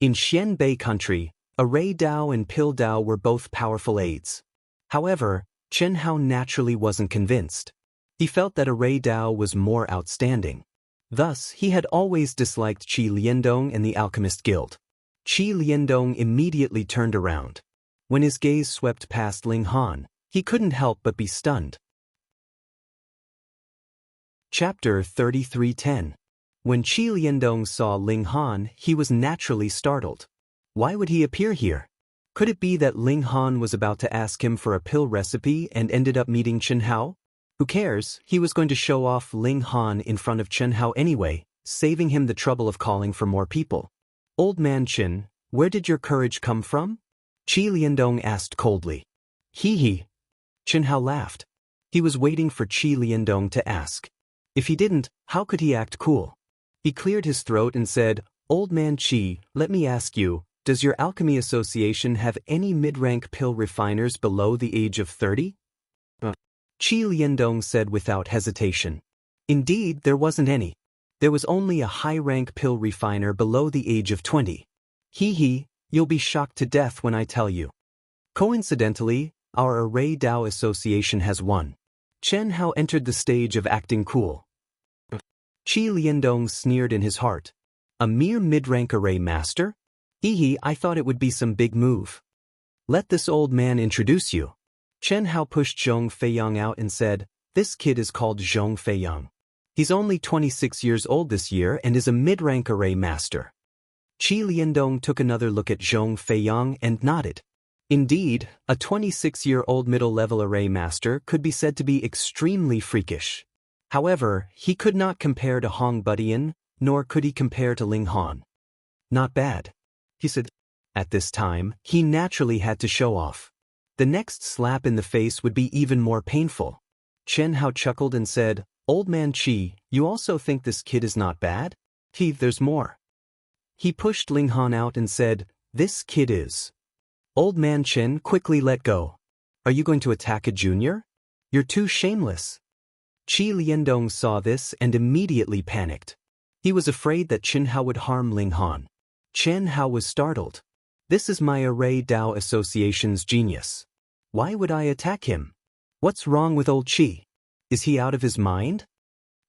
In Xianbei country, Array Dao and Pill Dao were both powerful aids. However, Chen Hao naturally wasn't convinced. He felt that Array Dao was more outstanding. Thus, he had always disliked Qi Liandong and the Alchemist Guild. Qi Liandong immediately turned around. When his gaze swept past Ling Han, he couldn't help but be stunned. Chapter 33:10. When Qi Liandong saw Ling Han, he was naturally startled. Why would he appear here? Could it be that Ling Han was about to ask him for a pill recipe and ended up meeting Chen Hao? Who cares, he was going to show off Ling Han in front of Chen Hao anyway, saving him the trouble of calling for more people. Old man Chen, where did your courage come from? Qi Liandong asked coldly. Hee. Chen Hao laughed. He was waiting for Qi Liandong to ask. If he didn't, how could he act cool? He cleared his throat and said, Old man Qi, let me ask you, does your alchemy association have any mid-rank pill refiners below the age of 30? Qi Liandong said without hesitation. Indeed, there wasn't any. There was only a high-rank pill refiner below the age of 20. Hee, you'll be shocked to death when I tell you. Coincidentally, our Array Dao Association has one. Chen Hao entered the stage of acting cool. Qi Liandong sneered in his heart. A mere mid-rank array master? Hee, I thought it would be some big move. Let this old man introduce you. Chen Hao pushed Zhong Feiyang out and said, This kid is called Zhong Feiyang. He's only 26 years old this year and is a mid-rank array master. Qi Liandong took another look at Zhong Feiyang and nodded. Indeed, a 26-year-old middle-level array master could be said to be extremely freakish. However, he could not compare to Hong Budian, nor could he compare to Ling Han. Not bad, he said. At this time, he naturally had to show off. The next slap in the face would be even more painful. Chen Hao chuckled and said, Old man Qi, you also think this kid is not bad? There's more. He pushed Ling Han out and said, This kid is. Old man Chen quickly let go. Are you going to attack a junior? You're too shameless. Qi Liandong saw this and immediately panicked. He was afraid that Chen Hao would harm Ling Han. Chen Hao was startled. This is my Array Dao Association's genius. Why would I attack him? What's wrong with old Qi? Is he out of his mind?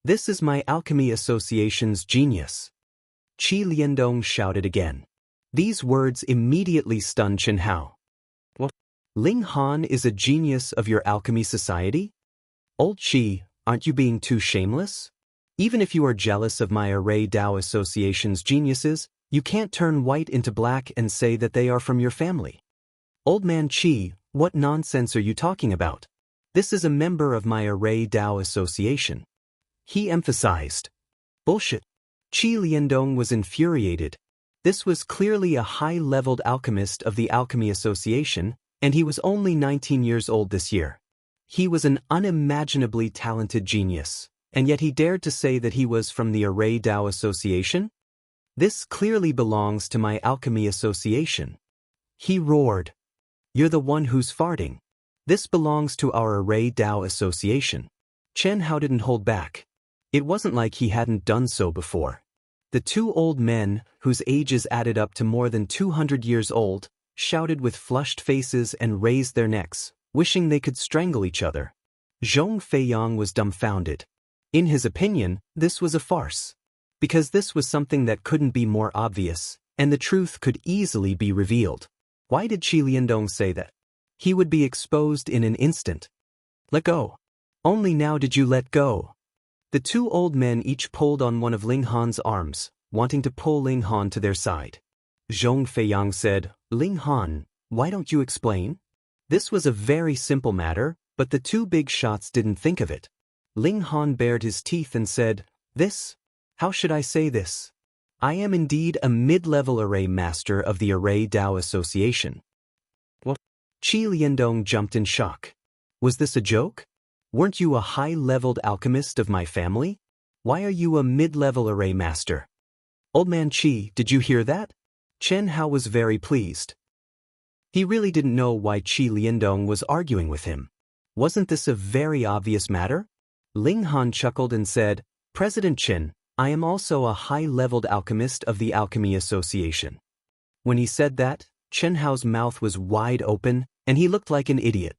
This is my Alchemy Association's genius. Qi Liandong shouted again. These words immediately stunned Chen Hao. What? Ling Han is a genius of your alchemy society? Old Qi, aren't you being too shameless? Even if you are jealous of my Array Dao Association's geniuses, you can't turn white into black and say that they are from your family. Old man Qi, what nonsense are you talking about? This is a member of my Array Dao Association. He emphasized. Bullshit. Qi Liandong was infuriated. This was clearly a high-leveled alchemist of the Alchemy Association, and he was only 19 years old this year. He was an unimaginably talented genius, and yet he dared to say that he was from the Array Dao Association? This clearly belongs to my Alchemy Association. He roared. You're the one who's farting. This belongs to our Array Dao Association. Chen Hao didn't hold back. It wasn't like he hadn't done so before. The two old men, whose ages added up to more than 200 years old, shouted with flushed faces and raised their necks, wishing they could strangle each other. Zhong Feiyang was dumbfounded. In his opinion, this was a farce. Because this was something that couldn't be more obvious, and the truth could easily be revealed. Why did Qi Liandong say that? He would be exposed in an instant. Let go. Only now did you let go. The two old men each pulled on one of Ling Han's arms, wanting to pull Ling Han to their side. Zhong Feiyang said, Ling Han, why don't you explain? This was a very simple matter, but the two big shots didn't think of it. Ling Han bared his teeth and said, This? How should I say this? I am indeed a mid-level array master of the Array Dao Association. What? Qi Liandong jumped in shock. Was this a joke? Weren't you a high-leveled alchemist of my family? Why are you a mid-level array master? Old man Qi, did you hear that? Chen Hao was very pleased. He really didn't know why Qi Liandong was arguing with him. Wasn't this a very obvious matter? Ling Han chuckled and said, President Chen, I am also a high-leveled alchemist of the Alchemy Association. When he said that, Chen Hao's mouth was wide open, and he looked like an idiot.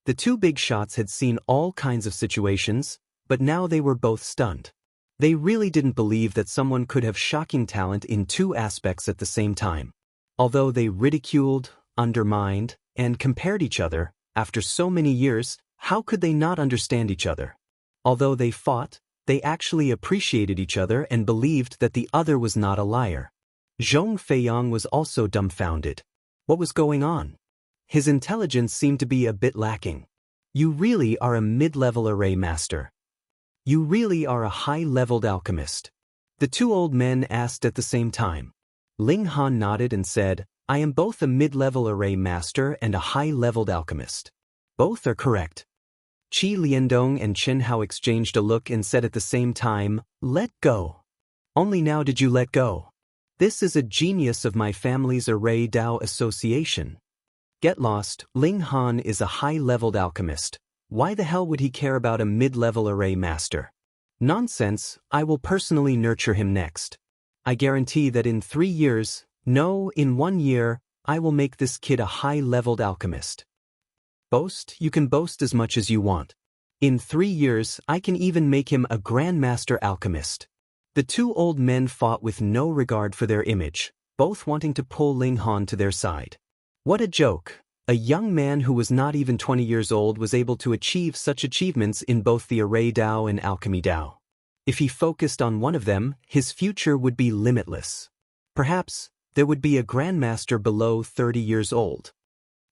The two big shots had seen all kinds of situations, but now they were both stunned. They really didn't believe that someone could have shocking talent in two aspects at the same time. Although they ridiculed, undermined, and compared each other, after so many years, how could they not understand each other? Although they fought, they actually appreciated each other and believed that the other was not a liar. Zhong Feiyang was also dumbfounded. What was going on? His intelligence seemed to be a bit lacking. You really are a mid-level array master. You really are a high-leveled alchemist. The two old men asked at the same time. Ling Han nodded and said, I am both a mid-level array master and a high-leveled alchemist. Both are correct. Qi Liandong and Chen Hao exchanged a look and said at the same time, Let go. Only now did you let go. This is a genius of my family's Array Dao Association. Get lost, Ling Han is a high-leveled alchemist. Why the hell would he care about a mid-level array master? Nonsense, I will personally nurture him next. I guarantee that in 3 years, no, in 1 year, I will make this kid a high-leveled alchemist. Boast, you can boast as much as you want. In 3 years, I can even make him a grandmaster alchemist. The two old men fought with no regard for their image, both wanting to pull Ling Han to their side. What a joke! A young man who was not even 20 years old was able to achieve such achievements in both the Array Dao and Alchemy Dao. If he focused on one of them, his future would be limitless. Perhaps, there would be a grandmaster below 30 years old.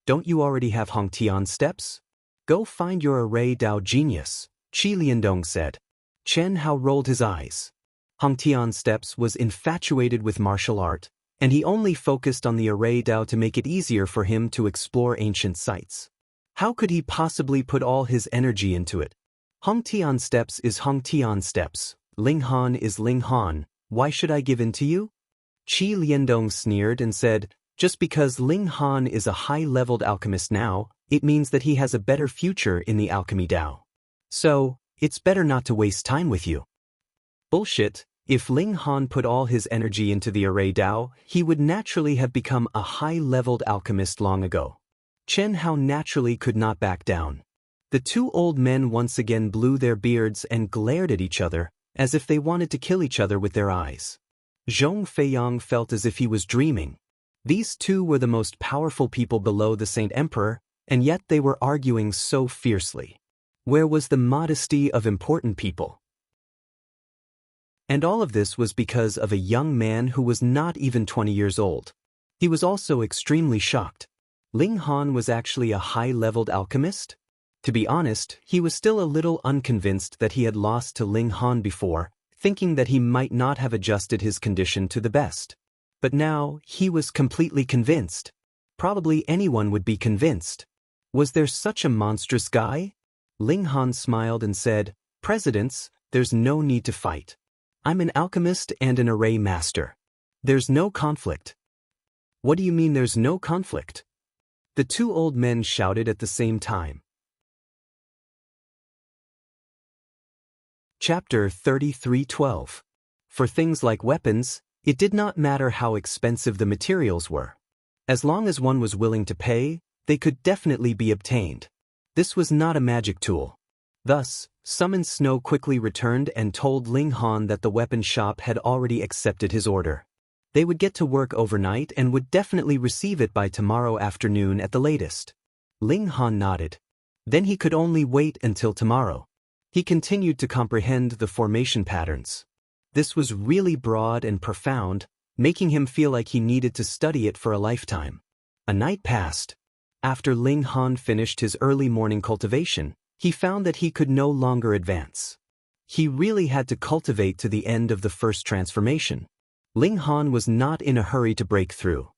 Don't you already have Hongtian steps? Go find your Array Dao genius, Qi Liandong said. Chen Hao rolled his eyes. Hongtian steps was infatuated with martial art, and he only focused on the Array Dao to make it easier for him to explore ancient sites. How could he possibly put all his energy into it? Hongtian steps is Hongtian steps, Ling Han is Ling Han, why should I give in to you? Qi Liandong sneered and said, just because Ling Han is a high-leveled alchemist now, it means that he has a better future in the Alchemy Dao. So, it's better not to waste time with you. Bullshit. If Ling Han put all his energy into the Array Dao, he would naturally have become a high-leveled alchemist long ago. Chen Hao naturally could not back down. The two old men once again blew their beards and glared at each other, as if they wanted to kill each other with their eyes. Zhong Feiyang felt as if he was dreaming. These two were the most powerful people below the Saint Emperor, and yet they were arguing so fiercely. Where was the modesty of important people? And all of this was because of a young man who was not even 20 years old. He was also extremely shocked. Ling Han was actually a high-leveled alchemist? To be honest, he was still a little unconvinced that he had lost to Ling Han before, thinking that he might not have adjusted his condition to the best. But now, he was completely convinced. Probably anyone would be convinced. Was there such a monstrous guy? Ling Han smiled and said, "Presidents, there's no need to fight. I'm an alchemist and an array master. There's no conflict." "What do you mean there's no conflict?" the two old men shouted at the same time. Chapter 33:12. For things like weapons, it did not matter how expensive the materials were. As long as one was willing to pay, they could definitely be obtained. This was not a magic tool. Thus, Summon Snow quickly returned and told Ling Han that the weapon shop had already accepted his order. They would get to work overnight and would definitely receive it by tomorrow afternoon at the latest. Ling Han nodded. Then he could only wait until tomorrow. He continued to comprehend the formation patterns. This was really broad and profound, making him feel like he needed to study it for a lifetime. A night passed. After Ling Han finished his early morning cultivation, he found that he could no longer advance. He really had to cultivate to the end of the first transformation. Ling Han was not in a hurry to break through.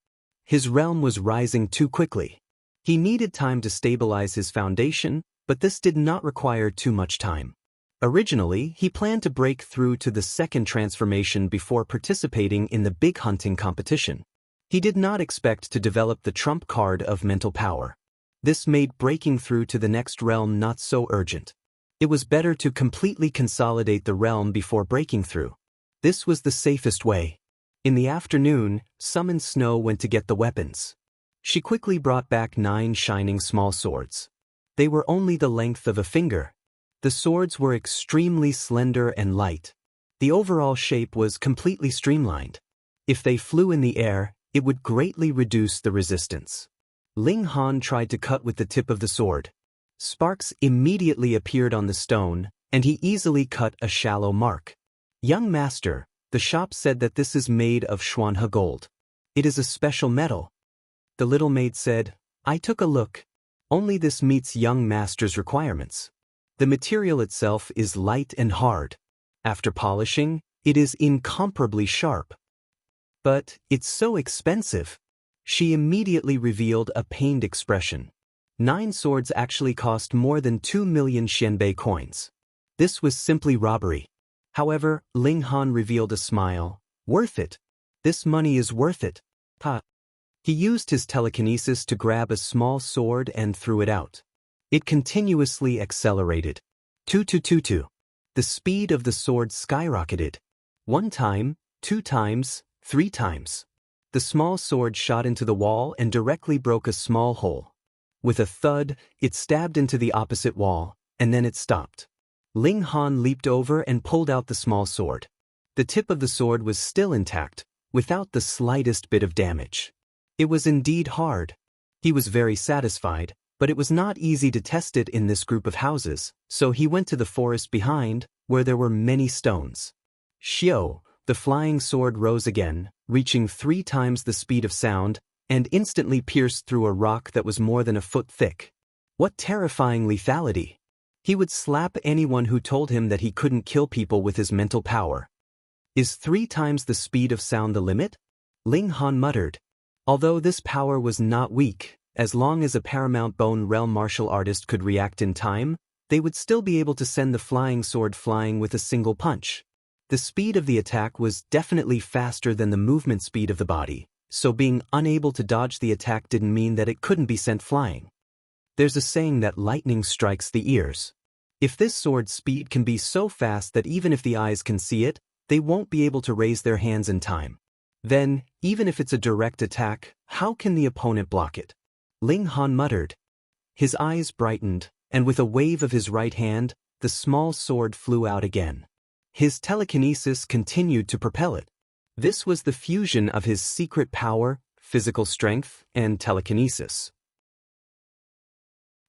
His realm was rising too quickly. He needed time to stabilize his foundation, but this did not require too much time. Originally, he planned to break through to the second transformation before participating in the big hunting competition. He did not expect to develop the trump card of mental power. This made breaking through to the next realm not so urgent. It was better to completely consolidate the realm before breaking through. This was the safest way. In the afternoon, Summon Snow went to get the weapons. She quickly brought back 9 shining small swords. They were only the length of a finger. The swords were extremely slender and light. The overall shape was completely streamlined. If they flew in the air, it would greatly reduce the resistance. Ling Han tried to cut with the tip of the sword. Sparks immediately appeared on the stone, and he easily cut a shallow mark. "Young master, the shop said that this is made of Xuanhe gold. It is a special metal." The little maid said, "I took a look. Only this meets young master's requirements. The material itself is light and hard. After polishing, it is incomparably sharp. But it's so expensive." She immediately revealed a pained expression. 9 swords actually cost more than 2 million Xianbei coins. This was simply robbery. However, Ling Han revealed a smile. "Worth it. This money is worth it." Ha! He used his telekinesis to grab a small sword and threw it out. It continuously accelerated. 2. The speed of the sword skyrocketed. 1 time, 2 times, 3 times. The small sword shot into the wall and directly broke a small hole. With a thud, it stabbed into the opposite wall, and then it stopped. Ling Han leaped over and pulled out the small sword. The tip of the sword was still intact, without the slightest bit of damage. It was indeed hard. He was very satisfied, but it was not easy to test it in this group of houses, so he went to the forest behind, where there were many stones. Xiao, the flying sword rose again, reaching 3 times the speed of sound, and instantly pierced through a rock that was more than a foot thick. What terrifying lethality! He would slap anyone who told him that he couldn't kill people with his mental power. Is 3 times the speed of sound the limit? Ling Han muttered. Although this power was not weak, as long as a Paramount Bone Realm martial artist could react in time, they would still be able to send the flying sword flying with a single punch. The speed of the attack was definitely faster than the movement speed of the body, so being unable to dodge the attack didn't mean that it couldn't be sent flying. There's a saying that lightning strikes the ears. If this sword's speed can be so fast that even if the eyes can see it, they won't be able to raise their hands in time. Then, even if it's a direct attack, how can the opponent block it? Ling Han muttered. His eyes brightened, and with a wave of his right hand, the small sword flew out again. His telekinesis continued to propel it. This was the fusion of his secret power, physical strength, and telekinesis.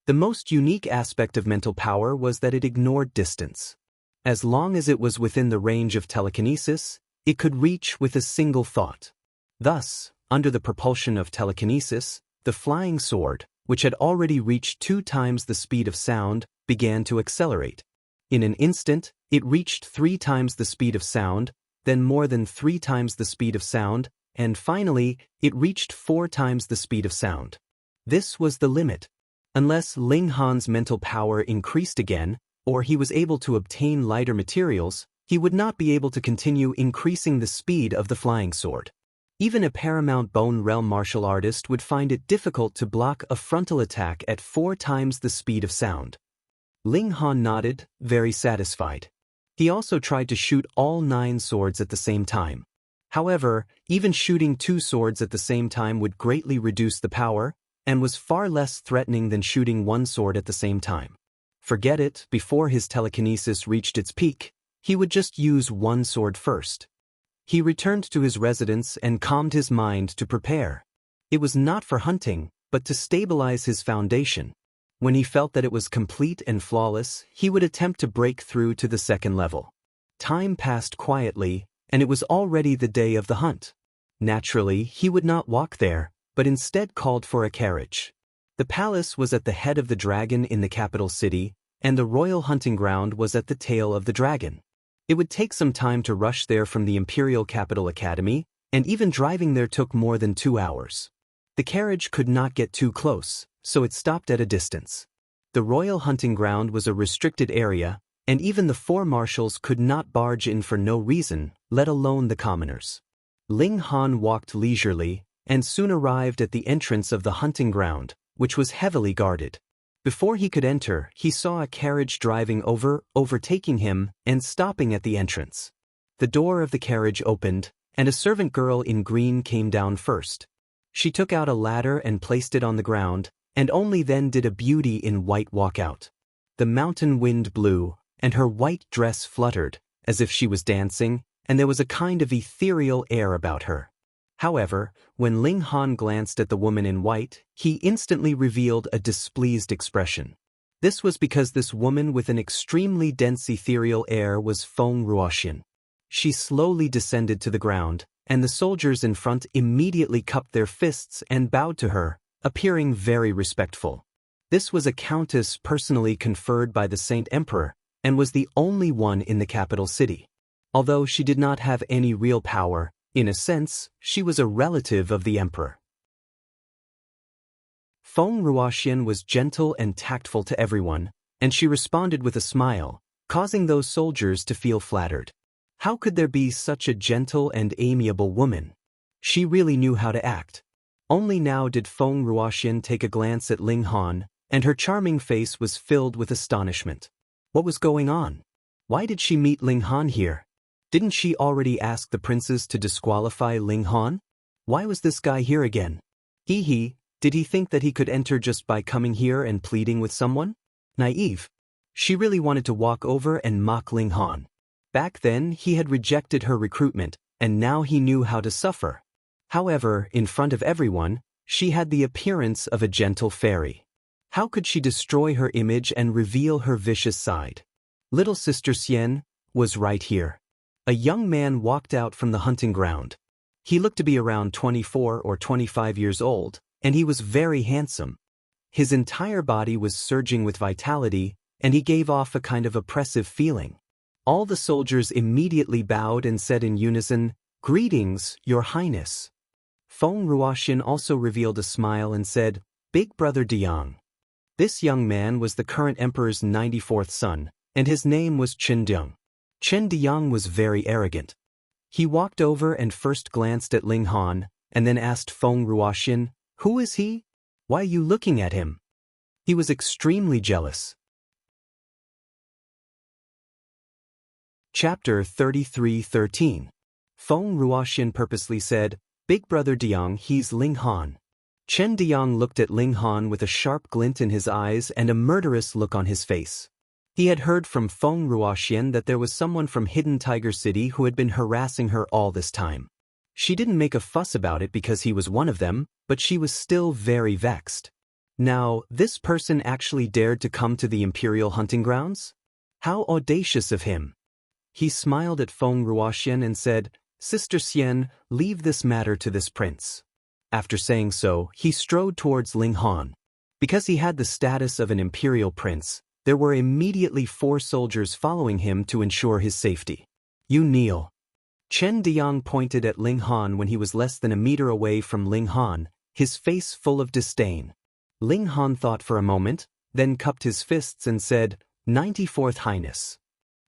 The most unique aspect of mental power was that it ignored distance. As long as it was within the range of telekinesis, it could reach with a single thought. Thus, under the propulsion of telekinesis, the flying sword, which had already reached 2 times the speed of sound, began to accelerate. In an instant, it reached 3 times the speed of sound, then more than 3 times the speed of sound, and finally, it reached 4 times the speed of sound. This was the limit. Unless Ling Han's mental power increased again, or he was able to obtain lighter materials, he would not be able to continue increasing the speed of the flying sword. Even a Paramount Bone Realm martial artist would find it difficult to block a frontal attack at 4 times the speed of sound. Ling Han nodded, very satisfied. He also tried to shoot all 9 swords at the same time. However, even shooting 2 swords at the same time would greatly reduce the power, and was far less threatening than shooting 1 sword at the same time. Forget it, before his telekinesis reached its peak, he would just use 1 sword first. He returned to his residence and calmed his mind to prepare. It was not for hunting, but to stabilize his foundation. When he felt that it was complete and flawless, he would attempt to break through to the 2nd level. Time passed quietly, and it was already the day of the hunt. Naturally, he would not walk there, but instead called for a carriage. The palace was at the head of the dragon in the capital city, and the royal hunting ground was at the tail of the dragon. It would take some time to rush there from the Imperial Capital Academy, and even driving there took more than 2 hours. The carriage could not get too close, so it stopped at a distance. The royal hunting ground was a restricted area, and even the 4 marshals could not barge in for no reason, let alone the commoners. Ling Han walked leisurely, and soon arrived at the entrance of the hunting ground, which was heavily guarded. Before he could enter, he saw a carriage driving overtaking him, and stopping at the entrance. The door of the carriage opened, and a servant girl in green came down first. She took out a ladder and placed it on the ground, and only then did a beauty in white walk out. The mountain wind blew, and her white dress fluttered, as if she was dancing, and there was a kind of ethereal air about her. However, when Ling Han glanced at the woman in white, he instantly revealed a displeased expression. This was because this woman with an extremely dense ethereal air was Feng Ruoxian. She slowly descended to the ground, and the soldiers in front immediately cupped their fists and bowed to her, appearing very respectful. This was a countess personally conferred by the Saint Emperor, and was the only one in the capital city. Although she did not have any real power, in a sense, she was a relative of the emperor. Feng Ruoxian was gentle and tactful to everyone, and she responded with a smile, causing those soldiers to feel flattered. How could there be such a gentle and amiable woman? She really knew how to act. Only now did Feng Ruoxian take a glance at Ling Han, and her charming face was filled with astonishment. What was going on? Why did she meet Ling Han here? Didn't she already ask the princes to disqualify Ling Han? Why was this guy here again? Did he think that he could enter just by coming here and pleading with someone? Naive. She really wanted to walk over and mock Ling Han. Back then, he had rejected her recruitment, and now he knew how to suffer. However, in front of everyone, she had the appearance of a gentle fairy. How could she destroy her image and reveal her vicious side? Little Sister Xian was right here. A young man walked out from the hunting ground. He looked to be around 24 or 25 years old, and he was very handsome. His entire body was surging with vitality, and he gave off a kind of oppressive feeling. All the soldiers immediately bowed and said in unison, "Greetings, Your Highness." Feng Ruoxian also revealed a smile and said, "Big Brother Diang." This young man was the current emperor's 94th son, and his name was Chen Diang. Chen Diang was very arrogant. He walked over and first glanced at Ling Han, and then asked Feng Ruoxian, "Who is he? Why are you looking at him?" He was extremely jealous. Chapter 33:13. Feng Ruoxian purposely said, "Big Brother Diang, he's Ling Han." Chen Diang looked at Ling Han with a sharp glint in his eyes and a murderous look on his face. He had heard from Feng Ruoxian that there was someone from Hidden Tiger City who had been harassing her all this time. She didn't make a fuss about it because he was one of them, but she was still very vexed. Now, this person actually dared to come to the imperial hunting grounds? How audacious of him! He smiled at Feng Ruoxian and said, "Sister Xian, leave this matter to this prince." After saying so, he strode towards Ling Han. Because he had the status of an imperial prince, there were immediately 4 soldiers following him to ensure his safety. "You kneel." Chen Diang pointed at Ling Han when he was less than a meter away from Ling Han, his face full of disdain. Ling Han thought for a moment, then cupped his fists and said, "94th Highness."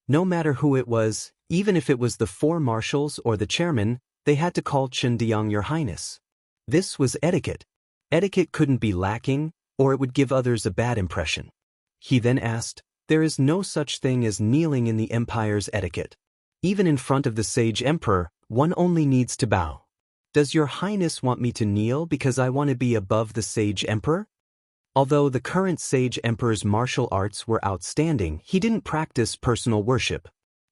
No matter who it was, even if it was the 4 marshals or the chairman, they had to call Chen Diang Your Highness. This was etiquette. Etiquette couldn't be lacking, or it would give others a bad impression. He then asked, "There is no such thing as kneeling in the empire's etiquette. Even in front of the sage emperor, one only needs to bow. Does your highness want me to kneel because I want to be above the sage emperor?" Although the current sage emperor's martial arts were outstanding, he didn't practice personal worship.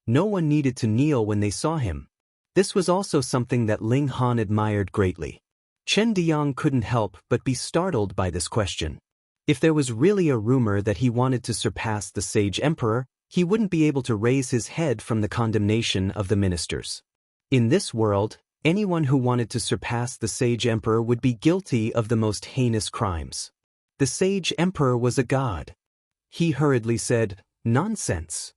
No one needed to kneel when they saw him. This was also something that Ling Han admired greatly. Chen Diang couldn't help but be startled by this question. If there was really a rumor that he wanted to surpass the sage emperor, he wouldn't be able to raise his head from the condemnation of the ministers. In this world, anyone who wanted to surpass the sage emperor would be guilty of the most heinous crimes. The sage emperor was a god. He hurriedly said, "Nonsense."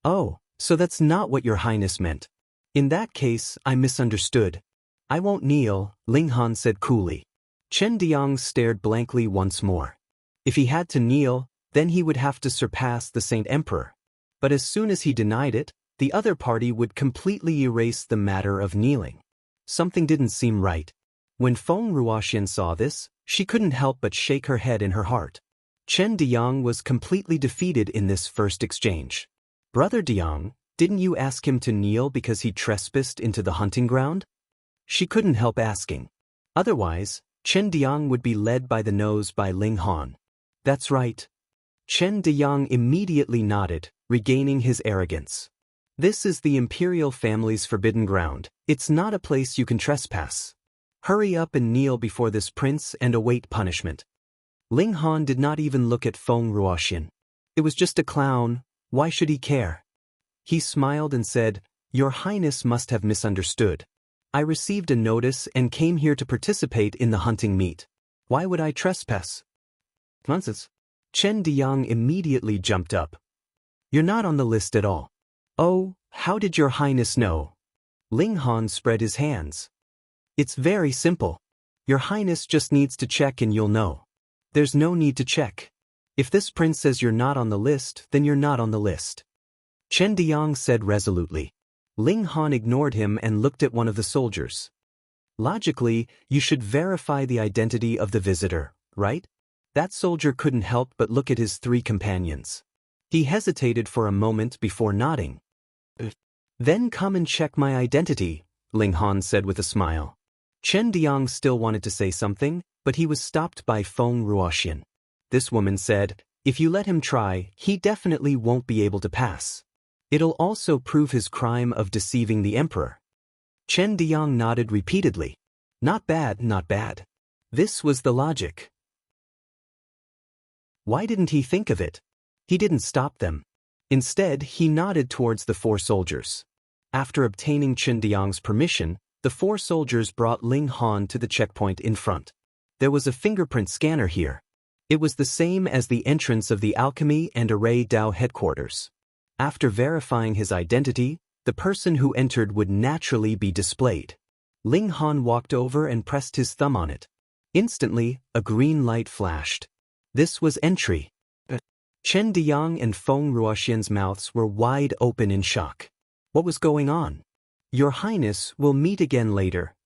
"Oh, so that's not what your highness meant. In that case, I misunderstood. I won't kneel," Ling Han said coolly. Chen Diang stared blankly once more. If he had to kneel, then he would have to surpass the Saint Emperor. But as soon as he denied it, the other party would completely erase the matter of kneeling. Something didn't seem right. When Feng Ruoxian saw this, she couldn't help but shake her head in her heart. Chen Diang was completely defeated in this first exchange. "Brother Diang, didn't you ask him to kneel because he trespassed into the hunting ground?" She couldn't help asking. Otherwise, Chen Diang would be led by the nose by Ling Han. "That's right." Chen Diang immediately nodded, regaining his arrogance. "This is the imperial family's forbidden ground. It's not a place you can trespass. Hurry up and kneel before this prince and await punishment." Ling Han did not even look at Feng Ruoxian. It was just a clown. Why should he care? He smiled and said, "Your Highness must have misunderstood. I received a notice and came here to participate in the hunting meet. Why would I trespass?" "Nonsense." Chen Diang immediately jumped up. "You're not on the list at all." "Oh, how did your highness know?" Ling Han spread his hands. "It's very simple. Your highness just needs to check and you'll know. There's no need to check. If this prince says you're not on the list, then you're not on the list." Chen Diang said resolutely. Ling Han ignored him and looked at one of the soldiers. "Logically, you should verify the identity of the visitor, right?" That soldier couldn't help but look at his 3 companions. He hesitated for a moment before nodding. "Then come and check my identity," Ling Han said with a smile. Chen Diang still wanted to say something, but he was stopped by Feng Ruoxian. This woman said, "If you let him try, he definitely won't be able to pass. It'll also prove his crime of deceiving the emperor." Chen Diang nodded repeatedly. "Not bad, not bad." This was the logic. Why didn't he think of it? He didn't stop them. Instead, he nodded towards the 4 soldiers. After obtaining Chen Diang's permission, the 4 soldiers brought Ling Han to the checkpoint in front. There was a fingerprint scanner here. It was the same as the entrance of the Alchemy and Array Dao headquarters. After verifying his identity, the person who entered would naturally be displayed. Ling Han walked over and pressed his thumb on it. Instantly, a green light flashed. This was entry. Chen Diang and Feng Ruoxian's mouths were wide open in shock. What was going on? "Your Highness will meet again later."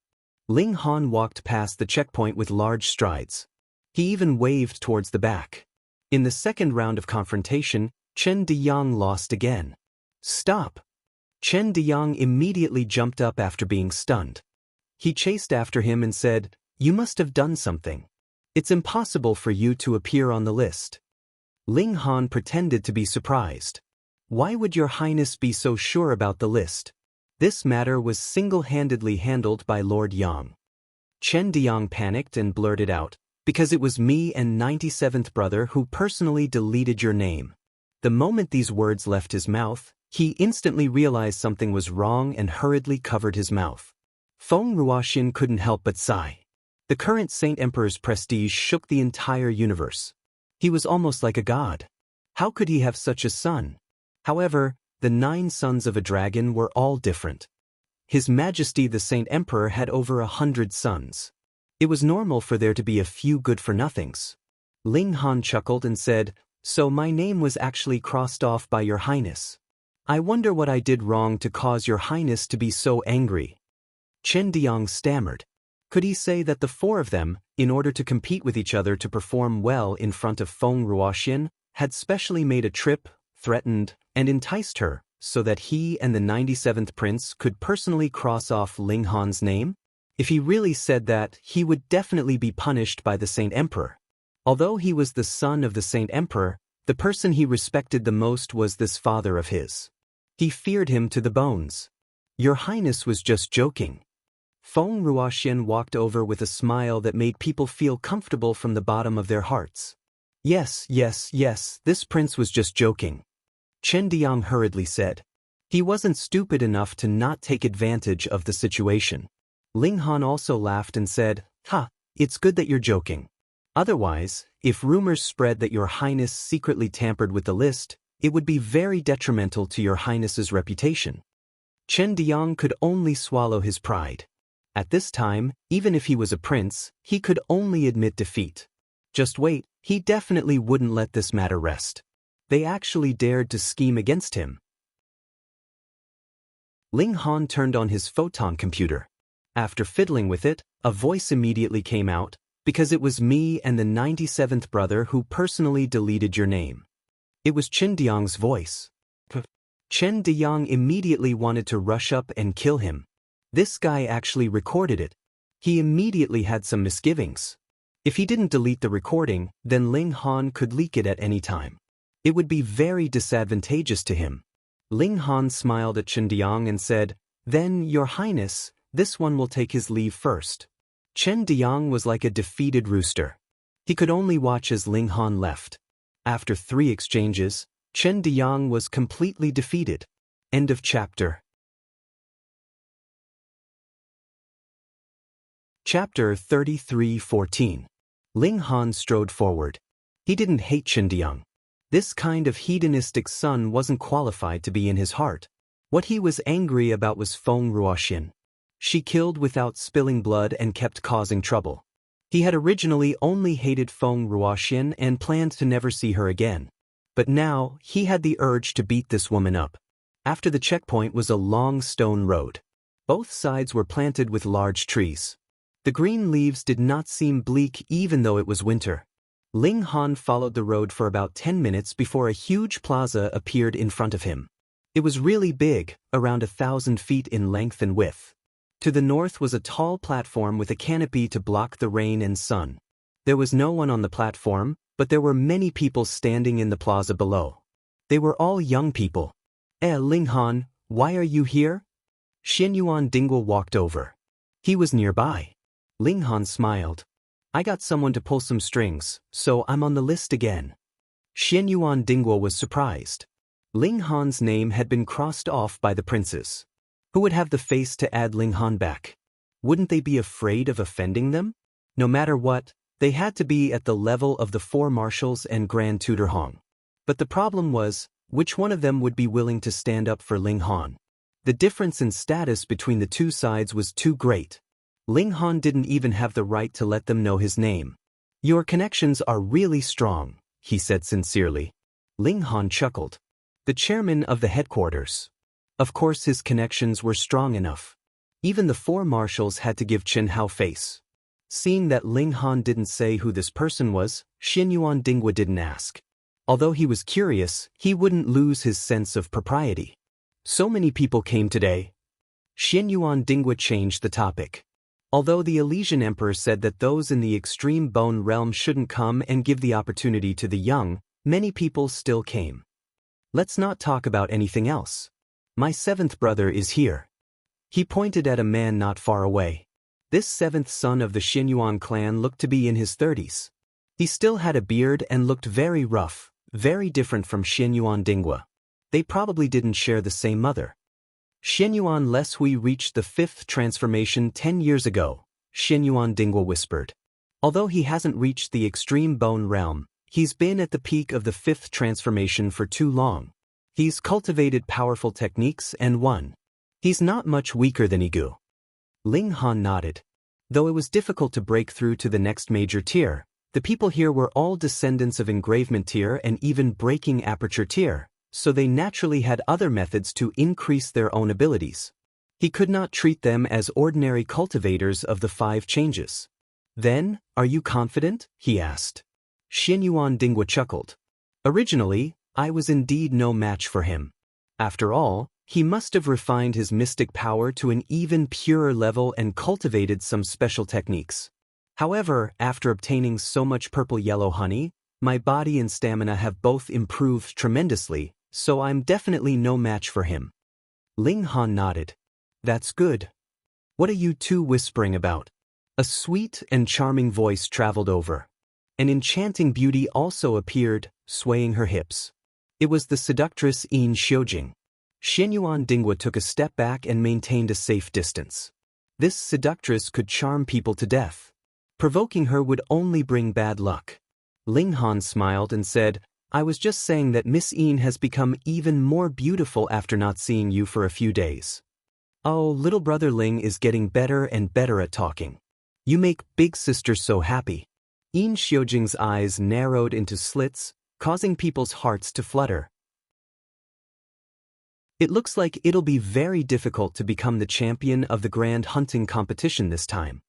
Ling Han walked past the checkpoint with large strides. He even waved towards the back. In the second round of confrontation, Chen Diang lost again. "Stop!" Chen Diang immediately jumped up after being stunned. He chased after him and said, "You must have done something. It's impossible for you to appear on the list." Ling Han pretended to be surprised. "Why would your highness be so sure about the list?" This matter was single-handedly handled by Lord Yang. Chen Diang panicked and blurted out, "Because it was me and 97th brother who personally deleted your name." The moment these words left his mouth, he instantly realized something was wrong and hurriedly covered his mouth. Feng Ruoxian couldn't help but sigh. The current Saint Emperor's prestige shook the entire universe. He was almost like a god. How could he have such a son? However, the 9 sons of a dragon were all different. His Majesty the Saint Emperor had over 100 sons. It was normal for there to be a few good-for-nothings. Ling Han chuckled and said, "So my name was actually crossed off by your highness. I wonder what I did wrong to cause your highness to be so angry." Chen Diang stammered. Could he say that the 4 of them, in order to compete with each other to perform well in front of Feng Ruoxian, had specially made a trip, threatened, and enticed her, so that he and the 97th prince could personally cross off Ling Han's name? If he really said that, he would definitely be punished by the Saint Emperor. Although he was the son of the Saint Emperor, the person he respected the most was this father of his. He feared him to the bones. "Your Highness was just joking." Feng Ruoxian walked over with a smile that made people feel comfortable from the bottom of their hearts. Yes, this prince was just joking," Chen Diang hurriedly said. He wasn't stupid enough to not take advantage of the situation. Ling Han also laughed and said, "Ha, it's good that you're joking. Otherwise, if rumors spread that your highness secretly tampered with the list, it would be very detrimental to your highness's reputation." Chen Diang could only swallow his pride. At this time, even if he was a prince, he could only admit defeat. Just wait, he definitely wouldn't let this matter rest. They actually dared to scheme against him. Ling Han turned on his photon computer. After fiddling with it, a voice immediately came out, "Because it was me and the 97th brother who personally deleted your name." It was Chen Diang's voice. Chen Diang immediately wanted to rush up and kill him. This guy actually recorded it. He immediately had some misgivings. If he didn't delete the recording, then Ling Han could leak it at any time. It would be very disadvantageous to him. Ling Han smiled at Chen Diang and said, "Then, Your Highness, this one will take his leave first." Chen Diang was like a defeated rooster. He could only watch as Ling Han left. After 3 exchanges, Chen Diang was completely defeated. End of chapter. Chapter 33:14. Ling Han strode forward. He didn't hate Chen Diang. This kind of hedonistic son wasn't qualified to be in his heart. What he was angry about was Feng Ruoxian. She killed without spilling blood and kept causing trouble. He had originally only hated Feng Ruoxian and planned to never see her again. But now, he had the urge to beat this woman up. After the checkpoint was a long stone road. Both sides were planted with large trees. The green leaves did not seem bleak even though it was winter. Ling Han followed the road for about 10 minutes before a huge plaza appeared in front of him. It was really big, around 1,000 feet in length and width. To the north was a tall platform with a canopy to block the rain and sun. There was no one on the platform, but there were many people standing in the plaza below. They were all young people. Ling Han, why are you here?" Xianyuan Dingguo walked over. He was nearby. Ling Han smiled. "I got someone to pull some strings, so I'm on the list again." Xianyuan Dingguo was surprised. Ling Han's name had been crossed off by the princes. Who would have the face to add Ling Han back? Wouldn't they be afraid of offending them? No matter what, they had to be at the level of the 4 marshals and Grand Tutor Hong. But the problem was, which one of them would be willing to stand up for Ling Han? The difference in status between the 2 sides was too great. Ling Han didn't even have the right to let them know his name. "Your connections are really strong," he said sincerely. Ling Han chuckled. The chairman of the headquarters. Of course his connections were strong enough. Even the 4 marshals had to give Chen Hao face. Seeing that Ling Han didn't say who this person was, Xianyuan Dingguo didn't ask. Although he was curious, he wouldn't lose his sense of propriety. "So many people came today." Xianyuan Dingguo changed the topic. Although the Elysian Emperor said that those in the extreme bone realm shouldn't come and give the opportunity to the young, many people still came. "Let's not talk about anything else. My 7th brother is here." He pointed at a man not far away. This seventh son of the Xinyuan clan looked to be in his 30s. He still had a beard and looked very rough, very different from Xinyuan Dingwa. They probably didn't share the same mother. Xinyuan Leshui reached the 5th transformation 10 years ago, Xinyuan Dingwa whispered. Although he hasn't reached the extreme bone realm, he's been at the peak of the 5th transformation for too long. He's cultivated powerful techniques and won. He's not much weaker than Igu. Ling Han nodded. Though it was difficult to break through to the next major tier, the people here were all descendants of engravement tier and even breaking aperture tier, so they naturally had other methods to increase their own abilities. He could not treat them as ordinary cultivators of the 5 changes. Then, are you confident? He asked. Xinyuan Dingwa chuckled. Originally, I was indeed no match for him. After all, he must have refined his mystic power to an even purer level and cultivated some special techniques. However, after obtaining so much purple-yellow honey, my body and stamina have both improved tremendously, so I'm definitely no match for him. Ling Han nodded. That's good. What are you two whispering about? A sweet and charming voice traveled over. An enchanting beauty also appeared, swaying her hips. It was the seductress Yin Xiujing. Xinyuan Dingwa took a step back and maintained a safe distance. This seductress could charm people to death. Provoking her would only bring bad luck. Ling Han smiled and said, I was just saying that Miss Yin has become even more beautiful after not seeing you for a few days. Oh, little brother Ling is getting better and better at talking. You make big sister so happy. Yin Xiujing's eyes narrowed into slits, causing people's hearts to flutter. It looks like it'll be very difficult to become the champion of the grand hunting competition this time.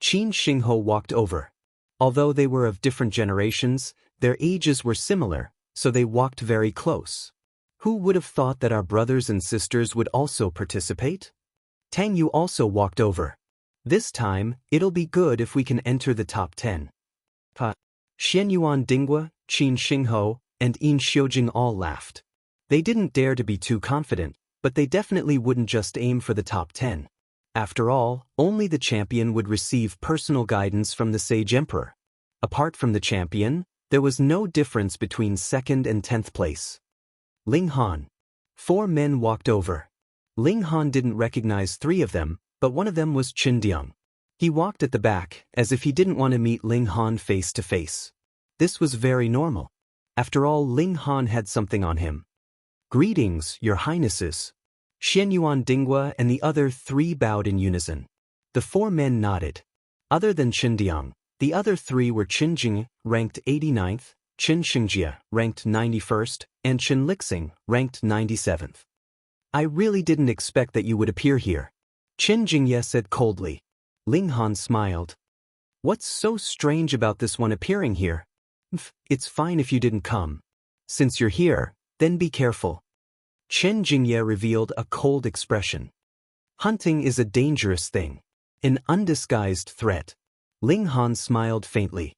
Qin Xingho walked over. Although they were of different generations, their ages were similar, so they walked very close. Who would have thought that our brothers and sisters would also participate? Tang Yu also walked over. This time, it'll be good if we can enter the top 10. Xinyuan Dingwa, Qin Xingho, and Yin Xiujing all laughed. They didn't dare to be too confident, but they definitely wouldn't just aim for the top 10. After all, only the champion would receive personal guidance from the Sage Emperor. Apart from the champion, there was no difference between 2nd and 10th place. Ling Han. 4 men walked over. Ling Han didn't recognize 3 of them, but one of them was Qin Diang. He walked at the back, as if he didn't want to meet Ling Han face to face. This was very normal. After all, Ling Han had something on him. Greetings, your highnesses. Xinyuan Dingwa and the other 3 bowed in unison. The 4 men nodded. Other than Qin Diang, the other 3 were Qin Jing, ranked 89th, Qin Xingjie, ranked 91st, and Qin Lixing, ranked 97th. I really didn't expect that you would appear here. Qin Jingye said coldly. Ling Han smiled. What's so strange about this one appearing here? It's fine if you didn't come. Since you're here, then be careful. Qin Jingye revealed a cold expression. Hunting is a dangerous thing. An undisguised threat. Ling Han smiled faintly.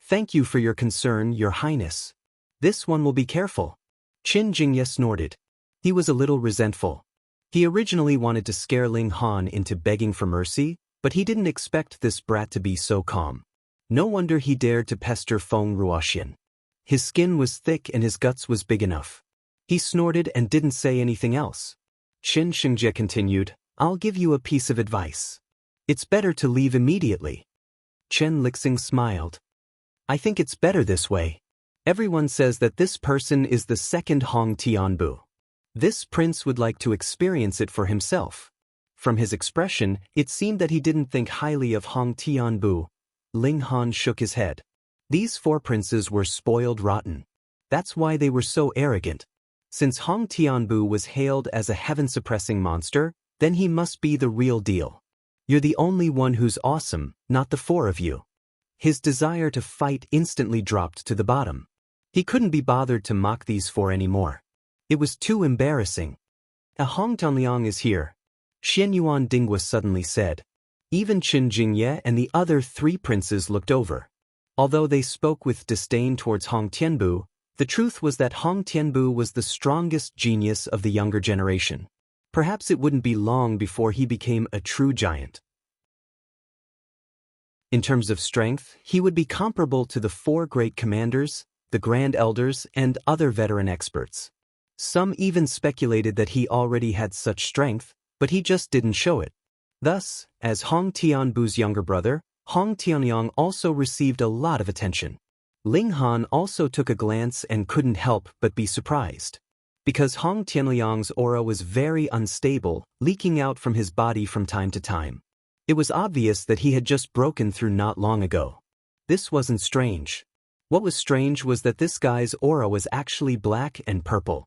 Thank you for your concern, your highness. This one will be careful. Qin Jingye snorted. He was a little resentful. He originally wanted to scare Ling Han into begging for mercy, but he didn't expect this brat to be so calm. No wonder he dared to pester Feng Ruoxian. His skin was thick and his guts was big enough. He snorted and didn't say anything else. Qin Xingjie continued, I'll give you a piece of advice. It's better to leave immediately. Chen Lixing smiled. I think it's better this way. Everyone says that this person is the 2nd Hong Tianbu. This prince would like to experience it for himself. From his expression, it seemed that he didn't think highly of Hong Tianbu. Ling Han shook his head. These 4 princes were spoiled rotten. That's why they were so arrogant. Since Hong Tianbu was hailed as a heaven-suppressing monster, then he must be the real deal. You're the only one who's awesome, not the 4 of you. His desire to fight instantly dropped to the bottom. He couldn't be bothered to mock these 4 anymore. It was too embarrassing. A Hong Tanliang is here. Xinyuan Dingwa suddenly said. Even Qin Jingye and the other 3 princes looked over. Although they spoke with disdain towards Hong Tianbu, the truth was that Hong Tianbu was the strongest genius of the younger generation. Perhaps it wouldn't be long before he became a true giant. In terms of strength, he would be comparable to the 4 great commanders, the Grand Elders, and other veteran experts. Some even speculated that he already had such strength, but he just didn't show it. Thus, as Hong Tianbu's younger brother, Hong Tianyang also received a lot of attention. Ling Han also took a glance and couldn't help but be surprised. Because Hong Tianyang's aura was very unstable, leaking out from his body from time to time. It was obvious that he had just broken through not long ago. This wasn't strange. What was strange was that this guy's aura was actually black and purple.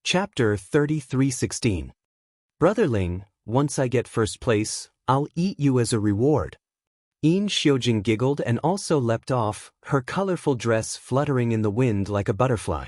Chapter 33:16. Brother Ling, once I get first place, I'll eat you as a reward. Yin Xiujing giggled and also leapt off, her colorful dress fluttering in the wind like a butterfly.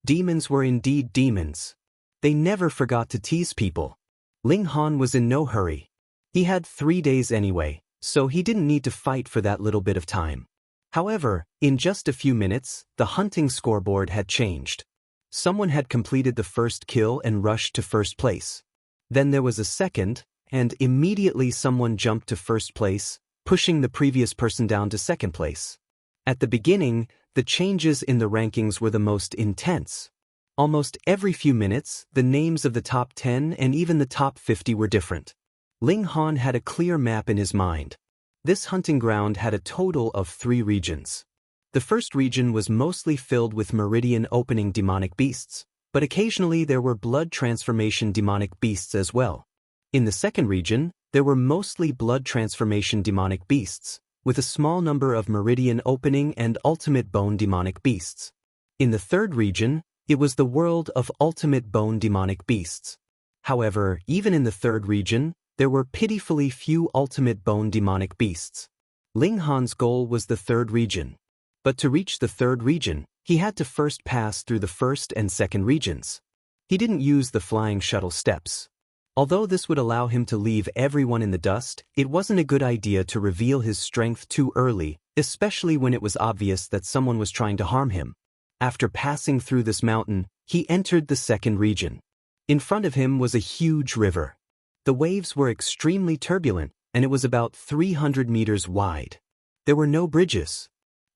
Demons were indeed demons. They never forgot to tease people. Ling Han was in no hurry. He had 3 days anyway, so he didn't need to fight for that little bit of time. However, in just a few minutes, the hunting scoreboard had changed. Someone had completed the first kill and rushed to first place. Then there was a second, and immediately someone jumped to first place, pushing the previous person down to second place. At the beginning, the changes in the rankings were the most intense. Almost every few minutes, the names of the top 10 and even the top 50 were different. Ling Han had a clear map in his mind. This hunting ground had a total of 3 regions. The first region was mostly filled with meridian-opening demonic beasts, but occasionally there were blood transformation demonic beasts as well. In the second region, there were mostly blood transformation demonic beasts, with a small number of meridian-opening and ultimate bone demonic beasts. In the third region, it was the world of ultimate bone demonic beasts. However, even in the third region, there were pitifully few ultimate bone demonic beasts. Ling Han's goal was the third region. But to reach the third region, he had to first pass through the first and second regions. He didn't use the flying shuttle steps. Although this would allow him to leave everyone in the dust, it wasn't a good idea to reveal his strength too early, especially when it was obvious that someone was trying to harm him. After passing through this mountain, he entered the second region. In front of him was a huge river. The waves were extremely turbulent, and it was about 300 meters wide. There were no bridges.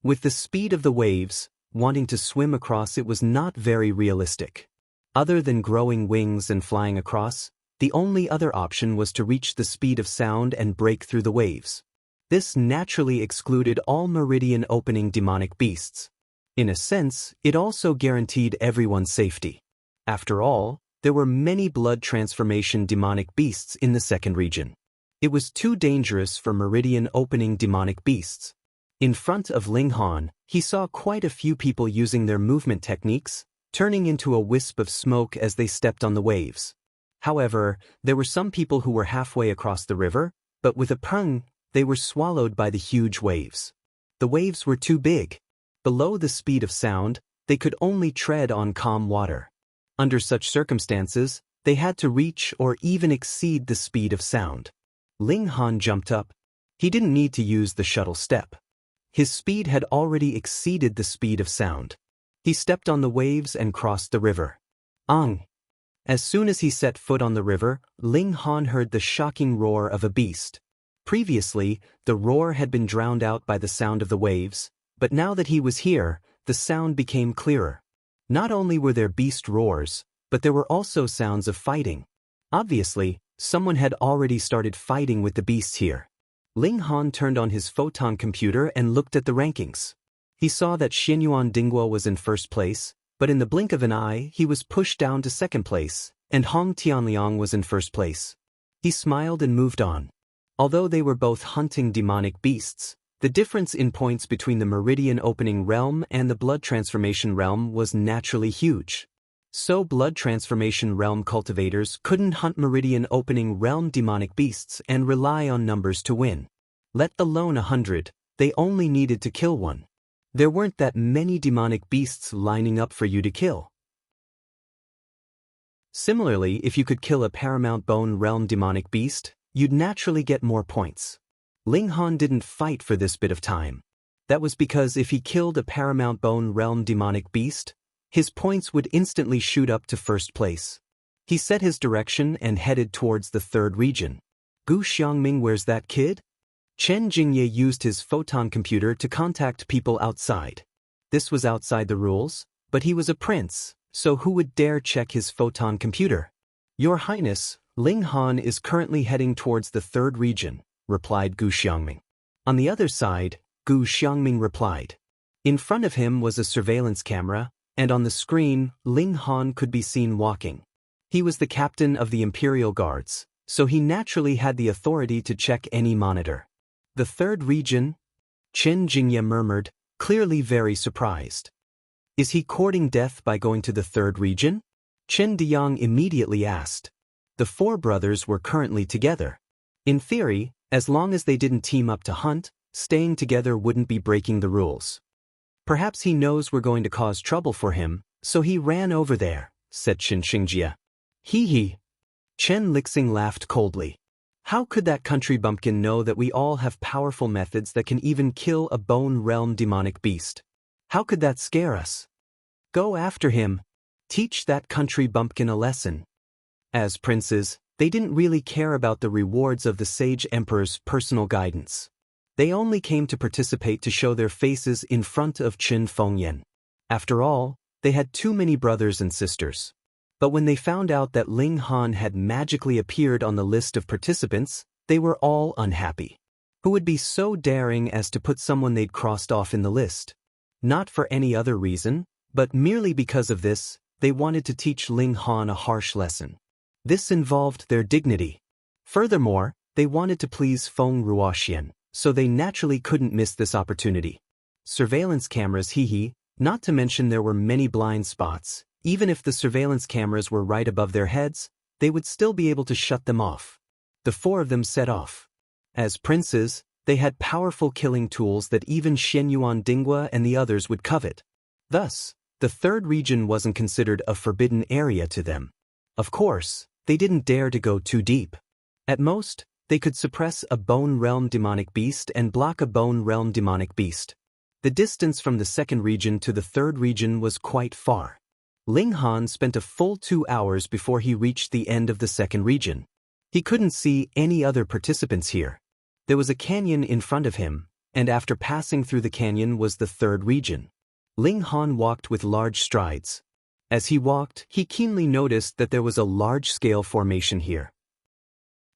With the speed of the waves, wanting to swim across it was not very realistic. Other than growing wings and flying across, the only other option was to reach the speed of sound and break through the waves. This naturally excluded all meridian-opening demonic beasts. In a sense, it also guaranteed everyone's safety. After all, there were many blood transformation demonic beasts in the second region. It was too dangerous for meridian-opening demonic beasts. In front of Ling Han, he saw quite a few people using their movement techniques, turning into a wisp of smoke as they stepped on the waves. However, there were some people who were halfway across the river, but with a pung, they were swallowed by the huge waves. The waves were too big. Below the speed of sound, they could only tread on calm water. Under such circumstances, they had to reach or even exceed the speed of sound. Ling Han jumped up. He didn't need to use the shuttle step. His speed had already exceeded the speed of sound. He stepped on the waves and crossed the river. Ang! As soon as he set foot on the river, Ling Han heard the shocking roar of a beast. Previously, the roar had been drowned out by the sound of the waves, but now that he was here, the sound became clearer. Not only were there beast roars, but there were also sounds of fighting. Obviously, someone had already started fighting with the beasts here. Ling Han turned on his photon computer and looked at the rankings. He saw that Xinyuan Dingguo was in first place, but in the blink of an eye he was pushed down to second place, and Hong Tianliang was in first place. He smiled and moved on. Although they were both hunting demonic beasts, the difference in points between the Meridian Opening Realm and the Blood Transformation Realm was naturally huge. So Blood Transformation Realm cultivators couldn't hunt Meridian Opening Realm demonic beasts and rely on numbers to win. Let alone 100, they only needed to kill one. There weren't that many demonic beasts lining up for you to kill. Similarly, if you could kill a Paramount Bone Realm demonic beast, you'd naturally get more points. Ling Han didn't fight for this bit of time. That was because if he killed a Paramount Bone Realm demonic beast, his points would instantly shoot up to first place. He set his direction and headed towards the third region. Gu Xiangming, where's that kid? Chen Jingye used his photon computer to contact people outside. This was outside the rules, but he was a prince, so who would dare check his photon computer? Your Highness, Ling Han is currently heading towards the third region, replied Gu Xiangming. On the other side, Gu Xiangming replied. In front of him was a surveillance camera, and on the screen, Ling Han could be seen walking. He was the captain of the Imperial Guards, so he naturally had the authority to check any monitor. The third region? Chen Jingye murmured, clearly very surprised. Is he courting death by going to the third region? Chen Diyang immediately asked. The four brothers were currently together. In theory, as long as they didn't team up to hunt, staying together wouldn't be breaking the rules. Perhaps he knows we're going to cause trouble for him, so he ran over there, said Chen Xingjie. Hee. Chen Lixing laughed coldly. How could that country bumpkin know that we all have powerful methods that can even kill a bone realm demonic beast? How could that scare us? Go after him. Teach that country bumpkin a lesson. As princes, they didn't really care about the rewards of the sage emperor's personal guidance. They only came to participate to show their faces in front of Qin Fengyan. After all, they had too many brothers and sisters. But when they found out that Ling Han had magically appeared on the list of participants, they were all unhappy. Who would be so daring as to put someone they'd crossed off in the list? Not for any other reason, but merely because of this, they wanted to teach Ling Han a harsh lesson. This involved their dignity. Furthermore, they wanted to please Feng Ruoxian, so they naturally couldn't miss this opportunity. Surveillance cameras, not to mention there were many blind spots. Even if the surveillance cameras were right above their heads, they would still be able to shut them off. The four of them set off. As princes, they had powerful killing tools that even Shenyuan Dinghua and the others would covet. Thus, the third region wasn't considered a forbidden area to them. Of course, they didn't dare to go too deep. At most, they could suppress a bone realm demonic beast and block a bone realm demonic beast. The distance from the second region to the third region was quite far. Ling Han spent a full 2 hours before he reached the end of the second region. He couldn't see any other participants here. There was a canyon in front of him, and after passing through the canyon was the third region. Ling Han walked with large strides. As he walked, he keenly noticed that there was a large-scale formation here.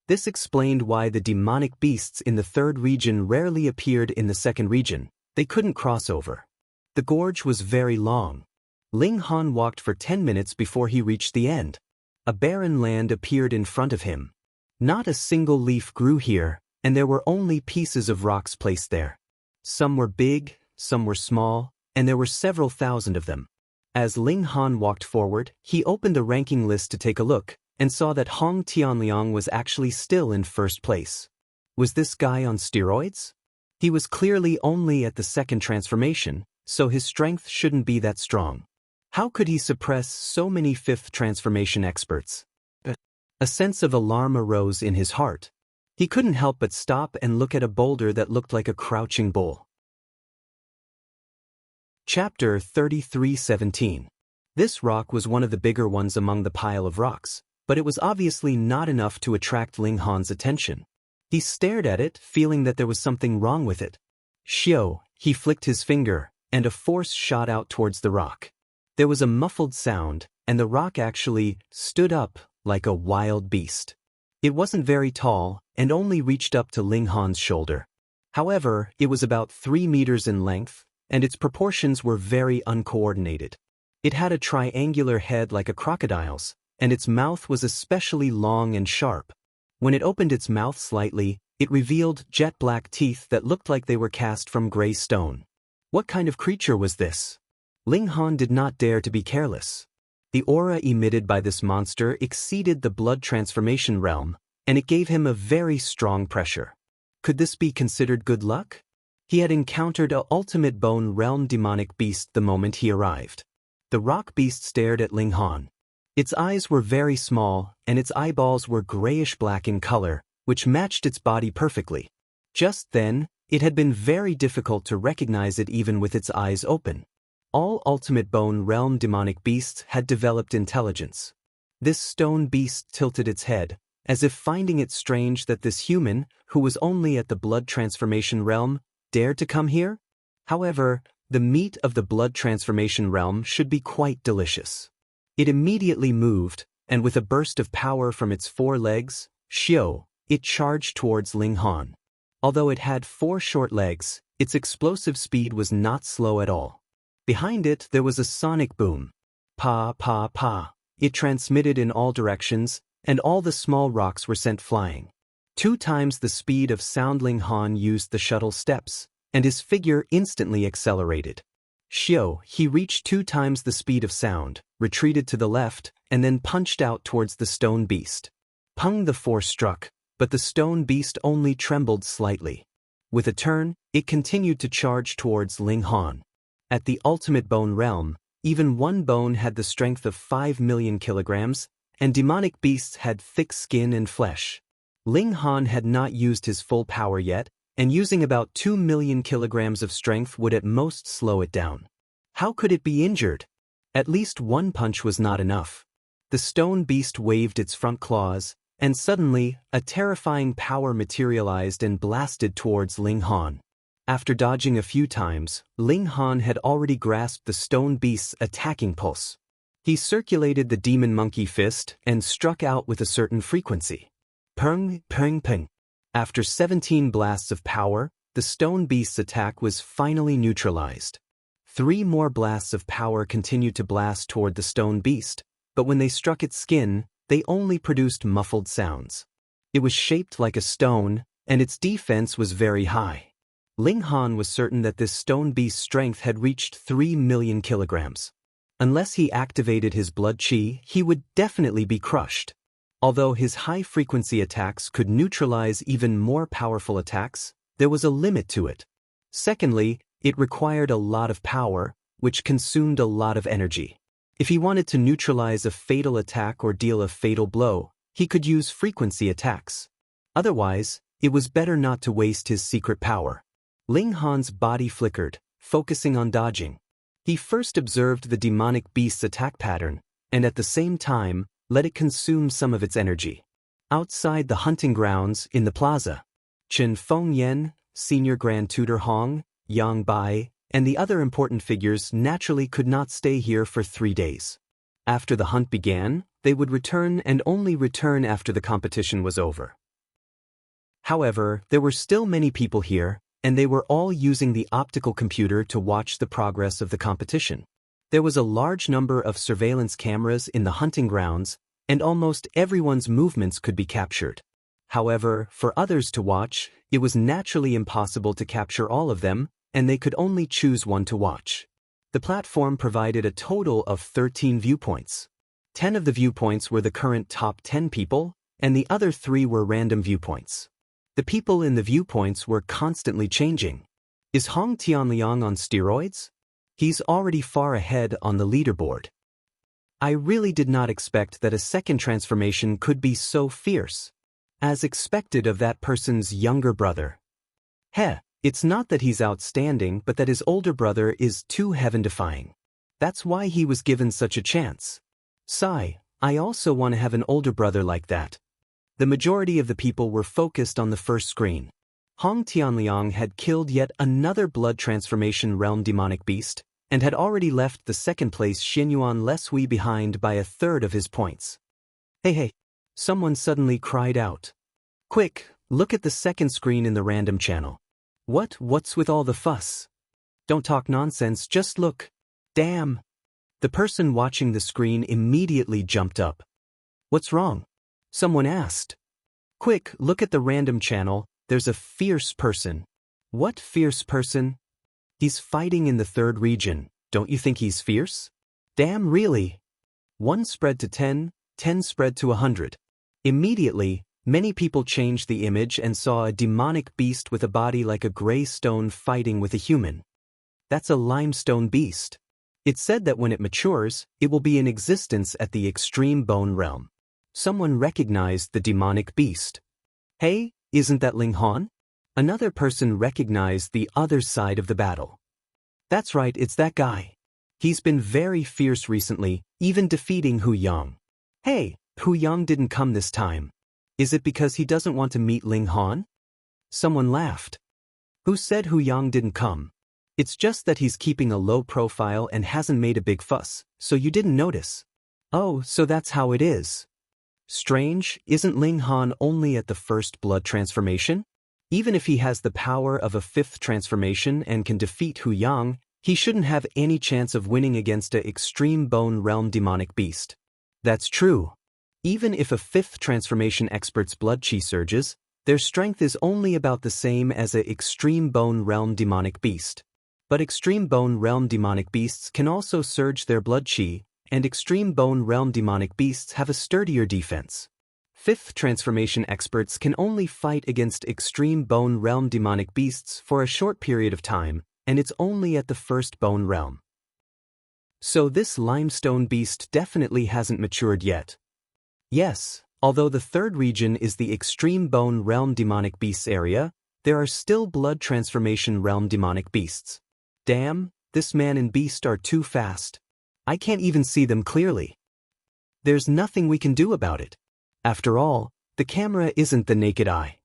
This explained why the demonic beasts in the third region rarely appeared in the second region. They couldn't cross over. The gorge was very long. Ling Han walked for 10 minutes before he reached the end. A barren land appeared in front of him. Not a single leaf grew here, and there were only pieces of rocks placed there. Some were big, some were small, and there were several thousand of them. As Ling Han walked forward, he opened the ranking list to take a look, and saw that Hong Tianliang was actually still in first place. Was this guy on steroids? He was clearly only at the second transformation, so his strength shouldn't be that strong. How could he suppress so many fifth transformation experts? A sense of alarm arose in his heart. He couldn't help but stop and look at a boulder that looked like a crouching bull. Chapter 33:17. This rock was one of the bigger ones among the pile of rocks, but it was obviously not enough to attract Ling Han's attention. He stared at it, feeling that there was something wrong with it. Xiao, he flicked his finger, and a force shot out towards the rock. There was a muffled sound, and the rock actually stood up like a wild beast. It wasn't very tall, and only reached up to Ling Han's shoulder. However, it was about 3 meters in length, and its proportions were very uncoordinated. It had a triangular head like a crocodile's, and its mouth was especially long and sharp. When it opened its mouth slightly, it revealed jet-black teeth that looked like they were cast from gray stone. What kind of creature was this? Ling Han did not dare to be careless. The aura emitted by this monster exceeded the blood transformation realm, and it gave him a very strong pressure. Could this be considered good luck? He had encountered a ultimate bone realm demonic beast the moment he arrived. The rock beast stared at Ling Han. Its eyes were very small, and its eyeballs were grayish-black in color, which matched its body perfectly. Just then, it had been very difficult to recognize it even with its eyes open. All Ultimate Bone Realm demonic beasts had developed intelligence. This stone beast tilted its head, as if finding it strange that this human, who was only at the blood transformation realm, dared to come here. However, the meat of the blood transformation realm should be quite delicious. It immediately moved, and with a burst of power from its 4 legs, it charged towards Ling Han. Although it had 4 short legs, its explosive speed was not slow at all. Behind it there was a sonic boom. Pa pa pa. It transmitted in all directions, and all the small rocks were sent flying. 2 times the speed of sound. Ling Han used the shuttle steps, and his figure instantly accelerated. He reached 2 times the speed of sound, retreated to the left, and then punched out towards the stone beast. Pung, the force struck, but the stone beast only trembled slightly. With a turn, it continued to charge towards Ling Han. At the Ultimate Bone Realm, even one bone had the strength of 5 million kilograms, and demonic beasts had thick skin and flesh. Ling Han had not used his full power yet, and using about 2 million kilograms of strength would at most slow it down. How could it be injured? At least one punch was not enough. The stone beast waved its front claws, and suddenly, a terrifying power materialized and blasted towards Ling Han. After dodging a few times, Ling Han had already grasped the stone beast's attacking pulse. He circulated the demon monkey fist and struck out with a certain frequency. Pung, pung, pung. After 17 blasts of power, the stone beast's attack was finally neutralized. 3 more blasts of power continued to blast toward the stone beast, but when they struck its skin, they only produced muffled sounds. It was shaped like a stone, and its defense was very high. Ling Han was certain that this stone beast's strength had reached 3 million kilograms. Unless he activated his blood chi, he would definitely be crushed. Although his high-frequency attacks could neutralize even more powerful attacks, there was a limit to it. Secondly, it required a lot of power, which consumed a lot of energy. If he wanted to neutralize a fatal attack or deal a fatal blow, he could use frequency attacks. Otherwise, it was better not to waste his secret power. Ling Han's body flickered, focusing on dodging. He first observed the demonic beast's attack pattern, and at the same time, let it consume some of its energy. Outside the hunting grounds, in the plaza, Chen Fengyan, Senior Grand Tutor Hong, Yang Bai, and the other important figures naturally could not stay here for 3 days. After the hunt began, they would return and only return after the competition was over. However, there were still many people here, and they were all using the optical computer to watch the progress of the competition. There was a large number of surveillance cameras in the hunting grounds, and almost everyone's movements could be captured. However, for others to watch, it was naturally impossible to capture all of them, and they could only choose one to watch. The platform provided a total of 13 viewpoints. 10 of the viewpoints were the current top 10 people, and the other 3 were random viewpoints. The people in the viewpoints were constantly changing. Is Hong Tianliang on steroids? He's already far ahead on the leaderboard. I really did not expect that a second transformation could be so fierce. As expected of that person's younger brother. It's not that he's outstanding, but that his older brother is too heaven-defying. That's why he was given such a chance. Sigh, I also want to have an older brother like that. The majority of the people were focused on the first screen. Hong Tianliang had killed yet another blood transformation realm demonic beast, and had already left the second place Xinyuan Lesui behind by 1/3 of his points. Hey, someone suddenly cried out. Quick, look at the second screen in the random channel. What's with all the fuss? Don't talk nonsense, just look. Damn! The person watching the screen immediately jumped up. What's wrong? Someone asked. Quick, look at the random channel, there's a fierce person. What fierce person? He's fighting in the 3rd region, don't you think he's fierce? Damn, really? 1 spread to 10, 10 spread to 100. Immediately, many people changed the image and saw a demonic beast with a body like a gray stone fighting with a human. That's a limestone beast. It's said that when it matures, it will be in existence at the extreme bone realm. Someone recognized the demonic beast. Hey, isn't that Ling Han? Another person recognized the other side of the battle. That's right, it's that guy. He's been very fierce recently, even defeating Hu Yang. Hey, Hu Yang didn't come this time. Is it because he doesn't want to meet Ling Han? Someone laughed. Who said Hu Yang didn't come? It's just that he's keeping a low profile and hasn't made a big fuss, so you didn't notice. Oh, so that's how it is. Strange, isn't Ling Han only at the first blood transformation? Even if he has the power of a fifth transformation and can defeat Hu Yang, he shouldn't have any chance of winning against a extreme bone realm demonic beast. That's true. Even if a fifth transformation expert's blood chi surges, their strength is only about the same as a extreme bone realm demonic beast. But extreme bone realm demonic beasts can also surge their blood chi, and extreme bone realm demonic beasts have a sturdier defense. Fifth transformation experts can only fight against extreme bone realm demonic beasts for a short period of time, and it's only at the first bone realm. So this limestone beast definitely hasn't matured yet. Yes, although the third region is the extreme bone realm demonic beasts area, there are still blood transformation realm demonic beasts. Damn, this man and beast are too fast. I can't even see them clearly. There's nothing we can do about it. After all, the camera isn't the naked eye.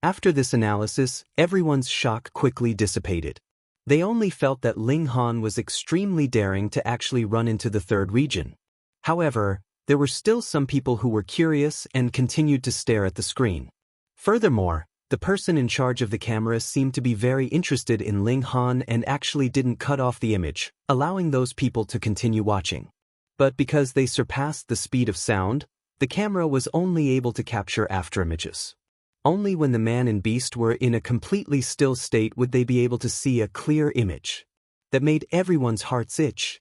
After this analysis, everyone's shock quickly dissipated. They only felt that Ling Han was extremely daring to actually run into the third region. However, there were still some people who were curious and continued to stare at the screen. Furthermore, the person in charge of the camera seemed to be very interested in Ling Han and actually didn't cut off the image, allowing those people to continue watching. But because they surpassed the speed of sound, the camera was only able to capture afterimages. Only when the man and beast were in a completely still state would they be able to see a clear image. That made everyone's hearts itch.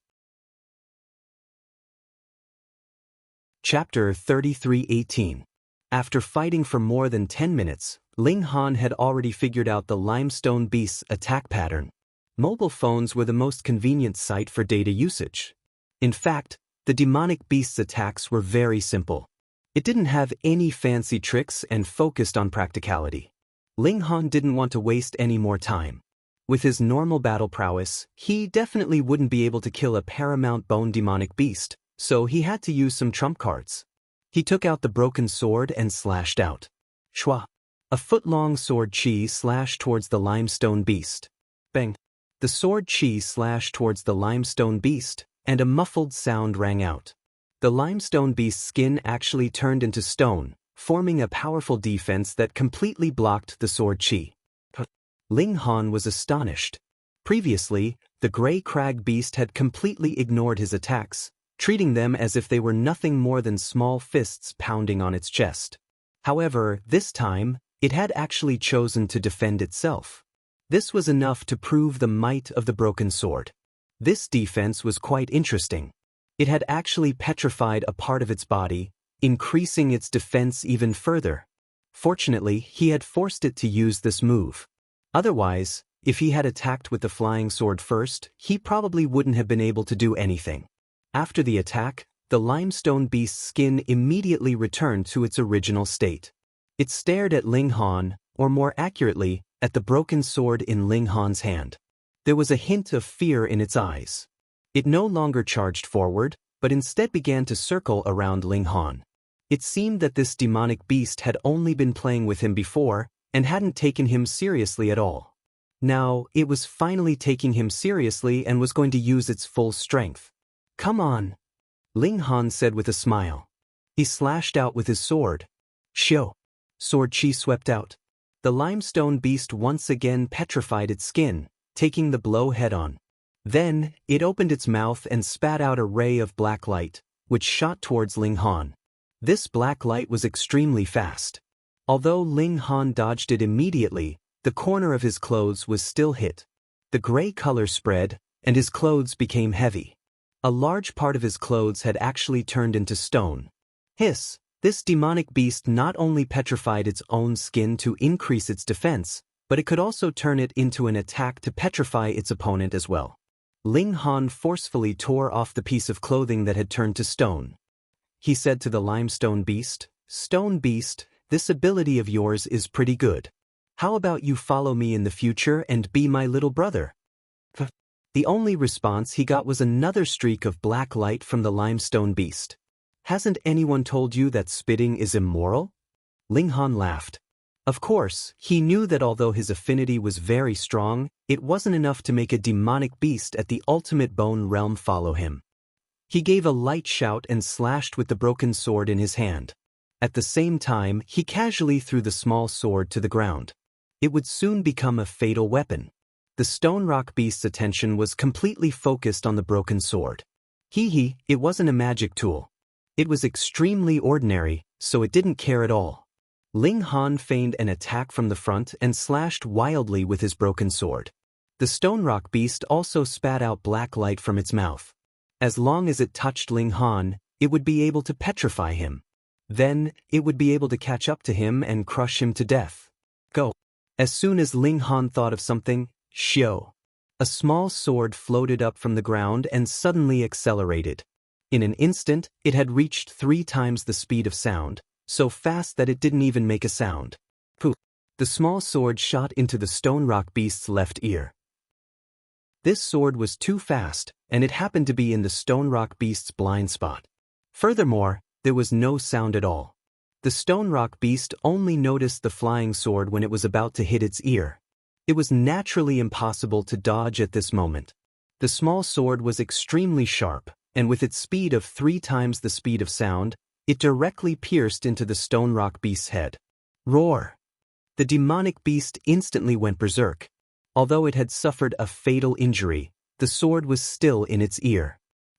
Chapter 33:18. After fighting for more than 10 minutes, Ling Han had already figured out the limestone beast's attack pattern. Mobile phones were the most convenient site for data usage. In fact, the demonic beast's attacks were very simple. It didn't have any fancy tricks and focused on practicality. Ling Han didn't want to waste any more time. With his normal battle prowess, he definitely wouldn't be able to kill a paramount bone demonic beast, so he had to use some trump cards. He took out the broken sword and slashed out. Shwa! A foot-long sword chi slashed towards the limestone beast. Bang! The sword chi slashed towards the limestone beast, and a muffled sound rang out. The limestone beast's skin actually turned into stone, forming a powerful defense that completely blocked the sword chi. Ling Han was astonished. Previously, the gray crag beast had completely ignored his attacks, treating them as if they were nothing more than small fists pounding on its chest. However, this time, it had actually chosen to defend itself. This was enough to prove the might of the broken sword. This defense was quite interesting. It had actually petrified a part of its body, increasing its defense even further. Fortunately, he had forced it to use this move. Otherwise, if he had attacked with the flying sword first, he probably wouldn't have been able to do anything. After the attack, the limestone beast's skin immediately returned to its original state. It stared at Ling Han, or more accurately, at the broken sword in Ling Han's hand. There was a hint of fear in its eyes. It no longer charged forward, but instead began to circle around Ling Han. It seemed that this demonic beast had only been playing with him before, and hadn't taken him seriously at all. Now, it was finally taking him seriously and was going to use its full strength. Come on, Ling Han said with a smile. He slashed out with his sword. Shio! Sword chi swept out. The limestone beast once again petrified its skin, taking the blow head-on. Then, it opened its mouth and spat out a ray of black light, which shot towards Ling Han. This black light was extremely fast. Although Ling Han dodged it immediately, the corner of his clothes was still hit. The gray color spread, and his clothes became heavy. A large part of his clothes had actually turned into stone. Hiss! This demonic beast not only petrified its own skin to increase its defense, but it could also turn it into an attack to petrify its opponent as well. Ling Han forcefully tore off the piece of clothing that had turned to stone. He said to the limestone beast, "Stone beast, this ability of yours is pretty good. How about you follow me in the future and be my little brother?" The only response he got was another streak of black light from the limestone beast. Hasn't anyone told you that spitting is immoral? Ling Han laughed. Of course, he knew that although his affinity was very strong, it wasn't enough to make a demonic beast at the ultimate bone realm follow him. He gave a light shout and slashed with the broken sword in his hand. At the same time, he casually threw the small sword to the ground. It would soon become a fatal weapon. The stone rock beast's attention was completely focused on the broken sword. It wasn't a magic tool. It was extremely ordinary, so it didn't care at all. Ling Han feigned an attack from the front and slashed wildly with his broken sword. The stone rock beast also spat out black light from its mouth. As long as it touched Ling Han, it would be able to petrify him. Then, it would be able to catch up to him and crush him to death. Go. As soon as Ling Han thought of something, Xiao. A small sword floated up from the ground and suddenly accelerated. In an instant, it had reached 3 times the speed of sound, so fast that it didn't even make a sound. Poof! The small sword shot into the stone rock beast's left ear. This sword was too fast, and it happened to be in the stone rock beast's blind spot. Furthermore, there was no sound at all. The stone rock beast only noticed the flying sword when it was about to hit its ear. It was naturally impossible to dodge at this moment. The small sword was extremely sharp, and with its speed of 3 times the speed of sound, it directly pierced into the stone rock beast's head. Roar! The demonic beast instantly went berserk. Although it had suffered a fatal injury, the sword was still in its ear.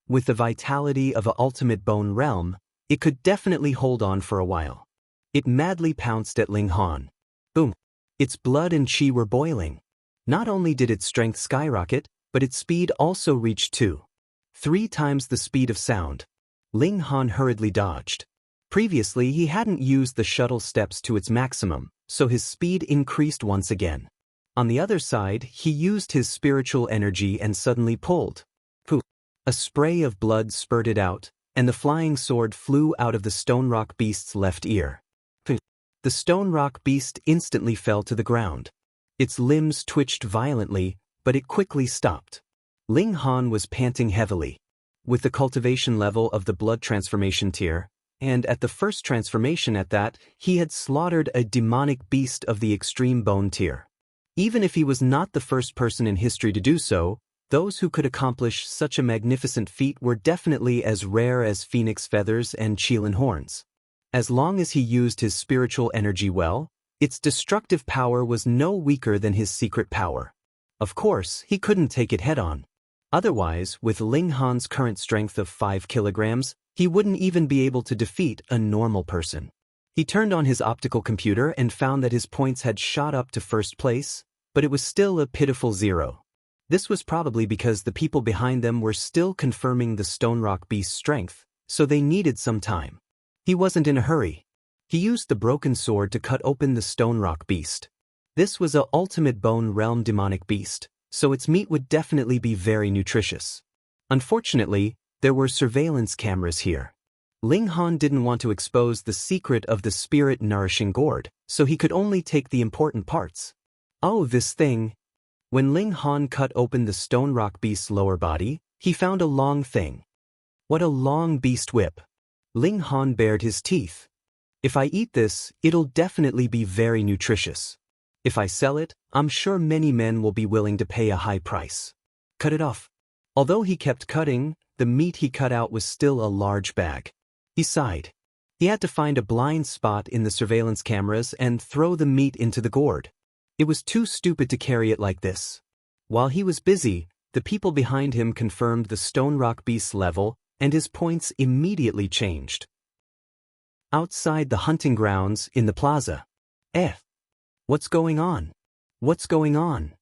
With the vitality of an ultimate bone realm, it could definitely hold on for a while. It madly pounced at Ling Han. Boom! Its blood and chi were boiling. Not only did its strength skyrocket, but its speed also reached 3 times the speed of sound. Ling Han hurriedly dodged. Previously, he hadn't used the shuttle steps to its maximum, so his speed increased once again. On the other side, he used his spiritual energy and suddenly pulled. Poof! A spray of blood spurted out, and the flying sword flew out of the stone rock beast's left ear. Poof! The stone rock beast instantly fell to the ground. Its limbs twitched violently, but it quickly stopped. Ling Han was panting heavily. With the cultivation level of the blood transformation tier, and at the first transformation at that, he had slaughtered a demonic beast of the extreme bone tier. Even if he was not the first person in history to do so, those who could accomplish such a magnificent feat were definitely as rare as phoenix feathers and Qilin horns. As long as he used his spiritual energy well, its destructive power was no weaker than his secret power. Of course, he couldn't take it head-on. Otherwise, with Ling Han's current strength of 5 kilograms, he wouldn't even be able to defeat a normal person. He turned on his optical computer and found that his points had shot up to first place, but it was still a pitiful 0. This was probably because the people behind them were still confirming the stone rock beast's strength, so they needed some time. He wasn't in a hurry. He used the broken sword to cut open the stone rock beast. This was a ultimate bone realm demonic beast, so its meat would definitely be very nutritious. Unfortunately, there were surveillance cameras here. Ling Han didn't want to expose the secret of the spirit-nourishing gourd, so he could only take the important parts. Oh, this thing! When Ling Han cut open the stone rock beast's lower body, he found a long thing. What a long beast whip! Ling Han bared his teeth. If I eat this, it'll definitely be very nutritious. If I sell it, I'm sure many men will be willing to pay a high price. Cut it off. Although he kept cutting, the meat he cut out was still a large bag. He sighed. He had to find a blind spot in the surveillance cameras and throw the meat into the gourd. It was too stupid to carry it like this. While he was busy, the people behind him confirmed the stone rock beast's level, and his points immediately changed. Outside the hunting grounds in the plaza. What's going on? What's going on?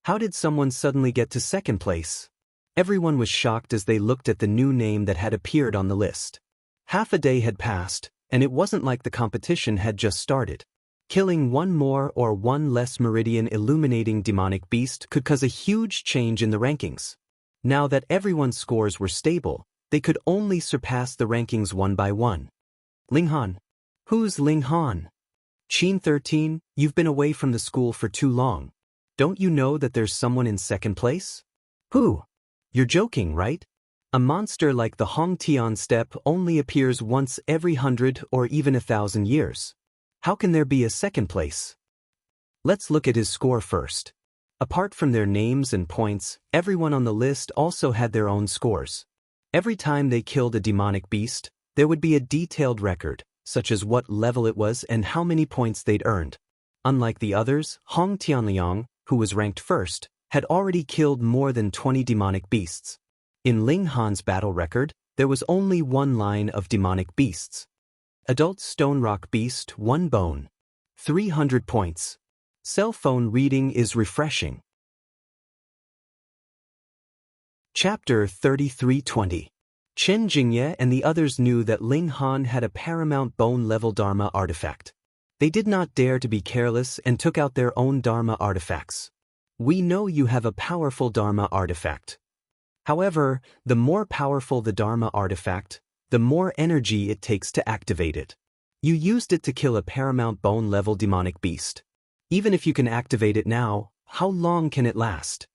How did someone suddenly get to second place? Everyone was shocked as they looked at the new name that had appeared on the list. Half a day had passed, and it wasn't like the competition had just started. Killing one more or one less meridian illuminating demonic beast could cause a huge change in the rankings. Now that everyone's scores were stable, they could only surpass the rankings one by one. Ling Han. Who's Ling Han? Qin 13, you've been away from the school for too long. Don't you know that there's someone in second place? Who? You're joking, right? A monster like the Hongtian steppe only appears once every 100 or even 1,000 years. How can there be a second place? Let's look at his score first. Apart from their names and points, everyone on the list also had their own scores. Every time they killed a demonic beast, there would be a detailed record, such as what level it was and how many points they'd earned. Unlike the others, Hong Tianliang, who was ranked first, had already killed more than 20 demonic beasts. In Ling Han's battle record, there was only one line of demonic beasts. Adult Stone Rock Beast 1 bone. 300 points. Cell phone reading is refreshing. Chapter 3320. Chen Jingye and the others knew that Ling Han had a paramount bone-level Dharma artifact. They did not dare to be careless and took out their own Dharma artifacts. We know you have a powerful Dharma artifact. However, the more powerful the Dharma artifact, the more energy it takes to activate it. You used it to kill a paramount bone-level demonic beast. Even if you can activate it now, how long can it last?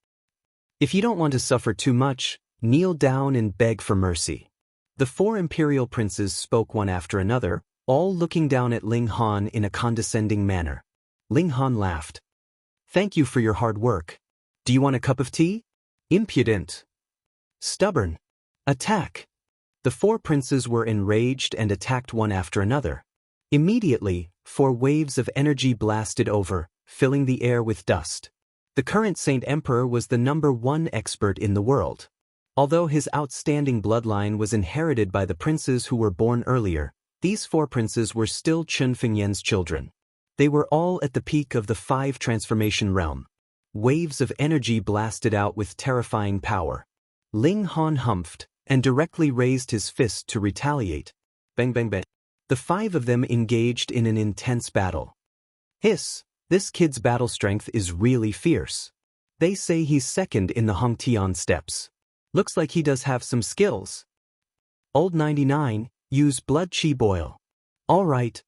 If you don't want to suffer too much, kneel down and beg for mercy. The 4 imperial princes spoke one after another, all looking down at Ling Han in a condescending manner. Ling Han laughed. Thank you for your hard work. Do you want a cup of tea? Impudent. Stubborn. Attack. The 4 princes were enraged and attacked one after another. Immediately, 4 waves of energy blasted over, filling the air with dust. The current Saint Emperor was the #1 expert in the world. Although his outstanding bloodline was inherited by the princes who were born earlier, these 4 princes were still Chen Fengyan's children. They were all at the peak of the 5 transformation realm. Waves of energy blasted out with terrifying power. Ling Han humphed and directly raised his fist to retaliate. Bang bang bang. The 5 of them engaged in an intense battle. Hiss, this kid's battle strength is really fierce. They say he's second in the Hongtian steppes. Looks like he does have some skills. Old 99, use blood chi boil. All right.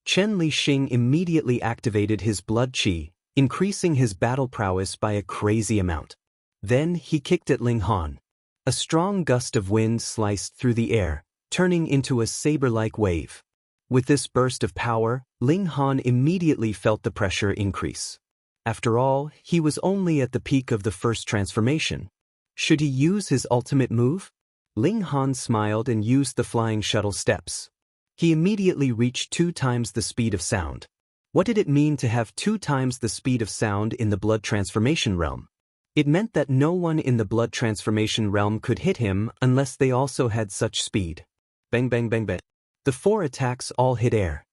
Chen Lixing immediately activated his blood chi, increasing his battle prowess by a crazy amount. Then he kicked at Ling Han. A strong gust of wind sliced through the air, turning into a saber-like wave. With this burst of power, Ling Han immediately felt the pressure increase. After all, he was only at the peak of the first transformation. Should he use his ultimate move? Ling Han smiled and used the flying shuttle steps. He immediately reached 2 times the speed of sound. What did it mean to have 2 times the speed of sound in the blood transformation realm? It meant that no one in the blood transformation realm could hit him unless they also had such speed. Bang bang bang bang. The 4 attacks all hit air.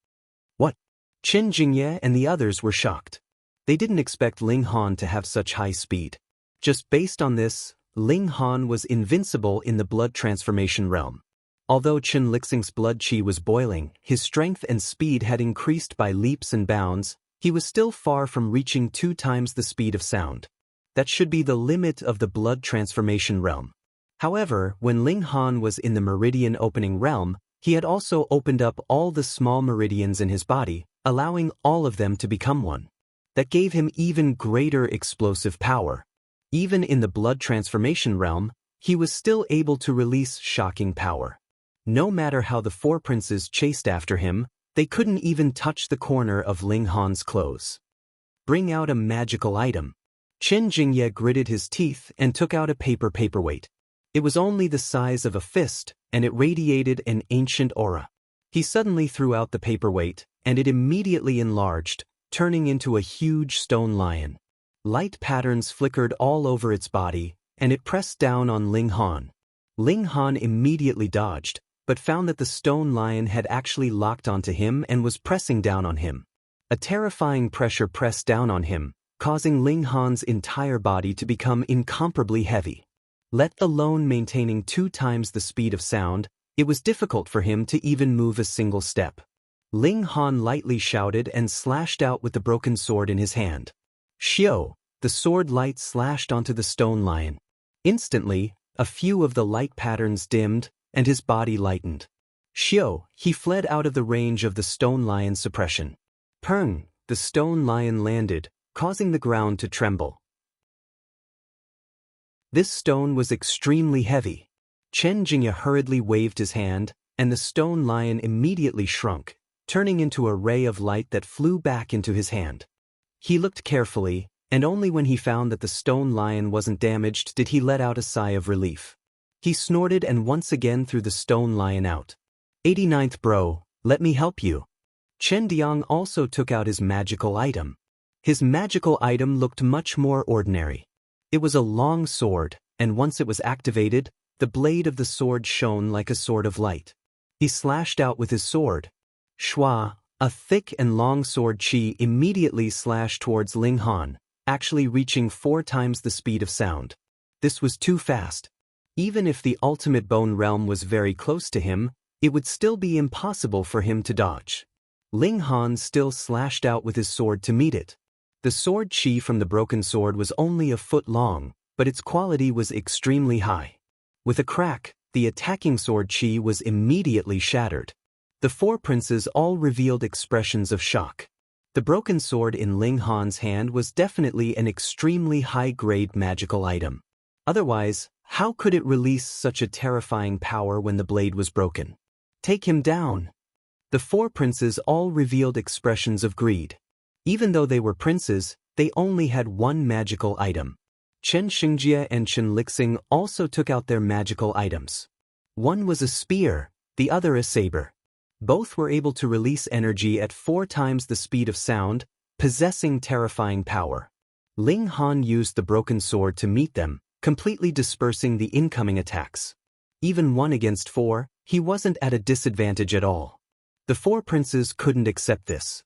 What? Chen Jingye and the others were shocked. They didn't expect Ling Han to have such high speed. Just based on this, Ling Han was invincible in the blood transformation realm. Although Chen Lixing's blood chi was boiling, his strength and speed had increased by leaps and bounds, he was still far from reaching 2 times the speed of sound. That should be the limit of the blood transformation realm. However, when Ling Han was in the meridian opening realm, he had also opened up all the small meridians in his body, allowing all of them to become one. That gave him even greater explosive power. Even in the blood transformation realm, he was still able to release shocking power. No matter how the 4 princes chased after him, they couldn't even touch the corner of Ling Han's clothes. Bring out a magical item. Chen Jingye gritted his teeth and took out a paperweight. It was only the size of a fist, and it radiated an ancient aura. He suddenly threw out the paperweight, and it immediately enlarged, turning into a huge stone lion. Light patterns flickered all over its body, and it pressed down on Ling Han. Ling Han immediately dodged, but found that the stone lion had actually locked onto him and was pressing down on him. A terrifying pressure pressed down on him, causing Ling Han's entire body to become incomparably heavy. Let alone maintaining 2 times the speed of sound, it was difficult for him to even move a single step. Ling Han lightly shouted and slashed out with the broken sword in his hand. Xiao, the sword light slashed onto the stone lion. Instantly, a few of the light patterns dimmed, and his body lightened. Xiao, he fled out of the range of the stone lion's suppression. Peng, the stone lion landed, causing the ground to tremble. This stone was extremely heavy. Chen Jingye hurriedly waved his hand, and the stone lion immediately shrunk, turning into a ray of light that flew back into his hand. He looked carefully, and only when he found that the stone lion wasn't damaged did he let out a sigh of relief. He snorted and once again threw the stone lion out. 89th bro, let me help you. Chen Diang also took out his magical item. His magical item looked much more ordinary. It was a long sword, and once it was activated, the blade of the sword shone like a sword of light. He slashed out with his sword. Shua, a thick and long sword chi immediately slashed towards Ling Han, actually reaching 4 times the speed of sound. This was too fast. Even if the ultimate bone realm was very close to him, it would still be impossible for him to dodge. Ling Han still slashed out with his sword to meet it. The sword chi from the broken sword was only a foot long, but its quality was extremely high. With a crack, the attacking sword chi was immediately shattered. The 4 princes all revealed expressions of shock. The broken sword in Ling Han's hand was definitely an extremely high-grade magical item. Otherwise, how could it release such a terrifying power when the blade was broken? Take him down! The 4 princes all revealed expressions of greed. Even though they were princes, they only had one magical item. Chen Xingjie and Chen Lixing also took out their magical items. One was a spear, the other a saber. Both were able to release energy at 4 times the speed of sound, possessing terrifying power. Ling Han used the broken sword to meet them, completely dispersing the incoming attacks. Even 1 against 4, he wasn't at a disadvantage at all. The 4 princes couldn't accept this.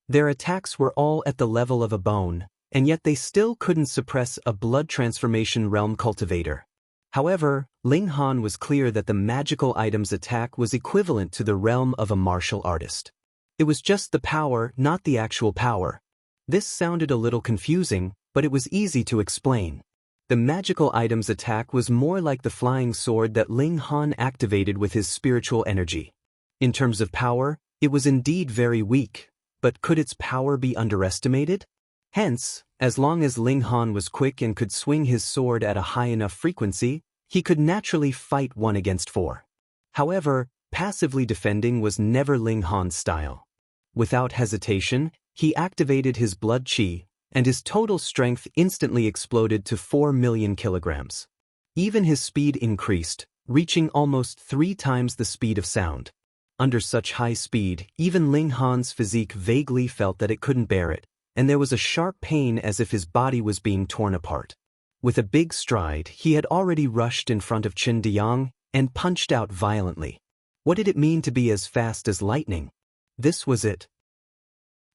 Their attacks were all at the level of a bone, and yet they still couldn't suppress a blood transformation realm cultivator. However, Ling Han was clear that the magical item's attack was equivalent to the realm of a martial artist. It was just the power, not the actual power. This sounded a little confusing, but it was easy to explain. The magical item's attack was more like the flying sword that Ling Han activated with his spiritual energy. In terms of power, it was indeed very weak, but could its power be underestimated? Hence, as long as Ling Han was quick and could swing his sword at a high enough frequency, he could naturally fight 1 against 4. However, passively defending was never Ling Han's style. Without hesitation, he activated his blood chi, and his total strength instantly exploded to 4 million kilograms. Even his speed increased, reaching almost 3 times the speed of sound. Under such high speed, even Ling Han's physique vaguely felt that it couldn't bear it, and there was a sharp pain as if his body was being torn apart. With a big stride, he had already rushed in front of Chen Diang and punched out violently. What did it mean to be as fast as lightning? This was it.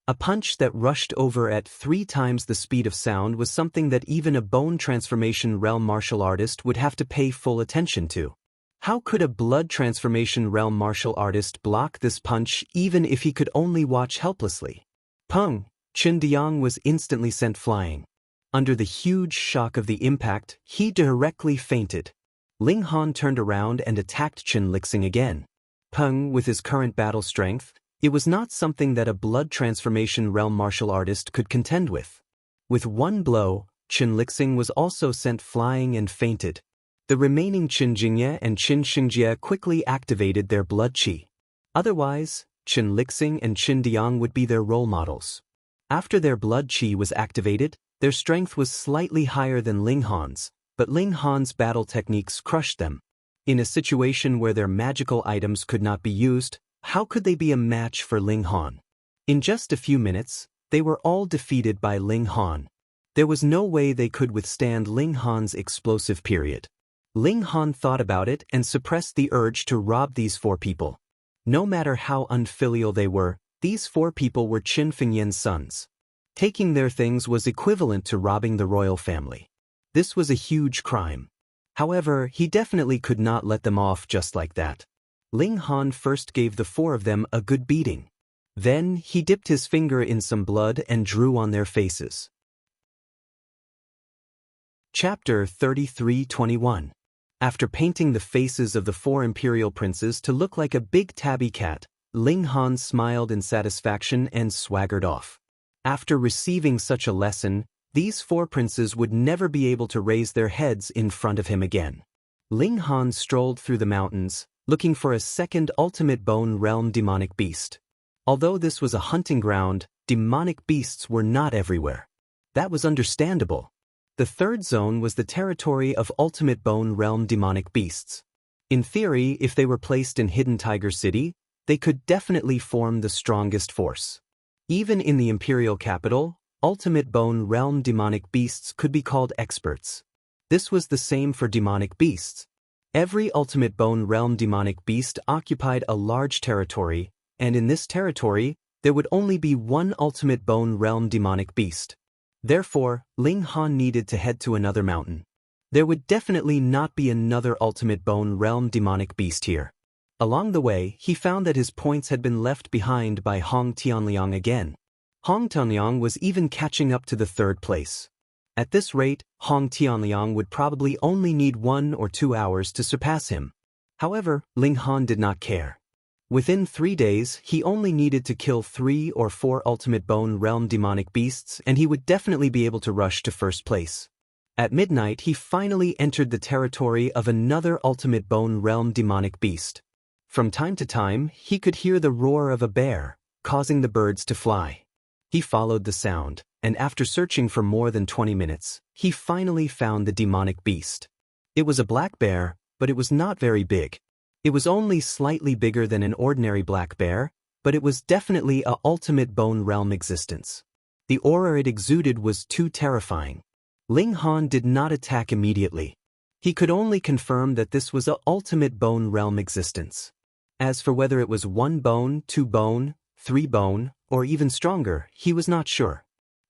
A punch that rushed over at 3 times the speed of sound was something that even a bone transformation realm martial artist would have to pay full attention to. How could a blood transformation realm martial artist block this punch even if he could only watch helplessly? Pung! Chen Diang was instantly sent flying. Under the huge shock of the impact, he directly fainted. Ling Han turned around and attacked Chen Lixing again. Peng, with his current battle strength, it was not something that a blood transformation realm martial artist could contend with. With 1 blow, Chen Lixing was also sent flying and fainted. The remaining Chen Jingye and Chen Xingjie quickly activated their blood chi. Otherwise, Chen Lixing and Chen Diang would be their role models. After their blood chi was activated, their strength was slightly higher than Ling Han's, but Ling Han's battle techniques crushed them. In a situation where their magical items could not be used, how could they be a match for Ling Han? In just a few minutes, they were all defeated by Ling Han. There was no way they could withstand Ling Han's explosive period. Ling Han thought about it and suppressed the urge to rob these 4 people. No matter how unfilial they were, these 4 people were Qin Fengyan's sons. Taking their things was equivalent to robbing the royal family. This was a huge crime. However, he definitely could not let them off just like that. Ling Han first gave the 4 of them a good beating. Then, he dipped his finger in some blood and drew on their faces. Chapter 33-21. After painting the faces of the 4 imperial princes to look like a big tabby cat, Ling Han smiled in satisfaction and swaggered off. After receiving such a lesson, These four princes would never be able to raise their heads in front of him again. Ling Han strolled through the mountains, looking for a second ultimate bone realm demonic beast. Although this was a hunting ground, demonic beasts were not everywhere. That was understandable. The third zone was the territory of ultimate bone realm demonic beasts. In theory, if they were placed in Hidden Tiger City, they could definitely form the strongest force. Even in the imperial capital, ultimate bone realm demonic beasts could be called experts. This was the same for demonic beasts. Every ultimate bone realm demonic beast occupied a large territory, and in this territory, there would only be one ultimate bone realm demonic beast. Therefore, Ling Han needed to head to another mountain. There would definitely not be another ultimate bone realm demonic beast here. Along the way, he found that his points had been left behind by Hong Tianliang again. Hong Tianliang was even catching up to the third place. At this rate, Hong Tianliang would probably only need 1 or 2 hours to surpass him. However, Ling Han did not care. Within 3 days, he only needed to kill 3 or 4 ultimate bone realm demonic beasts and he would definitely be able to rush to first place. At midnight, he finally entered the territory of another ultimate bone realm demonic beast. From time to time, he could hear the roar of a bear, causing the birds to fly. He followed the sound, and after searching for more than 20 minutes, he finally found the demonic beast. It was a black bear, but it was not very big. It was only slightly bigger than an ordinary black bear, but it was definitely a ultimate bone realm existence. The aura it exuded was too terrifying. Ling Han did not attack immediately. He could only confirm that this was a ultimate bone realm existence. As for whether it was 1 bone, 2 bone, 3 bone, or even stronger, he was not sure.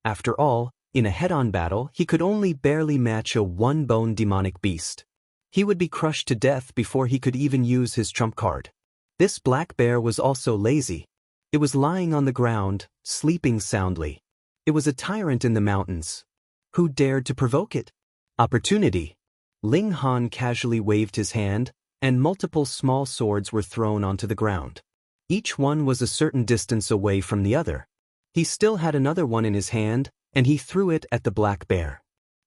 After all, in a head-on battle, he could only barely match a 1-bone demonic beast. He would be crushed to death before he could even use his trump card. This black bear was also lazy. It was lying on the ground, sleeping soundly. It was a tyrant in the mountains. Who dared to provoke it? Opportunity. Ling Han casually waved his hand, and multiple small swords were thrown onto the ground. Each one was a certain distance away from the other. He still had another one in his hand, and he threw it at the black bear.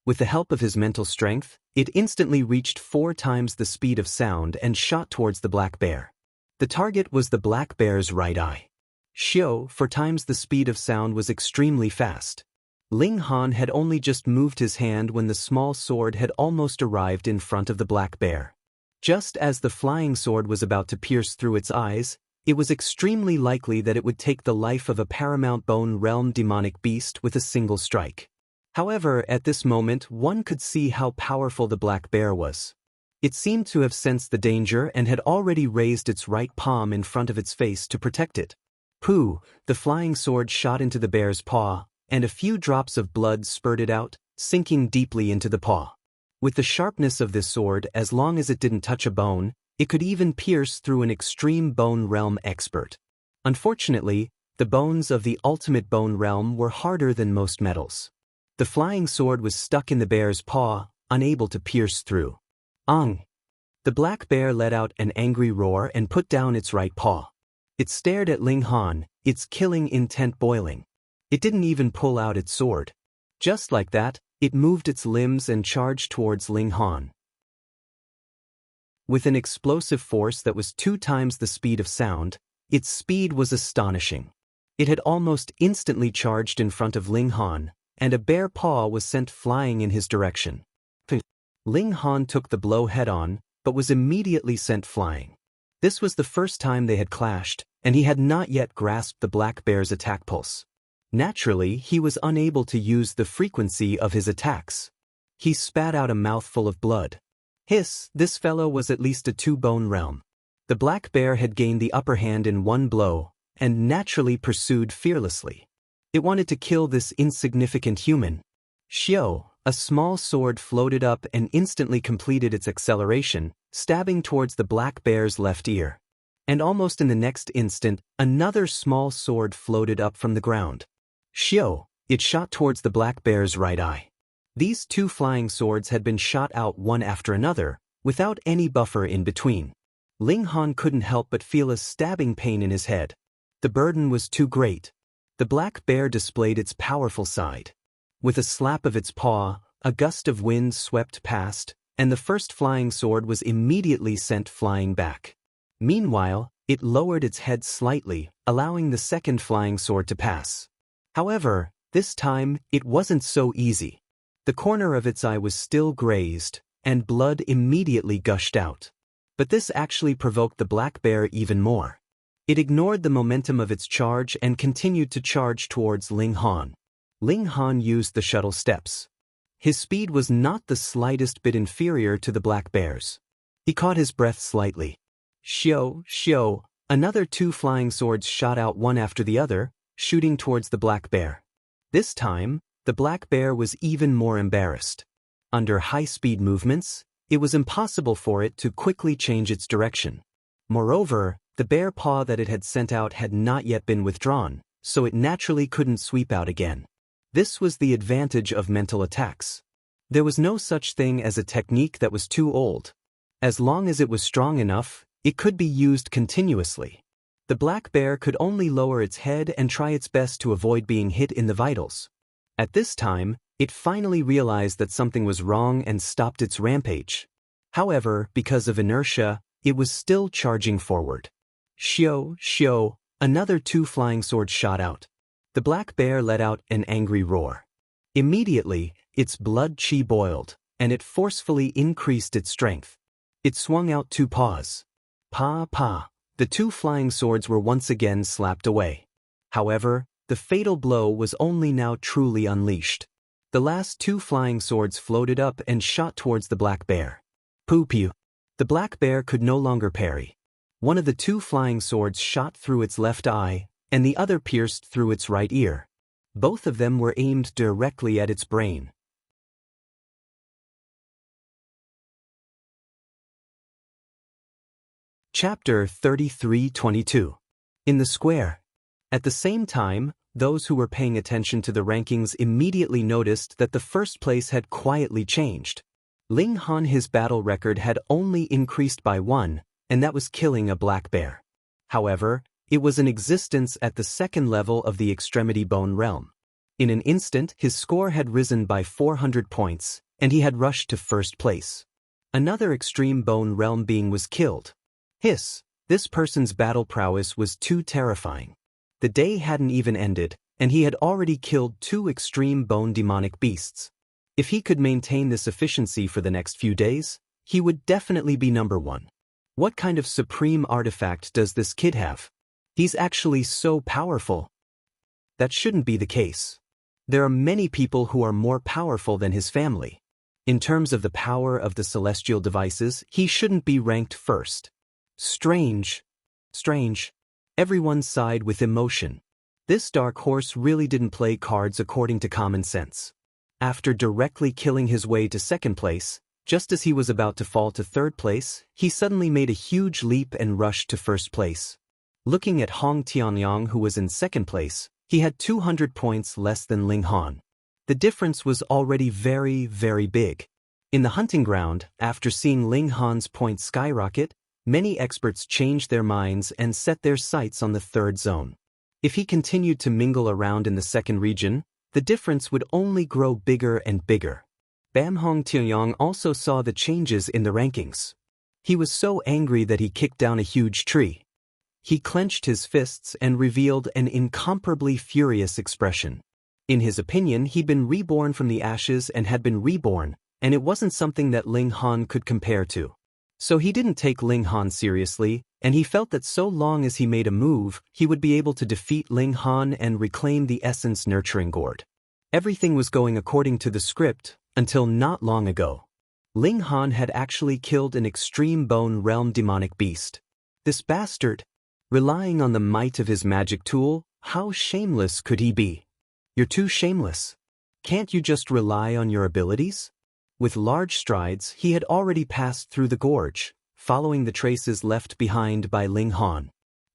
With the help of his mental strength, it instantly reached 4 times the speed of sound and shot towards the black bear. The target was the black bear's right eye. 4 times the speed of sound was extremely fast. Ling Han had only just moved his hand when the small sword had almost arrived in front of the black bear. Just as the flying sword was about to pierce through its eyes, it was extremely likely that it would take the life of a paramount bone realm demonic beast with a single strike. However, at this moment, one could see how powerful the black bear was. It seemed to have sensed the danger and had already raised its right palm in front of its face to protect it. Pooh! The flying sword shot into the bear's paw, and a few drops of blood spurted out, sinking deeply into the paw. With the sharpness of this sword, as long as it didn't touch a bone, it could even pierce through an extreme bone realm expert. Unfortunately, the bones of the ultimate bone realm were harder than most metals. The flying sword was stuck in the bear's paw, unable to pierce through. Ong! The black bear let out an angry roar and put down its right paw. It stared at Ling Han, its killing intent boiling. It didn't even pull out its sword. Just like that, it moved its limbs and charged towards Ling Han. With an explosive force that was 2 times the speed of sound, its speed was astonishing. It had almost instantly charged in front of Ling Han, and a bare paw was sent flying in his direction. Ling Han took the blow head-on, but was immediately sent flying. This was the first time they had clashed, and he had not yet grasped the black bear's attack pulse. Naturally, he was unable to use the frequency of his attacks. He spat out a mouthful of blood. Hiss, this fellow was at least a 2-bone realm. The black bear had gained the upper hand in 1 blow, and naturally pursued fearlessly. It wanted to kill this insignificant human. A small sword floated up and instantly completed its acceleration, stabbing towards the black bear's left ear. And almost in the next instant, another small sword floated up from the ground. It shot towards the black bear's right eye. These 2 flying swords had been shot out one after another, without any buffer in between. Ling Han couldn't help but feel a stabbing pain in his head. The burden was too great. The black bear displayed its powerful side. With a slap of its paw, a gust of wind swept past, and the first flying sword was immediately sent flying back. Meanwhile, it lowered its head slightly, allowing the second flying sword to pass. However, this time, it wasn't so easy. The corner of its eye was still grazed, and blood immediately gushed out. But this actually provoked the black bear even more. It ignored the momentum of its charge and continued to charge towards Ling Han. Ling Han used the shuttle steps. His speed was not the slightest bit inferior to the black bear's. He caught his breath slightly. Shio, another 2 flying swords shot out one after the other, shooting towards the black bear. This time, the black bear was even more embarrassed. Under high-speed movements, it was impossible for it to quickly change its direction. Moreover, the bear paw that it had sent out had not yet been withdrawn, so it naturally couldn't sweep out again. This was the advantage of mental attacks. There was no such thing as a technique that was too old. As long as it was strong enough, it could be used continuously. The black bear could only lower its head and try its best to avoid being hit in the vitals. At this time, it finally realized that something was wrong and stopped its rampage. However, because of inertia, it was still charging forward. Shio, another 2 flying swords shot out. The black bear let out an angry roar. Immediately, its blood chi boiled, and it forcefully increased its strength. It swung out 2 paws. Pa. The 2 flying swords were once again slapped away. However, the fatal blow was only now truly unleashed. The last 2 flying swords floated up and shot towards the black bear. Pew. The black bear could no longer parry. One of the 2 flying swords shot through its left eye, and the other pierced through its right ear. Both of them were aimed directly at its brain. Chapter 33-22. In the square. At the same time, those who were paying attention to the rankings immediately noticed that the first place had quietly changed. Ling Han, his battle record had only increased by 1, and that was killing a black bear. However, it was in existence at the second level of the Extremity Bone realm. In an instant, his score had risen by 400 points, and he had rushed to first place. Another Extreme Bone realm being was killed. Hiss! This person's battle prowess was too terrifying. The day hadn't even ended, and he had already killed 2 Extreme Bone demonic beasts. If he could maintain this efficiency for the next few days, he would definitely be number 1. What kind of supreme artifact does this kid have? He's actually so powerful. That shouldn't be the case. There are many people who are more powerful than his family. In terms of the power of the celestial devices, he shouldn't be ranked first. Strange. Everyone sighed with emotion. This dark horse really didn't play cards according to common sense. After directly killing his way to second place, just as he was about to fall to third place, he suddenly made a huge leap and rushed to first place. Looking at Hong Tianyang, who was in second place, he had 200 points less than Ling Han. The difference was already very, very big. In the hunting ground, after seeing Ling Han's points skyrocket, many experts changed their minds and set their sights on the third zone. If he continued to mingle around in the second region, the difference would only grow bigger and bigger. Bam Hong Tianyang also saw the changes in the rankings. He was so angry that he kicked down a huge tree. He clenched his fists and revealed an incomparably furious expression. In his opinion, he'd been reborn from the ashes and had been reborn, and it wasn't something that Ling Han could compare to. So he didn't take Ling Han seriously, and he felt that so long as he made a move, he would be able to defeat Ling Han and reclaim the essence nurturing gourd. Everything was going according to the script, until not long ago. Ling Han had actually killed an Extreme Bone realm demonic beast. This bastard! Relying on the might of his magic tool, how shameless could he be? You're too shameless. Can't you just rely on your abilities? With large strides, he had already passed through the gorge, following the traces left behind by Ling Han.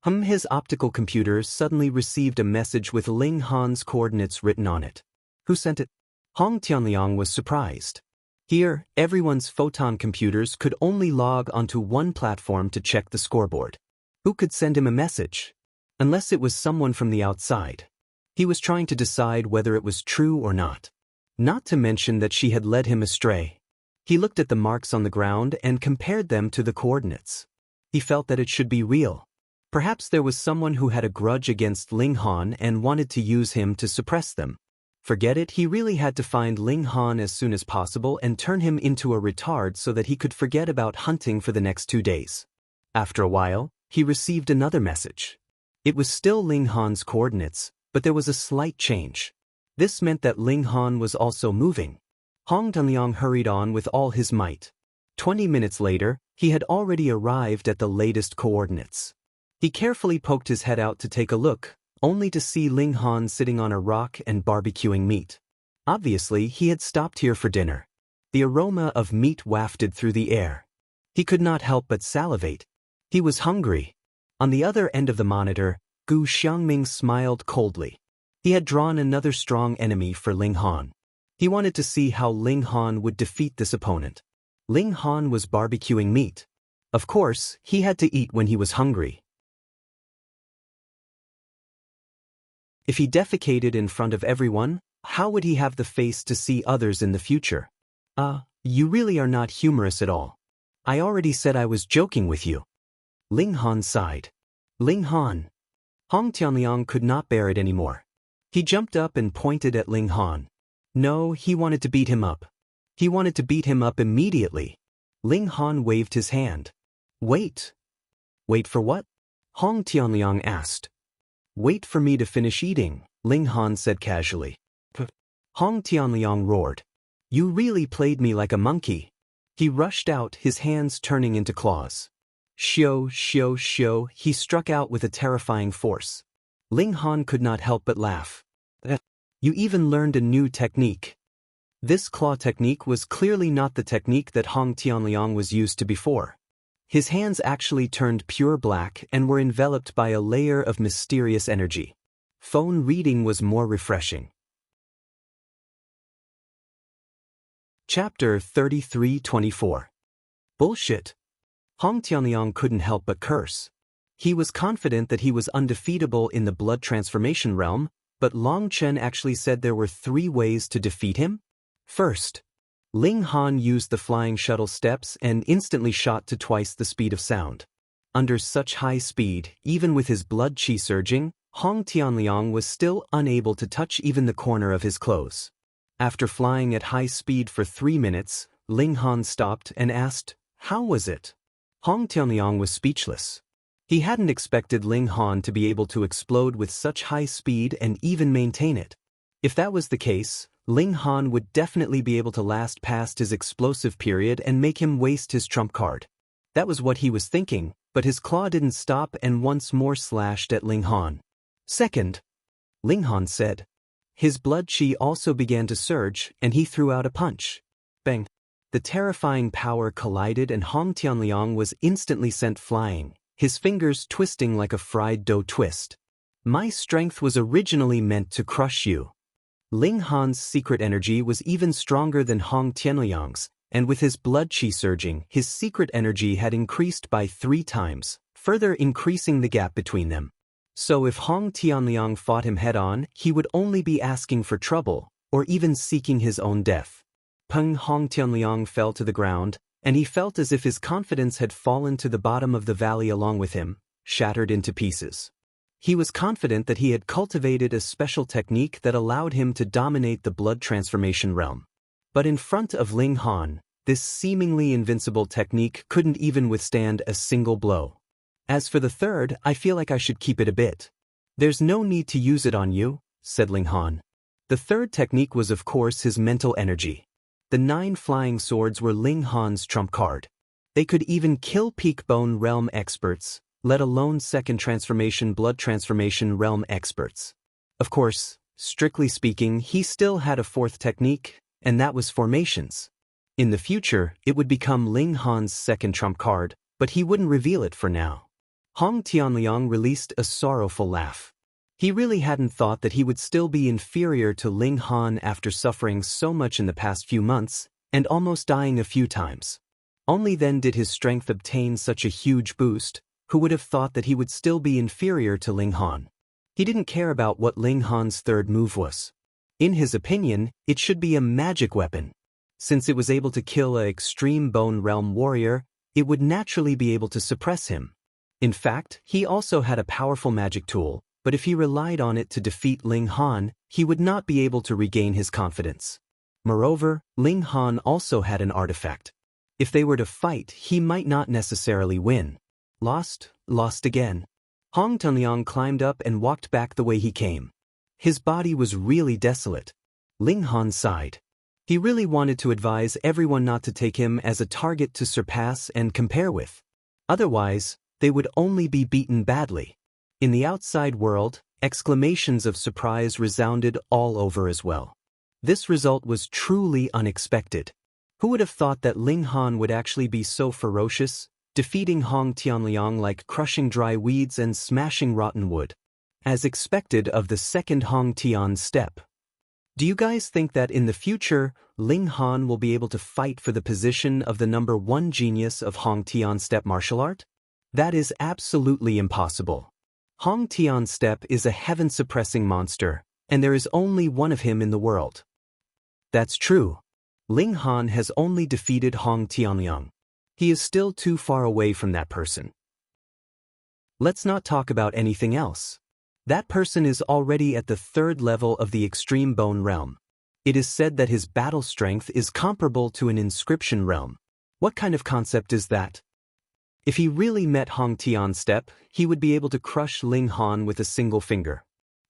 His optical computer suddenly received a message with Ling Han's coordinates written on it. Who sent it? Hong Tianyang was surprised. Here, everyone's photon computers could only log onto one platform to check the scoreboard. Who could send him a message? Unless it was someone from the outside. He was trying to decide whether it was true or not. Not to mention that she had led him astray. He looked at the marks on the ground and compared them to the coordinates. He felt that it should be real. Perhaps there was someone who had a grudge against Ling Han and wanted to use him to suppress them. Forget it, he really had to find Ling Han as soon as possible and turn him into a retard so that he could forget about hunting for the next 2 days. After a while, he received another message. It was still Ling Han's coordinates, but there was a slight change. This meant that Ling Han was also moving. Hong Tianliang hurried on with all his might. 20 minutes later, he had already arrived at the latest coordinates. He carefully poked his head out to take a look, only to see Ling Han sitting on a rock and barbecuing meat. Obviously, he had stopped here for dinner. The aroma of meat wafted through the air. He could not help but salivate. He was hungry. On the other end of the monitor, Gu Xiangming smiled coldly. He had drawn another strong enemy for Ling Han. He wanted to see how Ling Han would defeat this opponent. Ling Han was barbecuing meat. Of course, he had to eat when he was hungry. If he defecated in front of everyone, how would he have the face to see others in the future? You really are not humorous at all. I already said I was joking with you. Ling Han sighed. Ling Han. Hong Tianliang could not bear it anymore. He jumped up and pointed at Ling Han. No, he wanted to beat him up. He wanted to beat him up immediately. Ling Han waved his hand. Wait. Wait for what? Hong Tianliang asked. Wait for me to finish eating, Ling Han said casually. Hong Tianliang roared. You really played me like a monkey. He rushed out, his hands turning into claws. Shio, shio, shio, he struck out with a terrifying force. Ling Han could not help but laugh. You even learned a new technique. This claw technique was clearly not the technique that Hong Tianliang was used to before. His hands actually turned pure black and were enveloped by a layer of mysterious energy. Phone reading was more refreshing. Chapter 33-24. Bullshit. Hong Tianliang couldn't help but curse. He was confident that he was undefeatable in the blood transformation realm, but Long Chen actually said there were 3 ways to defeat him. First, Ling Han used the flying shuttle steps and instantly shot to twice the speed of sound. Under such high speed, even with his blood qi surging, Hong Tianliang was still unable to touch even the corner of his clothes. After flying at high speed for 3 minutes, Ling Han stopped and asked, "How was it?" Hong Tianliang was speechless. He hadn't expected Ling Han to be able to explode with such high speed and even maintain it. If that was the case, Ling Han would definitely be able to last past his explosive period and make him waste his trump card. That was what he was thinking, but his claw didn't stop and once more slashed at Ling Han. Second, Ling Han said. His blood qi also began to surge, and he threw out a punch. Bang! The terrifying power collided and Hong Tianliang was instantly sent flying, his fingers twisting like a fried dough twist. My strength was originally meant to crush you. Ling Han's secret energy was even stronger than Hong Tianliang's, and with his blood qi surging, his secret energy had increased by 3 times, further increasing the gap between them. So if Hong Tianliang fought him head-on, he would only be asking for trouble, or even seeking his own death. Peng Hong Tianliang fell to the ground, and he felt as if his confidence had fallen to the bottom of the valley along with him, shattered into pieces. He was confident that he had cultivated a special technique that allowed him to dominate the blood transformation realm. But in front of Ling Han, this seemingly invincible technique couldn't even withstand a single blow. As for the third, I feel like I should keep it a bit. There's no need to use it on you, said Ling Han. The third technique was of course his mental energy. The 9 flying swords were Ling Han's trump card. They could even kill peak bone realm experts, let alone second transformation blood transformation realm experts. Of course, strictly speaking, he still had a 4th technique, and that was formations. In the future, it would become Ling Han's second trump card, but he wouldn't reveal it for now. Hong Tianliang released a sorrowful laugh. He really hadn't thought that he would still be inferior to Ling Han after suffering so much in the past few months, and almost dying a few times. Only then did his strength obtain such a huge boost. Who would have thought that he would still be inferior to Ling Han? He didn't care about what Ling Han's third move was. In his opinion, it should be a magic weapon. Since it was able to kill an extreme bone realm warrior, it would naturally be able to suppress him. In fact, he also had a powerful magic tool, but if he relied on it to defeat Ling Han, he would not be able to regain his confidence. Moreover, Ling Han also had an artifact. If they were to fight, he might not necessarily win. Lost again. Hong Tunliang climbed up and walked back the way he came. His body was really desolate. Ling Han sighed. He really wanted to advise everyone not to take him as a target to surpass and compare with. Otherwise, they would only be beaten badly. In the outside world, exclamations of surprise resounded all over as well. This result was truly unexpected. Who would have thought that Ling Han would actually be so ferocious, defeating Hong Tianliang like crushing dry weeds and smashing rotten wood? As expected of the second Hong Tian step. Do you guys think that in the future, Ling Han will be able to fight for the position of the #1 genius of Hong Tian step martial art? That is absolutely impossible. Hong Tian step is a heaven-suppressing monster, and there is only one of him in the world. That's true. Ling Han has only defeated Hong Tianliang. He is still too far away from that person. Let's not talk about anything else. That person is already at the 3rd level of the extreme bone realm. It is said that his battle strength is comparable to an inscription realm. What kind of concept is that? If he really met Hong Tian step, he would be able to crush Ling Han with a single finger.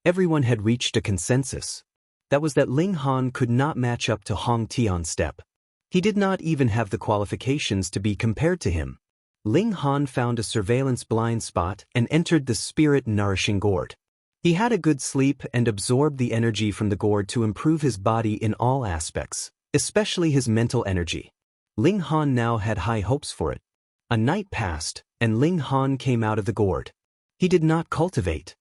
Everyone had reached a consensus. That was that Ling Han could not match up to Hong Tian step. He did not even have the qualifications to be compared to him. Ling Han found a surveillance blind spot and entered the spirit-nourishing gourd. He had a good sleep and absorbed the energy from the gourd to improve his body in all aspects, especially his mental energy. Ling Han now had high hopes for it. A night passed, and Ling Han came out of the gourd. He did not cultivate.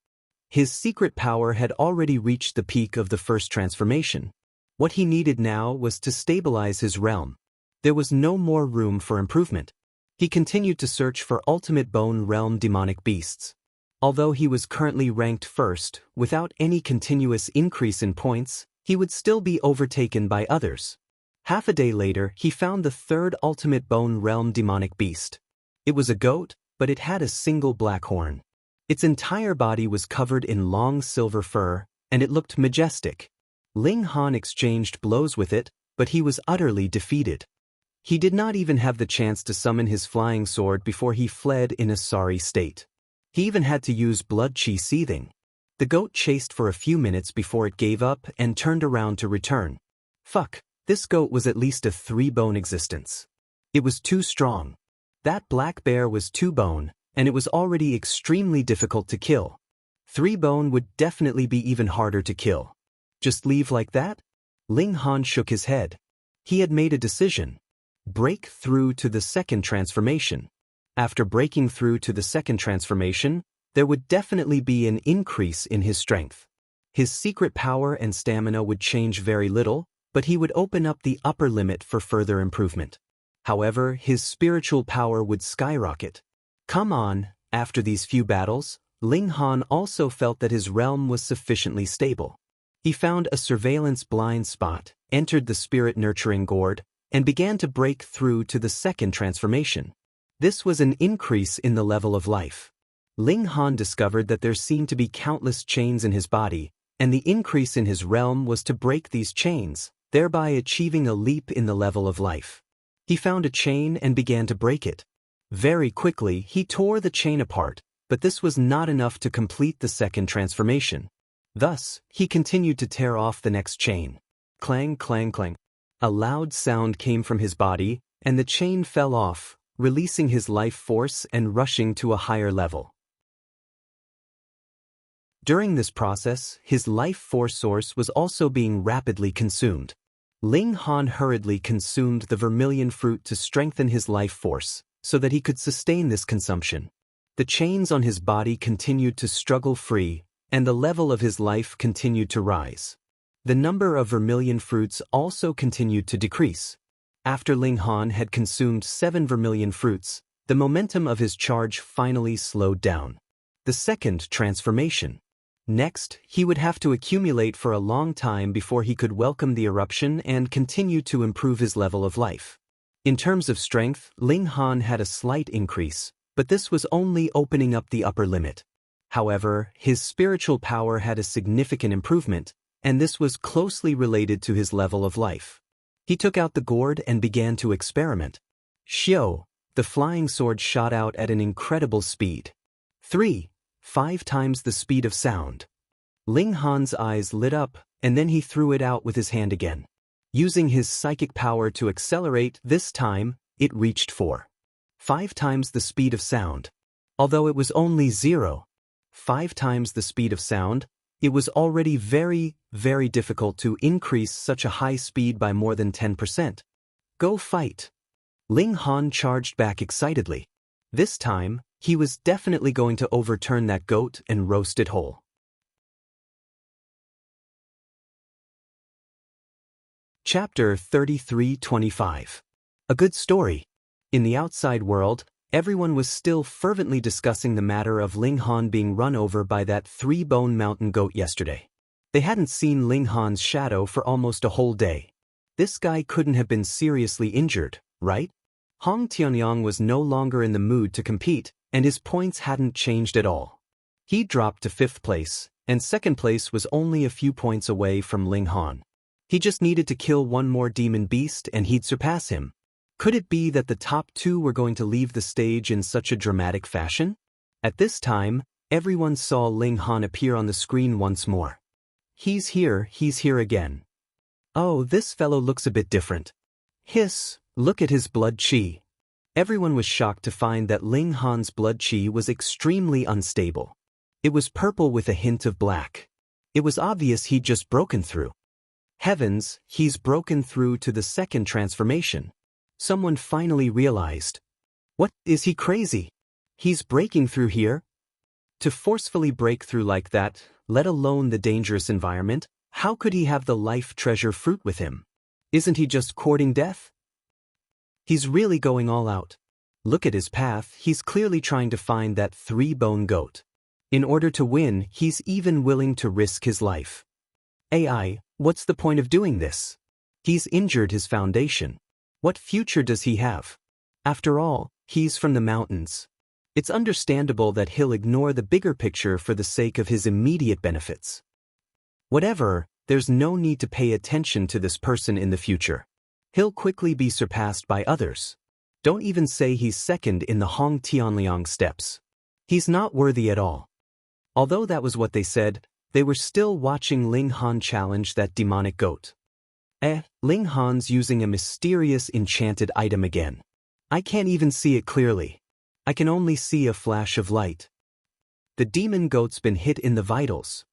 His secret power had already reached the peak of the first transformation. What he needed now was to stabilize his realm. There was no more room for improvement. He continued to search for ultimate bone realm demonic beasts. Although he was currently ranked first, without any continuous increase in points, he would still be overtaken by others. Half a day later, he found the 3rd ultimate bone realm demonic beast. It was a goat, but it had a single black horn. Its entire body was covered in long silver fur, and it looked majestic. Ling Han exchanged blows with it, but he was utterly defeated. He did not even have the chance to summon his flying sword before he fled in a sorry state. He even had to use blood chi seething. The goat chased for a few minutes before it gave up and turned around to return. Fuck, this goat was at least a 3-bone existence. It was too strong. That black bear was 2-bone, and it was already extremely difficult to kill. 3-bone would definitely be even harder to kill. Just leave like that? Ling Han shook his head. He had made a decision. Break through to the second transformation. After breaking through to the second transformation, there would definitely be an increase in his strength. His secret power and stamina would change very little, but he would open up the upper limit for further improvement. However, his spiritual power would skyrocket. Come on, after these few battles, Ling Han also felt that his realm was sufficiently stable. He found a surveillance blind spot, entered the spirit-nurturing gourd, and began to break through to the second transformation. This was an increase in the level of life. Ling Han discovered that there seemed to be countless chains in his body, and the increase in his realm was to break these chains, thereby achieving a leap in the level of life. He found a chain and began to break it. Very quickly, he tore the chain apart, but this was not enough to complete the second transformation. Thus, he continued to tear off the next chain. Clang, clang, clang. A loud sound came from his body, and the chain fell off, releasing his life force and rushing to a higher level. During this process, his life force source was also being rapidly consumed. Ling Han hurriedly consumed the vermilion fruit to strengthen his life force, so that he could sustain this consumption. The chains on his body continued to struggle free, and the level of his life continued to rise. The number of vermilion fruits also continued to decrease. After Ling Han had consumed 7 vermilion fruits, the momentum of his charge finally slowed down. The second transformation. Next, he would have to accumulate for a long time before he could welcome the eruption and continue to improve his level of life. In terms of strength, Ling Han had a slight increase, but this was only opening up the upper limit. However, his spiritual power had a significant improvement, and this was closely related to his level of life. He took out the gourd and began to experiment. Xiao, the flying sword shot out at an incredible speed. 5 times the speed of sound. Ling Han's eyes lit up, and then he threw it out with his hand again. Using his psychic power to accelerate, this time, it reached 5 times the speed of sound. Although it was only 5 times the speed of sound, it was already very, very difficult to increase such a high speed by more than 10%. Go fight! Ling Han charged back excitedly. This time, he was definitely going to overturn that goat and roast it whole. Chapter 33-25. A good story. In the outside world, everyone was still fervently discussing the matter of Ling Han being run over by that 3-bone mountain goat yesterday. They hadn't seen Ling Han's shadow for almost a whole day. This guy couldn't have been seriously injured, right? Hong Tianyang was no longer in the mood to compete, and his points hadn't changed at all. He dropped to 5th place, and 2nd place was only a few points away from Ling Han. He just needed to kill one more demon beast and he'd surpass him. Could it be that the top 2 were going to leave the stage in such a dramatic fashion? At this time, everyone saw Ling Han appear on the screen once more. He's here again. Oh, this fellow looks a bit different. Hiss, look at his blood qi. Everyone was shocked to find that Ling Han's blood qi was extremely unstable. It was purple with a hint of black. It was obvious he'd just broken through. Heavens, he's broken through to the 2nd transformation. Someone finally realized. What, is he crazy? He's breaking through here? To forcefully break through like that, let alone the dangerous environment, how could he have the life treasure fruit with him? Isn't he just courting death? He's really going all out. Look at his path, he's clearly trying to find that 3-bone goat. In order to win, he's even willing to risk his life. AI, what's the point of doing this? He's injured his foundation. What future does he have? After all, he's from the mountains. It's understandable that he'll ignore the bigger picture for the sake of his immediate benefits. Whatever, there's no need to pay attention to this person in the future. He'll quickly be surpassed by others. Don't even say he's 2nd in the Hong Tianliang steps. He's not worthy at all. Although that was what they said, they were still watching Ling Han challenge that demonic goat. Ling Han's using a mysterious enchanted item again. I can't even see it clearly. I can only see a flash of light. The demon goat's been hit in the vitals.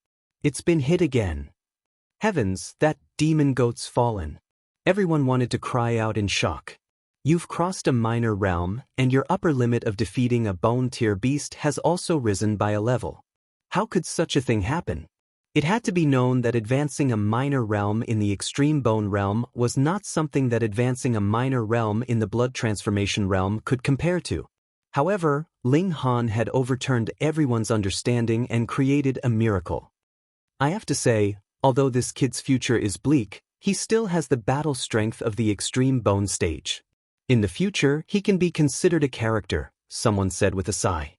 It's been hit again. Heavens, that demon goat's fallen. Everyone wanted to cry out in shock. You've crossed a minor realm, and your upper limit of defeating a bone-tier beast has also risen by a level. How could such a thing happen? It had to be known that advancing a minor realm in the extreme bone realm was not something that advancing a minor realm in the blood transformation realm could compare to. However, Ling Han had overturned everyone's understanding and created a miracle. I have to say, although this kid's future is bleak, he still has the battle strength of the extreme bone stage. In the future, he can be considered a character, someone said with a sigh.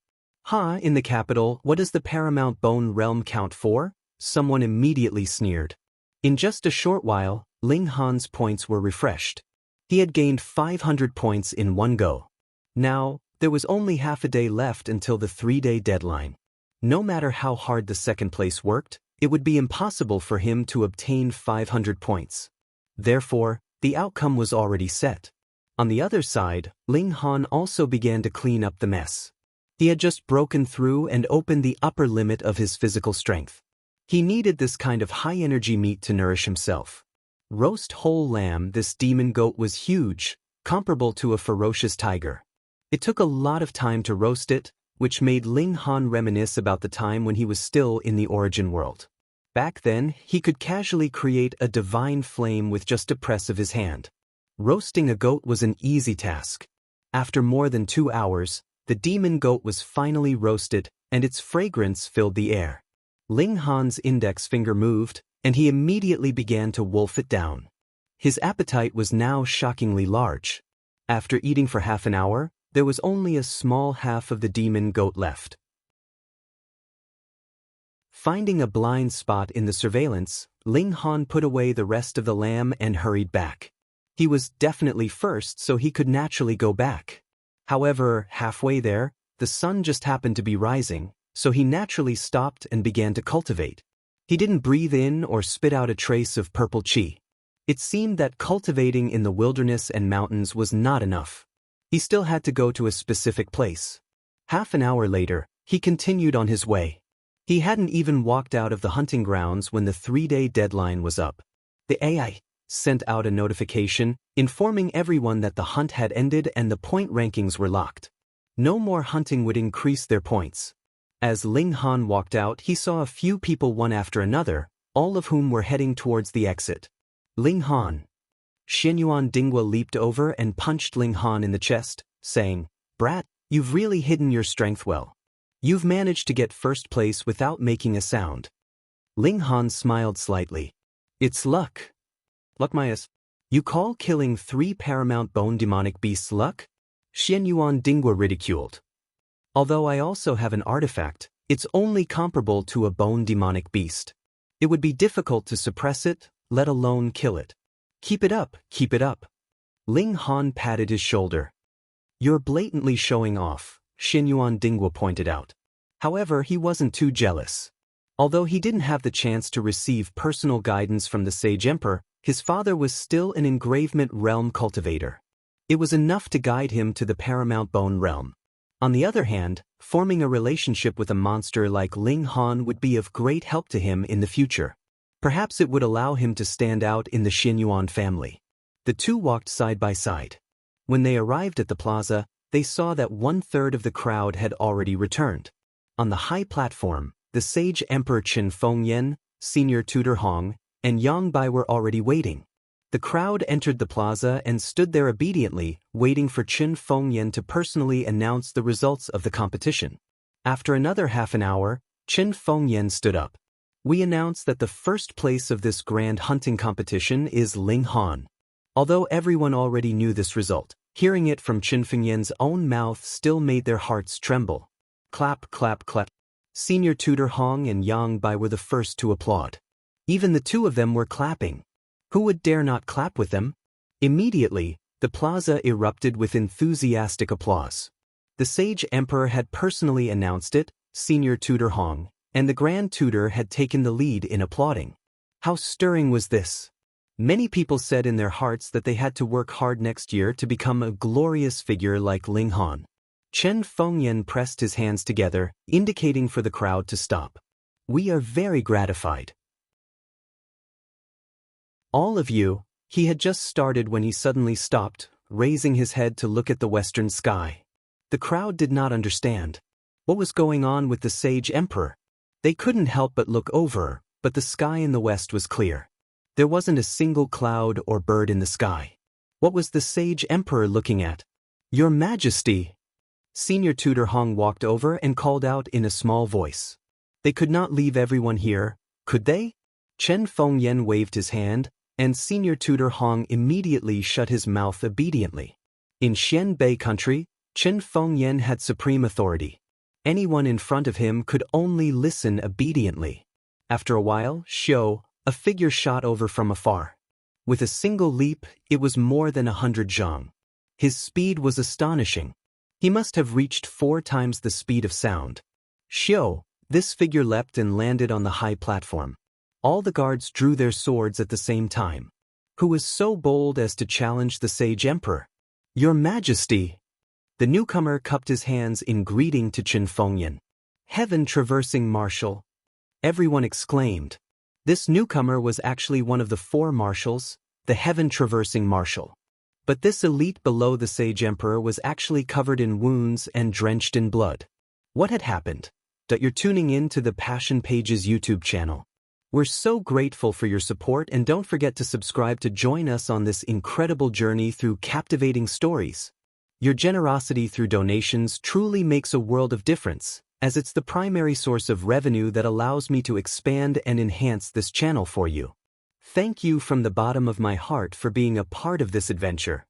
In the capital, what does the paramount bone realm count for? Someone immediately sneered. In just a short while, Ling Han's points were refreshed. He had gained 500 points in one go. Now, there was only half a day left until the 3-day deadline. No matter how hard the 2nd place worked, it would be impossible for him to obtain 500 points. Therefore, the outcome was already set. On the other side, Ling Han also began to clean up the mess. He had just broken through and opened the upper limit of his physical strength. He needed this kind of high-energy meat to nourish himself. Roast whole lamb, this demon goat was huge, comparable to a ferocious tiger. It took a lot of time to roast it, which made Ling Han reminisce about the time when he was still in the origin world. Back then, he could casually create a divine flame with just a press of his hand. Roasting a goat was an easy task. After more than 2 hours, the demon goat was finally roasted, and its fragrance filled the air. Ling Han's index finger moved, and he immediately began to wolf it down. His appetite was now shockingly large. After eating for half an hour, there was only a small half of the demon goat left. Finding a blind spot in the surveillance, Ling Han put away the rest of the lamb and hurried back. He was definitely first, so he could naturally go back. However, halfway there, the sun just happened to be rising, so he naturally stopped and began to cultivate. He didn't breathe in or spit out a trace of purple qi. It seemed that cultivating in the wilderness and mountains was not enough. He still had to go to a specific place. Half an hour later, he continued on his way. He hadn't even walked out of the hunting grounds when the 3-day deadline was up. The AI sent out a notification informing everyone that the hunt had ended and the point rankings were locked. No more hunting would increase their points. As Ling Han walked out, he saw a few people one after another, all of whom were heading towards the exit. Ling Han. Xianyuan Dingwa leaped over and punched Ling Han in the chest, saying, "Brat, you've really hidden your strength well. You've managed to get first place without making a sound." Ling Han smiled slightly. "It's luck." "Luck, Myas? You call killing 3 paramount bone demonic beasts luck?" Xianyuan Dingwa ridiculed. "Although I also have an artifact, it's only comparable to a bone demonic beast. It would be difficult to suppress it, let alone kill it. Keep it up, keep it up." Ling Han patted his shoulder. "You're blatantly showing off," Xianyuan Dingwa pointed out. However, he wasn't too jealous. Although he didn't have the chance to receive personal guidance from the Sage Emperor, his father was still an engravement realm cultivator. It was enough to guide him to the paramount bone realm. On the other hand, forming a relationship with a monster like Ling Han would be of great help to him in the future. Perhaps it would allow him to stand out in the Xianyuan family. The two walked side by side. When they arrived at the plaza, they saw that 1/3 of the crowd had already returned. On the high platform, the Sage Emperor Qin Fengyan, Senior Tutor Hong, and Yang Bai were already waiting. The crowd entered the plaza and stood there obediently, waiting for Qin Fengyan to personally announce the results of the competition. After another half an hour, Qin Fengyan stood up. "We announce that the first place of this grand hunting competition is Ling Han." Although everyone already knew this result, hearing it from Qin Fengyan's own mouth still made their hearts tremble. Clap, clap, clap. Senior Tutor Hong and Yang Bai were the first to applaud. Even the two of them were clapping. Who would dare not clap with them? Immediately, the plaza erupted with enthusiastic applause. The Sage Emperor had personally announced it, Senior Tutor Hong, and the Grand Tutor had taken the lead in applauding. How stirring was this? Many people said in their hearts that they had to work hard next year to become a glorious figure like Ling Han. Qin Fengyan pressed his hands together, indicating for the crowd to stop. "We are very gratified. All of you." He had just started when he suddenly stopped, raising his head to look at the western sky. The crowd did not understand. What was going on with the Sage Emperor? They couldn't help but look over, but the sky in the west was clear. There wasn't a single cloud or bird in the sky. What was the Sage Emperor looking at? "Your Majesty!" Senior Tutor Hong walked over and called out in a small voice. They could not leave everyone here, could they? Qin Fengyan waved his hand, and Senior Tutor Hong immediately shut his mouth obediently. In Xianbei country, Qin Fengyan had supreme authority. Anyone in front of him could only listen obediently. After a while, a figure shot over from afar. With a single leap, it was more than 100 zhang. His speed was astonishing. He must have reached 4 times the speed of sound. This figure leapt and landed on the high platform. All the guards drew their swords at the same time. Who was so bold as to challenge the Sage Emperor? "Your Majesty!" The newcomer cupped his hands in greeting to Qin Fengyan. "Heaven-traversing marshal!" Everyone exclaimed. This newcomer was actually one of the 4 marshals, the heaven-traversing marshal. But this elite below the Sage Emperor was actually covered in wounds and drenched in blood. What had happened? You're tuning in to the Passion Pages YouTube channel. We're so grateful for your support, and don't forget to subscribe to join us on this incredible journey through captivating stories. Your generosity through donations truly makes a world of difference, as it's the primary source of revenue that allows me to expand and enhance this channel for you. Thank you from the bottom of my heart for being a part of this adventure.